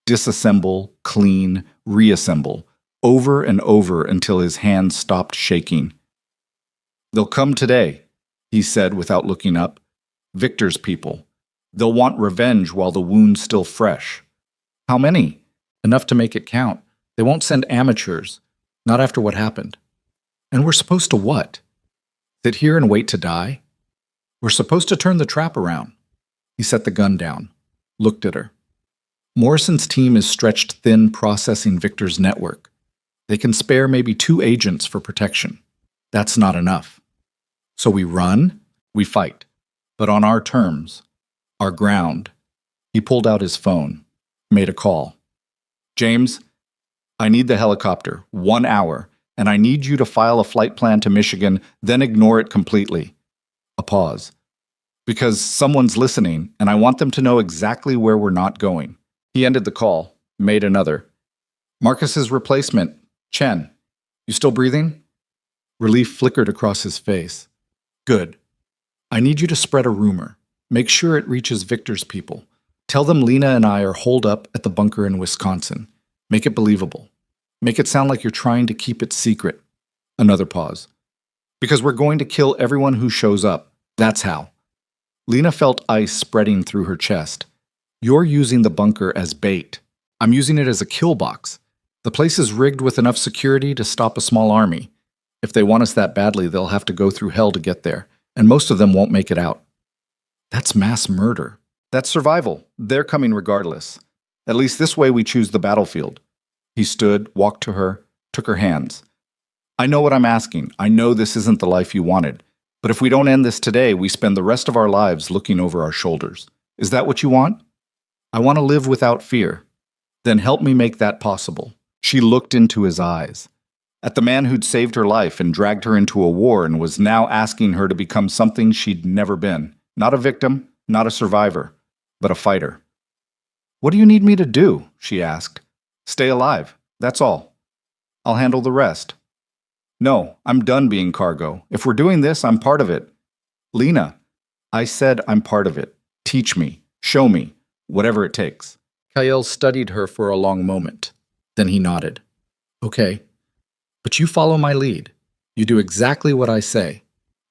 Speaker 1: Disassemble, clean, reassemble, over and over until his hands stopped shaking. They'll come today, he said without looking up. Victor's people. They'll want revenge while the wound's still fresh. How many? Enough to make it count. They won't send amateurs, not after what happened. And we're supposed to what? Sit here and wait to die? We're supposed to turn the trap around. He set the gun down, looked at her. Morrison's team is stretched thin processing Victor's network. They can spare maybe 2 agents for protection. That's not enough. So we run, we fight. but on our terms, our ground. He pulled out his phone, made a call. James, I need the helicopter, 1 hour, and I need you to file a flight plan to Michigan, then ignore it completely. A pause. Because someone's listening, and I want them to know exactly where we're not going. He ended the call, made another. Marcus's replacement, Chen. You still breathing? Relief flickered across his face. Good. I need you to spread a rumor. Make sure it reaches Victor's people. Tell them Lena and I are holed up at the bunker in Wisconsin. Make it believable. Make it sound like you're trying to keep it secret. Another pause. Because we're going to kill everyone who shows up. That's how. Lena felt ice spreading through her chest. You're using the bunker as bait. I'm using it as a kill box. The place is rigged with enough security to stop a small army. If they want us that badly, they'll have to go through hell to get there, and most of them won't make it out. That's mass murder. That's survival. They're coming regardless. At least this way we choose the battlefield. He stood, walked to her, took her hands. I know what I'm asking. I know this isn't the life you wanted. But if we don't end this today, we spend the rest of our lives looking over our shoulders. Is that what you want? I want to live without fear. Then help me make that possible. She looked into his eyes. At the man who'd saved her life and dragged her into a war and was now asking her to become something she'd never been. Not a victim, not a survivor, but a fighter. What do you need me to do? She asked. Stay alive. That's all. I'll handle the rest. No, I'm done being cargo. If we're doing this, I'm part of it. Lena, I said I'm part of it. Teach me. Show me. Whatever it takes. Kyle studied her for a long moment. Then he nodded. Okay. But you follow my lead. You do exactly what I say.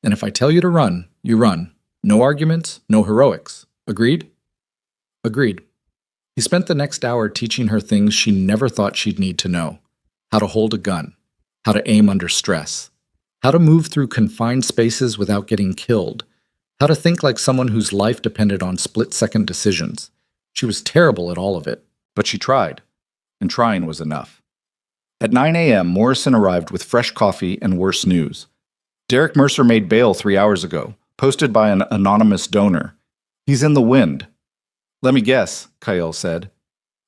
Speaker 1: And if I tell you to run, you run. No arguments, no heroics. Agreed? Agreed. He spent the next hour teaching her things she never thought she'd need to know. How to hold a gun. How to aim under stress. How to move through confined spaces without getting killed. How to think like someone whose life depended on split-second decisions. She was terrible at all of it, but she tried. And trying was enough. At 9 a.m., Morrison arrived with fresh coffee and worse news. Derek Mercer made bail 3 hours ago, posted by an anonymous donor. He's in the wind. Let me guess, Kyle said.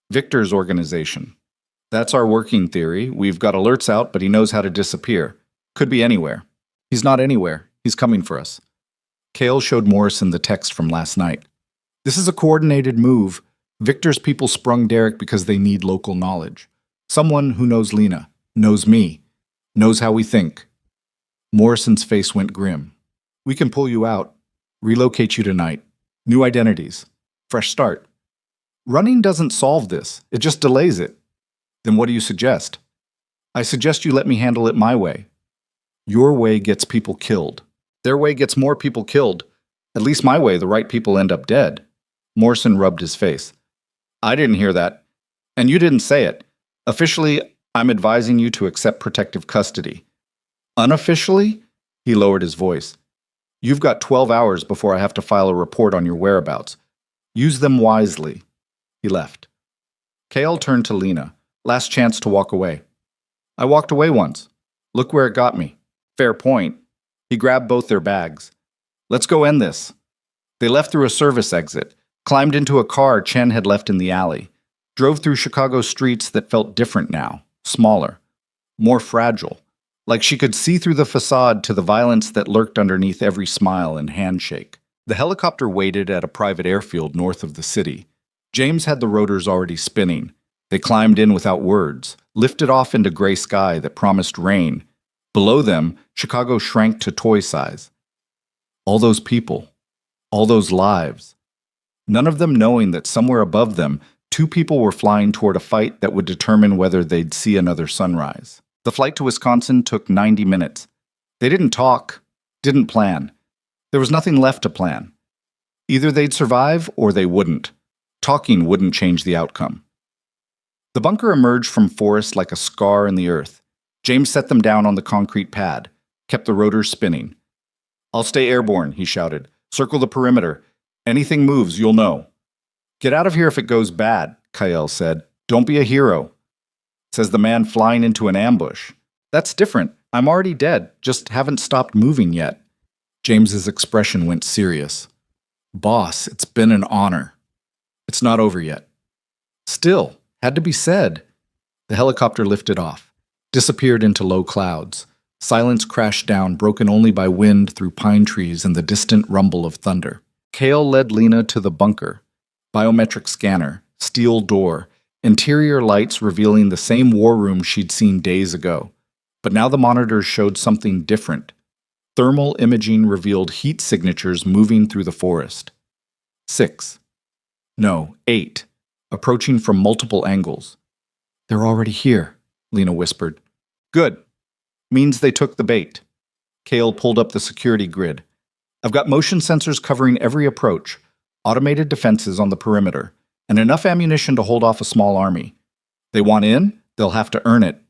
Speaker 1: Victor's organization. That's our working theory. We've got alerts out, but he knows how to disappear. Could be anywhere. He's not anywhere. He's coming for us. Kale showed Morrison the text from last night. This is a coordinated move. Victor's people sprung Derek because they need local knowledge. Someone who knows Lena, knows me, knows how we think. Morrison's face went grim. We can pull you out, relocate you tonight. New identities. Fresh start. Running doesn't solve this. It just delays it. Then what do you suggest? I suggest you let me handle it my way. Your way gets people killed. Their way gets more people killed. At least my way, the right people end up dead. Morrison rubbed his face. I didn't hear that. And you didn't say it. Officially, I'm advising you to accept protective custody. Unofficially, he lowered his voice. You've got 12 hours before I have to file a report on your whereabouts. Use them wisely. He left. Kale turned to Lena. Last chance to walk away. I walked away once. Look where it got me. Fair point. He grabbed both their bags. Let's go end this. They left through a service exit, climbed into a car Chen had left in the alley, drove through Chicago streets that felt different now, smaller, more fragile, like she could see through the facade to the violence that lurked underneath every smile and handshake. The helicopter waited at a private airfield north of the city. James had the rotors already spinning. They climbed in without words, lifted off into gray sky that promised rain. Below them, Chicago shrank to toy size. All those people, all those lives. None of them knowing that somewhere above them, 2 people were flying toward a fight that would determine whether they'd see another sunrise. The flight to Wisconsin took 90 minutes. They didn't talk, didn't plan. There was nothing left to plan. Either they'd survive or they wouldn't. Talking wouldn't change the outcome. The bunker emerged from forest like a scar in the earth. James set them down on the concrete pad, kept the rotors spinning. I'll stay airborne, he shouted. Circle the perimeter. Anything moves, you'll know. Get out of here if it goes bad, Kyle said. Don't be a hero. Says the man flying into an ambush. That's different. I'm already dead, just haven't stopped moving yet. James's expression went serious. Boss, it's been an honor. It's not over yet. Still, had to be said. The helicopter lifted off, disappeared into low clouds. Silence crashed down, broken only by wind through pine trees and the distant rumble of thunder. Kale led Lena to the bunker. Biometric scanner, steel door, interior lights revealing the same war room she'd seen days ago. But now the monitors showed something different. Thermal imaging revealed heat signatures moving through the forest. 6. No, 8. Approaching from multiple angles. They're already here, Lena whispered. Good. Means they took the bait. Kale pulled up the security grid. I've got motion sensors covering every approach, automated defenses on the perimeter, and enough ammunition to hold off a small army. They want in, they'll have to earn it.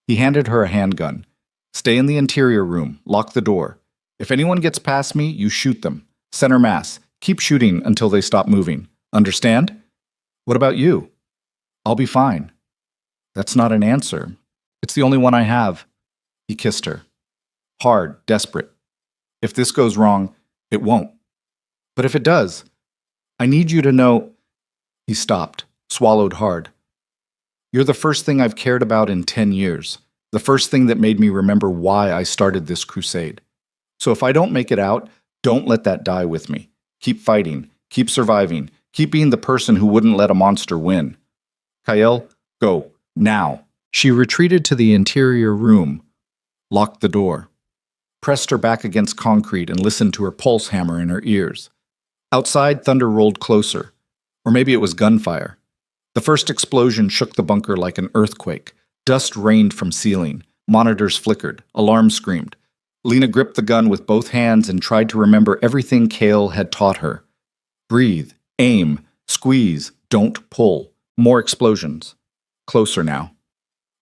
Speaker 1: He handed her a handgun. Stay in the interior room, lock the door. If anyone gets past me, you shoot them. Center mass. Keep shooting until they stop moving. Understand? What about you? I'll be fine. That's not an answer. It's the only one I have. He kissed her. Hard, desperate. If this goes wrong, it won't. But if it does, I need you to know... He stopped, swallowed hard. You're the first thing I've cared about in 10 years. The first thing that made me remember why I started this crusade. So if I don't make it out, don't let that die with me. Keep fighting. Keep surviving. Keep being the person who wouldn't let a monster win. Kyle, go. Now. She retreated to the interior room, locked the door, pressed her back against concrete and listened to her pulse hammer in her ears. Outside, thunder rolled closer. Or maybe it was gunfire. The first explosion shook the bunker like an earthquake. Dust rained from ceiling. Monitors flickered. Alarms screamed. Lena gripped the gun with both hands and tried to remember everything Kale had taught her. Breathe. Aim. Squeeze. Don't pull. More explosions. Closer now.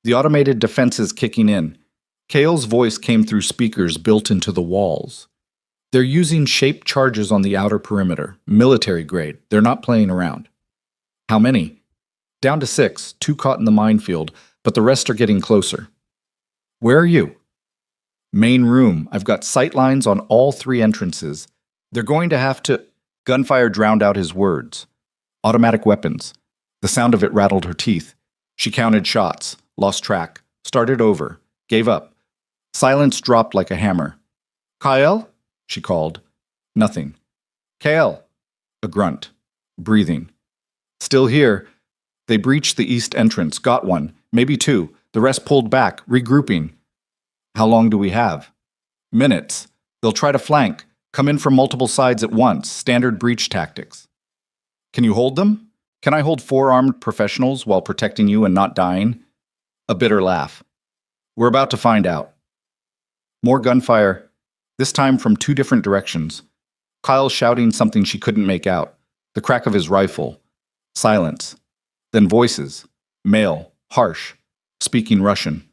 Speaker 1: The automated defenses kicking in. Kale's voice came through speakers built into the walls. They're using shaped charges on the outer perimeter. Military grade. They're not playing around. How many? Down to 6. 2 caught in the minefield, but the rest are getting closer. Where are you? Main room. I've got sight lines on all 3 entrances. They're going to have to... Gunfire drowned out his words. Automatic weapons. The sound of it rattled her teeth. She counted shots, lost track, started over, gave up. Silence dropped like a hammer. Kyle? She called. Nothing. Kale? A grunt. Breathing. Still here. They breached the east entrance, got 1, maybe 2. The rest pulled back, regrouping. How long do we have? Minutes. They'll try to flank, come in from multiple sides at once, standard breach tactics. Can you hold them? Can I hold 4 armed professionals while protecting you and not dying? A bitter laugh. We're about to find out. More gunfire, this time from 2 different directions. Kyle shouting something she couldn't make out. The crack of his rifle. Silence. Then voices. Male. Harsh. Speaking Russian.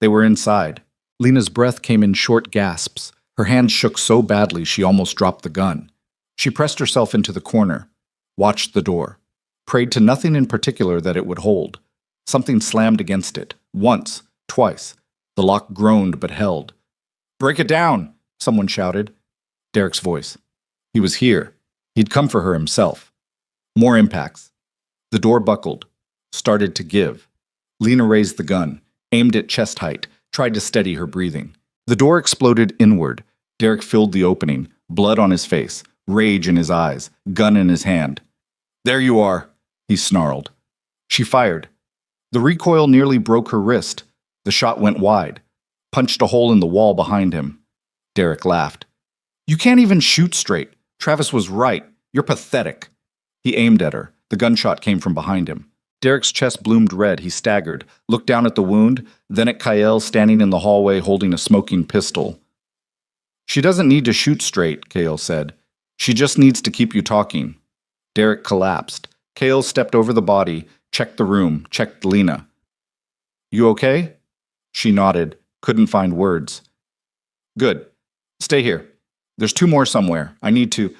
Speaker 1: They were inside. Lena's breath came in short gasps. Her hands shook so badly she almost dropped the gun. She pressed herself into the corner. Watched the door. Prayed to nothing in particular that it would hold. Something slammed against it. Once. Twice. The lock groaned but held. Break it down, someone shouted. Derek's voice. He was here. He'd come for her himself. More impacts. The door buckled. Started to give. Lena raised the gun, aimed at chest height, tried to steady her breathing. The door exploded inward. Derek filled the opening, blood on his face, rage in his eyes, gun in his hand. There you are, he snarled. She fired. The recoil nearly broke her wrist. The shot went wide, punched a hole in the wall behind him. Derek laughed. You can't even shoot straight. Travis was right. You're pathetic. He aimed at her. The gunshot came from behind him. Derek's chest bloomed red. He staggered, looked down at the wound, then at Kyle standing in the hallway holding a smoking pistol. She doesn't need to shoot straight, Kale said. She just needs to keep you talking. Derek collapsed. Kale stepped over the body, checked the room, checked Lena. You okay? She nodded, couldn't find words. Good. Stay here. There's 2 more somewhere. I need to...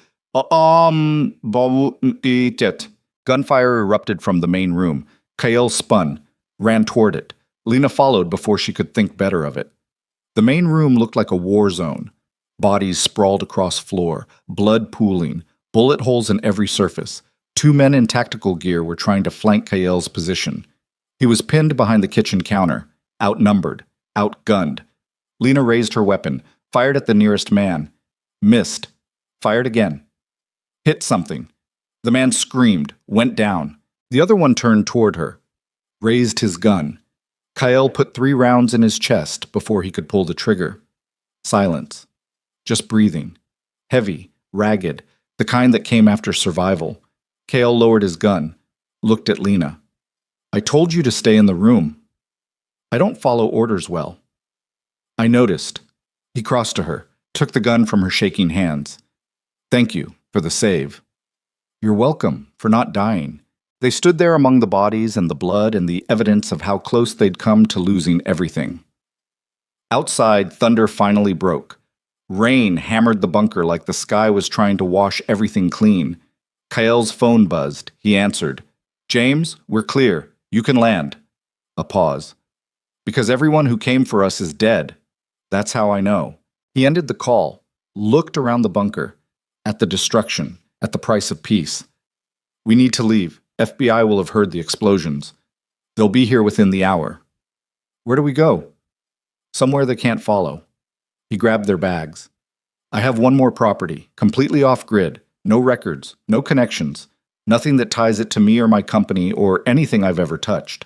Speaker 1: Gunfire erupted from the main room. Kyle spun, ran toward it. Lena followed before she could think better of it. The main room looked like a war zone. Bodies sprawled across floor, blood pooling, Bullet holes in every surface. Two men in tactical gear were trying to flank Kael's position. He was pinned behind the kitchen counter, outnumbered, outgunned. Lena raised her weapon, fired at the nearest man. Missed. Fired again. Hit something. The man screamed, went down. The other one turned toward her, raised his gun. Kael put 3 rounds in his chest before he could pull the trigger. Silence. Just breathing. Heavy, ragged, the kind that came after survival. Kael lowered his gun, looked at Lena. I told you to stay in the room. I don't follow orders well. I noticed. He crossed to her, took the gun from her shaking hands. Thank you for the save. You're welcome for not dying. They stood there among the bodies and the blood and the evidence of how close they'd come to losing everything. Outside, thunder finally broke. Rain hammered the bunker like the sky was trying to wash everything clean. Kael's phone buzzed. He answered. James, we're clear. You can land. A pause. Because everyone who came for us is dead. That's how I know. He ended the call, looked around the bunker, at the destruction, at the price of peace. We need to leave. FBI will have heard the explosions. They'll be here within the hour. Where do we go? Somewhere they can't follow. He grabbed their bags. I have one more property, completely off-grid, no records, no connections, nothing that ties it to me or my company or anything I've ever touched.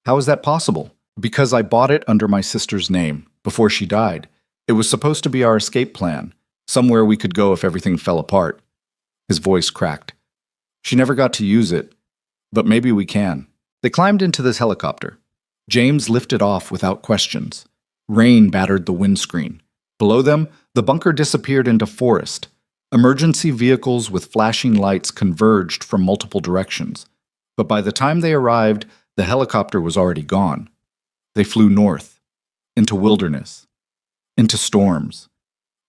Speaker 1: How is that possible? Because I bought it under my sister's name, before she died. It was supposed to be our escape plan, somewhere we could go if everything fell apart. His voice cracked. She never got to use it, but maybe we can. They climbed into this helicopter. James lifted off without questions. Rain battered the windscreen. Below them, the bunker disappeared into forest. Emergency vehicles with flashing lights converged from multiple directions. But by the time they arrived, the helicopter was already gone. They flew north, into wilderness, into storms,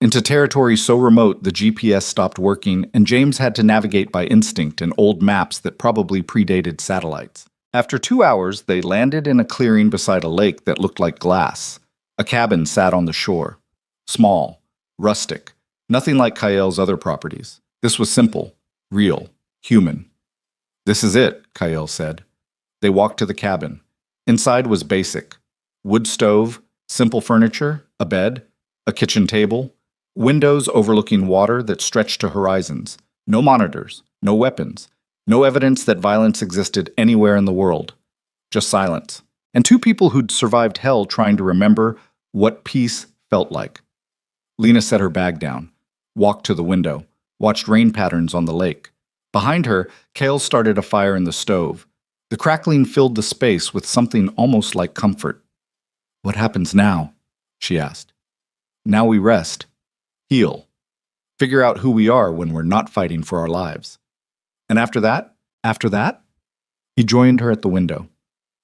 Speaker 1: into territory so remote the GPS stopped working and James had to navigate by instinct and old maps that probably predated satellites. After 2 hours, they landed in a clearing beside a lake that looked like glass. A cabin sat on the shore. Small, rustic, nothing like Kael's other properties. This was simple, real, human. This is it, Kael said. They walked to the cabin. Inside was basic. Wood stove, simple furniture, a bed, a kitchen table, windows overlooking water that stretched to horizons. No monitors, no weapons, no evidence that violence existed anywhere in the world. Just silence. And 2 people who'd survived hell trying to remember what peace felt like. Lena set her bag down, walked to the window, watched rain patterns on the lake. Behind her, Kael started a fire in the stove. The crackling filled the space with something almost like comfort. What happens now? She asked. Now we rest, heal, figure out who we are when we're not fighting for our lives. And after that? He joined her at the window.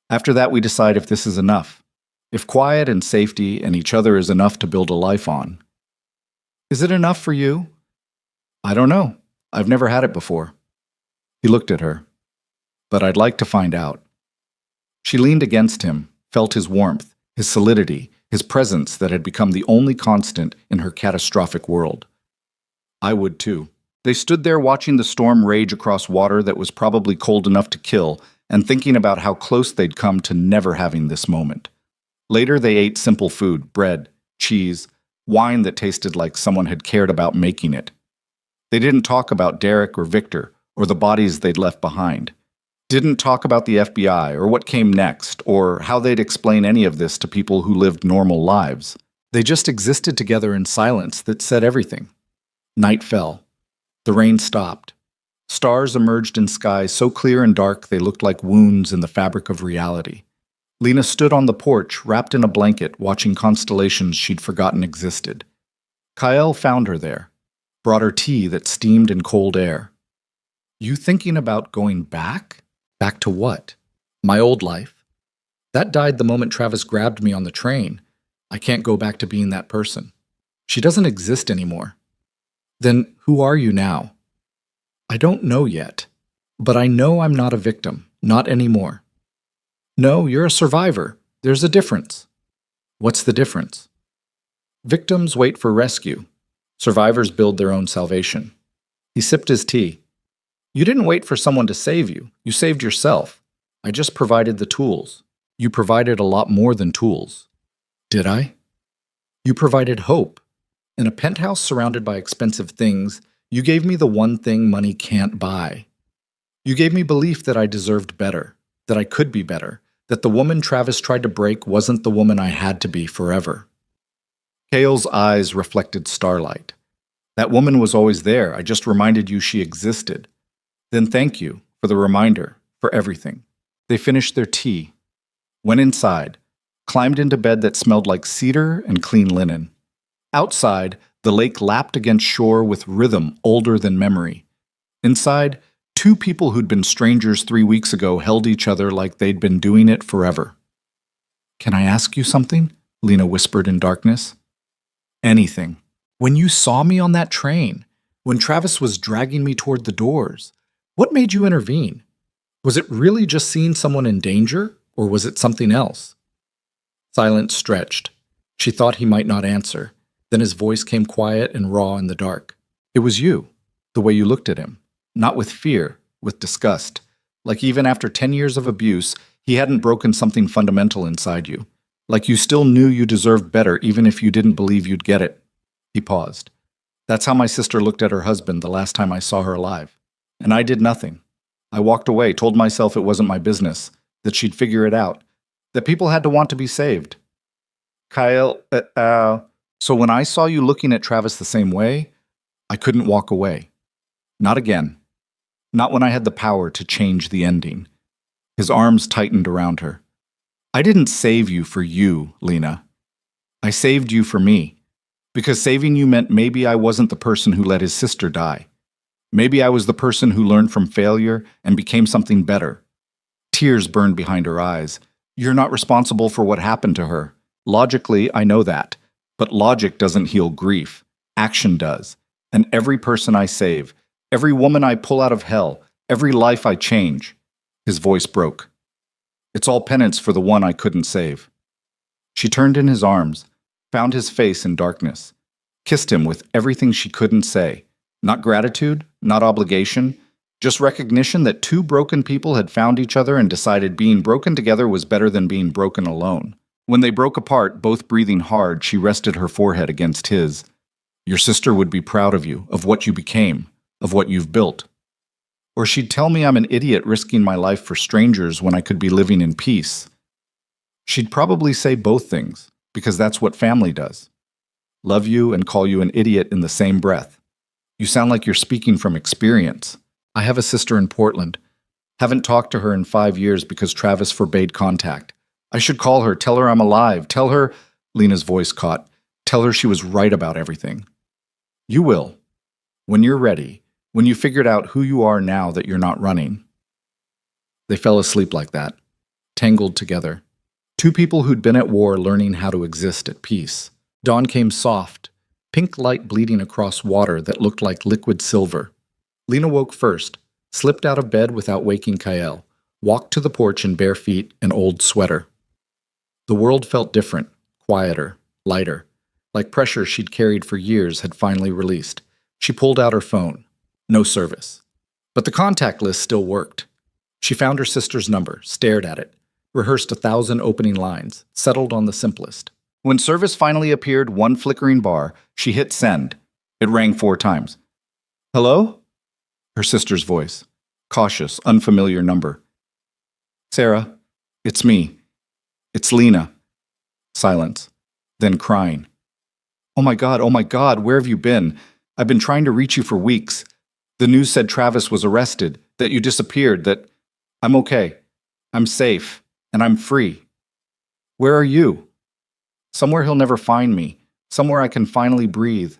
Speaker 1: After that, we decide if this is enough, if quiet and safety and each other is enough to build a life on. Is it enough for you? I don't know. I've never had it before. He looked at her. But I'd like to find out. She leaned against him, felt his warmth, his solidity, his presence that had become the only constant in her catastrophic world. I would too. They stood there watching the storm rage across water that was probably cold enough to kill and thinking about how close they'd come to never having this moment. Later, they ate simple food, bread, cheese, wine that tasted like someone had cared about making it. They didn't talk about Derek or Victor or the bodies they'd left behind. Didn't talk about the FBI or what came next or how they'd explain any of this to people who lived normal lives. They just existed together in silence that said everything. Night fell. The rain stopped. Stars emerged in skies so clear and dark they looked like wounds in the fabric of reality. Lena stood on the porch, wrapped in a blanket, watching constellations she'd forgotten existed. Kael found her there, brought her tea that steamed in cold air. You thinking about going back? Back to what? My old life. That died the moment Travis grabbed me on the train. I can't go back to being that person. She doesn't exist anymore. Then who are you now? I don't know yet, but I know I'm not a victim, not anymore. No, you're a survivor. There's a difference. What's the difference? Victims wait for rescue. Survivors build their own salvation. He sipped his tea. You didn't wait for someone to save you. You saved yourself. I just provided the tools. You provided a lot more than tools. Did I? You provided hope. In a penthouse surrounded by expensive things, you gave me the one thing money can't buy. You gave me belief that I deserved better, that I could be better, that the woman Travis tried to break wasn't the woman I had to be forever. Cale's eyes reflected starlight. That woman was always there. I just reminded you she existed. Then thank you for the reminder, for everything. They finished their tea, went inside, climbed into bed that smelled like cedar and clean linen. Outside, the lake lapped against shore with rhythm older than memory. Inside, two people who'd been strangers 3 weeks ago held each other like they'd been doing it forever. Can I ask you something? Lena whispered in darkness. Anything. When you saw me on that train, when Travis was dragging me toward the doors, what made you intervene? Was it really just seeing someone in danger, or was it something else? Silence stretched. She thought he might not answer. Then his voice came quiet and raw in the dark. It was you, the way you looked at him. Not with fear, with disgust. Like even after 10 years of abuse, he hadn't broken something fundamental inside you. Like you still knew you deserved better even if you didn't believe you'd get it. He paused. That's how my sister looked at her husband the last time I saw her alive. And I did nothing. I walked away, told myself it wasn't my business, that she'd figure it out, that people had to want to be saved. Kyle, so when I saw you looking at Travis the same way, I couldn't walk away. Not again. Not when I had the power to change the ending. His arms tightened around her. I didn't save you for you, Lena. I saved you for me. Because saving you meant maybe I wasn't the person who let his sister die. Maybe I was the person who learned from failure and became something better. Tears burned behind her eyes. You're not responsible for what happened to her. Logically, I know that. But logic doesn't heal grief. Action does. And every person I save, every woman I pull out of hell, every life I change. His voice broke. It's all penance for the one I couldn't save. She turned in his arms, found his face in darkness, kissed him with everything she couldn't say. Not gratitude, not obligation, just recognition that two broken people had found each other and decided being broken together was better than being broken alone. When they broke apart, both breathing hard, she rested her forehead against his. Your sister would be proud of you, of what you became, of what you've built. Or she'd tell me I'm an idiot risking my life for strangers when I could be living in peace. She'd probably say both things, because that's what family does. Love you and call you an idiot in the same breath. You sound like you're speaking from experience. I have a sister in Portland. Haven't talked to her in 5 years because Travis forbade contact. I should call her, tell her I'm alive, tell her, Lena's voice caught, tell her she was right about everything. You will. When you're ready, when you figured out who you are now that you're not running. They fell asleep like that, tangled together. Two people who'd been at war learning how to exist at peace. Dawn came soft, pink light bleeding across water that looked like liquid silver. Lena woke first, slipped out of bed without waking Kyle, walked to the porch in bare feet and old sweater. The world felt different, quieter, lighter, like pressure she'd carried for years had finally released. She pulled out her phone. No service. But the contact list still worked. She found her sister's number, stared at it, rehearsed 1,000 opening lines, settled on the simplest. When service finally appeared, one flickering bar, she hit send. It rang 4 times. Hello? Her sister's voice. Cautious, unfamiliar number. Sarah, it's me. It's Lena. Silence. Then crying. Oh my God, where have you been? I've been trying to reach you for weeks. The news said Travis was arrested, that you disappeared, that I'm okay. I'm safe, and I'm free. Where are you? Somewhere he'll never find me. Somewhere I can finally breathe.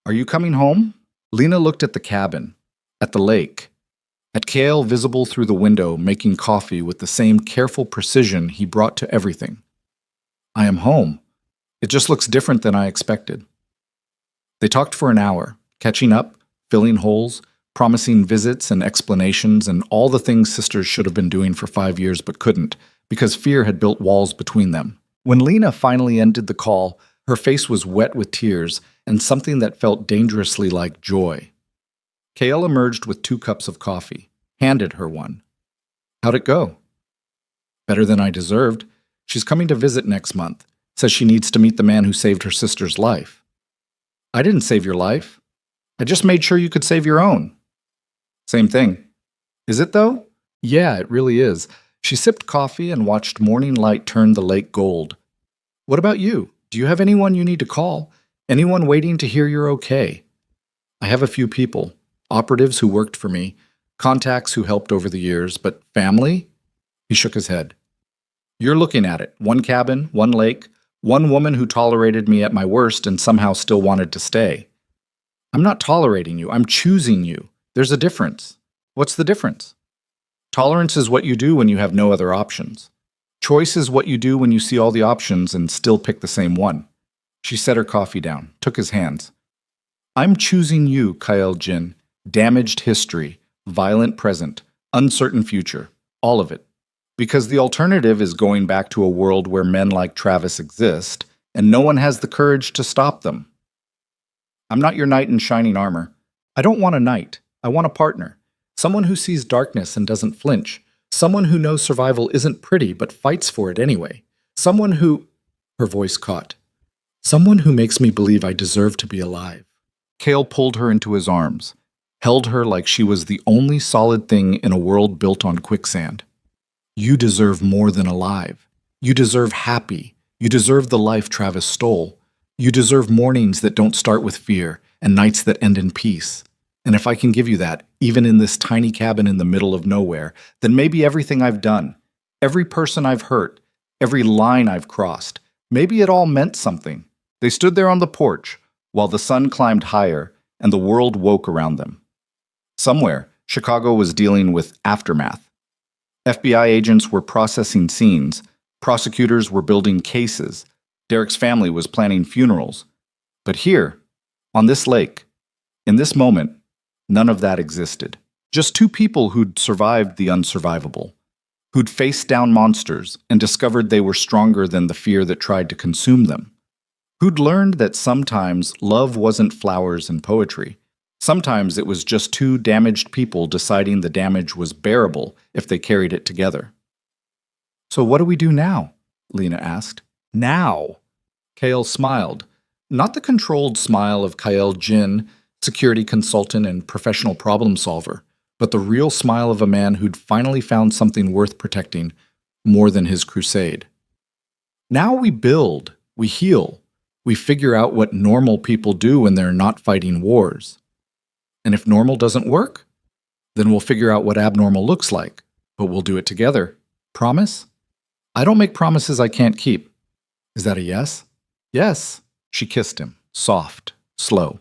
Speaker 1: Are you coming home? Lena looked at the cabin, at the lake, at Cale visible through the window making coffee with the same careful precision he brought to everything. I am home. It just looks different than I expected. They talked for an hour, catching up, filling holes, promising visits and explanations and all the things sisters should have been doing for 5 years but couldn't, because fear had built walls between them. When Lena finally ended the call, her face was wet with tears and something that felt dangerously like joy. Kale emerged with 2 cups of coffee, handed her one. How'd it go? Better than I deserved. She's coming to visit next month. Says she needs to meet the man who saved her sister's life. I didn't save your life. I just made sure you could save your own. Same thing. Is it though? Yeah, it really is. She sipped coffee and watched morning light turn the lake gold. What about you? Do you have anyone you need to call? Anyone waiting to hear you're okay? I have a few people. Operatives who worked for me. Contacts who helped over the years. But family? He shook his head. You're looking at it. 1 cabin, 1 lake, 1 woman who tolerated me at my worst and somehow still wanted to stay. I'm not tolerating you. I'm choosing you. There's a difference. What's the difference? Tolerance is what you do when you have no other options. Choice is what you do when you see all the options and still pick the same one. She set her coffee down, took his hands. I'm choosing you, Kyle Jin. Damaged history, violent present, uncertain future. All of it. Because the alternative is going back to a world where men like Travis exist, and no one has the courage to stop them. I'm not your knight in shining armor. I don't want a knight. I want a partner. Someone who sees darkness and doesn't flinch. Someone who knows survival isn't pretty but fights for it anyway. Someone who... Her voice caught. Someone who makes me believe I deserve to be alive. Kale pulled her into his arms, held her like she was the only solid thing in a world built on quicksand. You deserve more than alive. You deserve happy. You deserve the life Travis stole. You deserve mornings that don't start with fear and nights that end in peace. And if I can give you that, even in this tiny cabin in the middle of nowhere, then maybe everything I've done, every person I've hurt, every line I've crossed, maybe it all meant something. They stood there on the porch while the sun climbed higher and the world woke around them. Somewhere, Chicago was dealing with aftermath. FBI agents were processing scenes. Prosecutors were building cases. Derek's family was planning funerals. But here, on this lake, in this moment, none of that existed. Just 2 people who'd survived the unsurvivable, who'd faced down monsters and discovered they were stronger than the fear that tried to consume them, who'd learned that sometimes love wasn't flowers and poetry. Sometimes it was just 2 damaged people deciding the damage was bearable if they carried it together. So what do we do now? Lena asked. Now? Kale smiled. Not the controlled smile of Kyle Jin, security consultant and professional problem solver, but the real smile of a man who'd finally found something worth protecting more than his crusade. Now we build, we heal, we figure out what normal people do when they're not fighting wars. And if normal doesn't work, then we'll figure out what abnormal looks like, but we'll do it together. Promise? I don't make promises I can't keep. Is that a yes? Yes. She kissed him, soft, slow.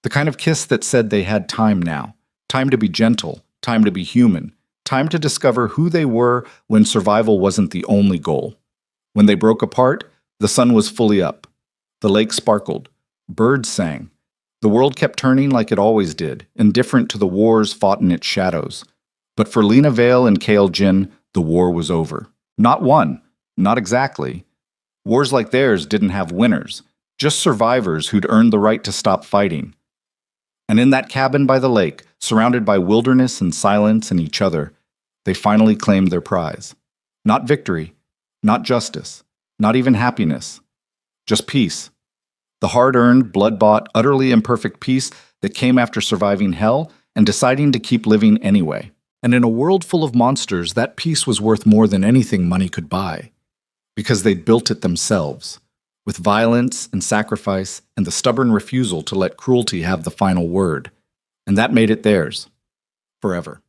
Speaker 1: The kind of kiss that said they had time now. Time to be gentle, time to be human, time to discover who they were when survival wasn't the only goal. When they broke apart, the sun was fully up. The lake sparkled. Birds sang. The world kept turning like it always did, indifferent to the wars fought in its shadows. But for Lena Vale and Kale Jin, the war was over. Not won. Not exactly. Wars like theirs didn't have winners, just survivors who'd earned the right to stop fighting. And in that cabin by the lake, surrounded by wilderness and silence and each other, they finally claimed their prize. Not victory, not justice, not even happiness. Just peace. The hard-earned, blood-bought, utterly imperfect peace that came after surviving hell and deciding to keep living anyway. And in a world full of monsters, that peace was worth more than anything money could buy. Because they'd built it themselves, with violence and sacrifice and the stubborn refusal to let cruelty have the final word. And that made it theirs. Forever.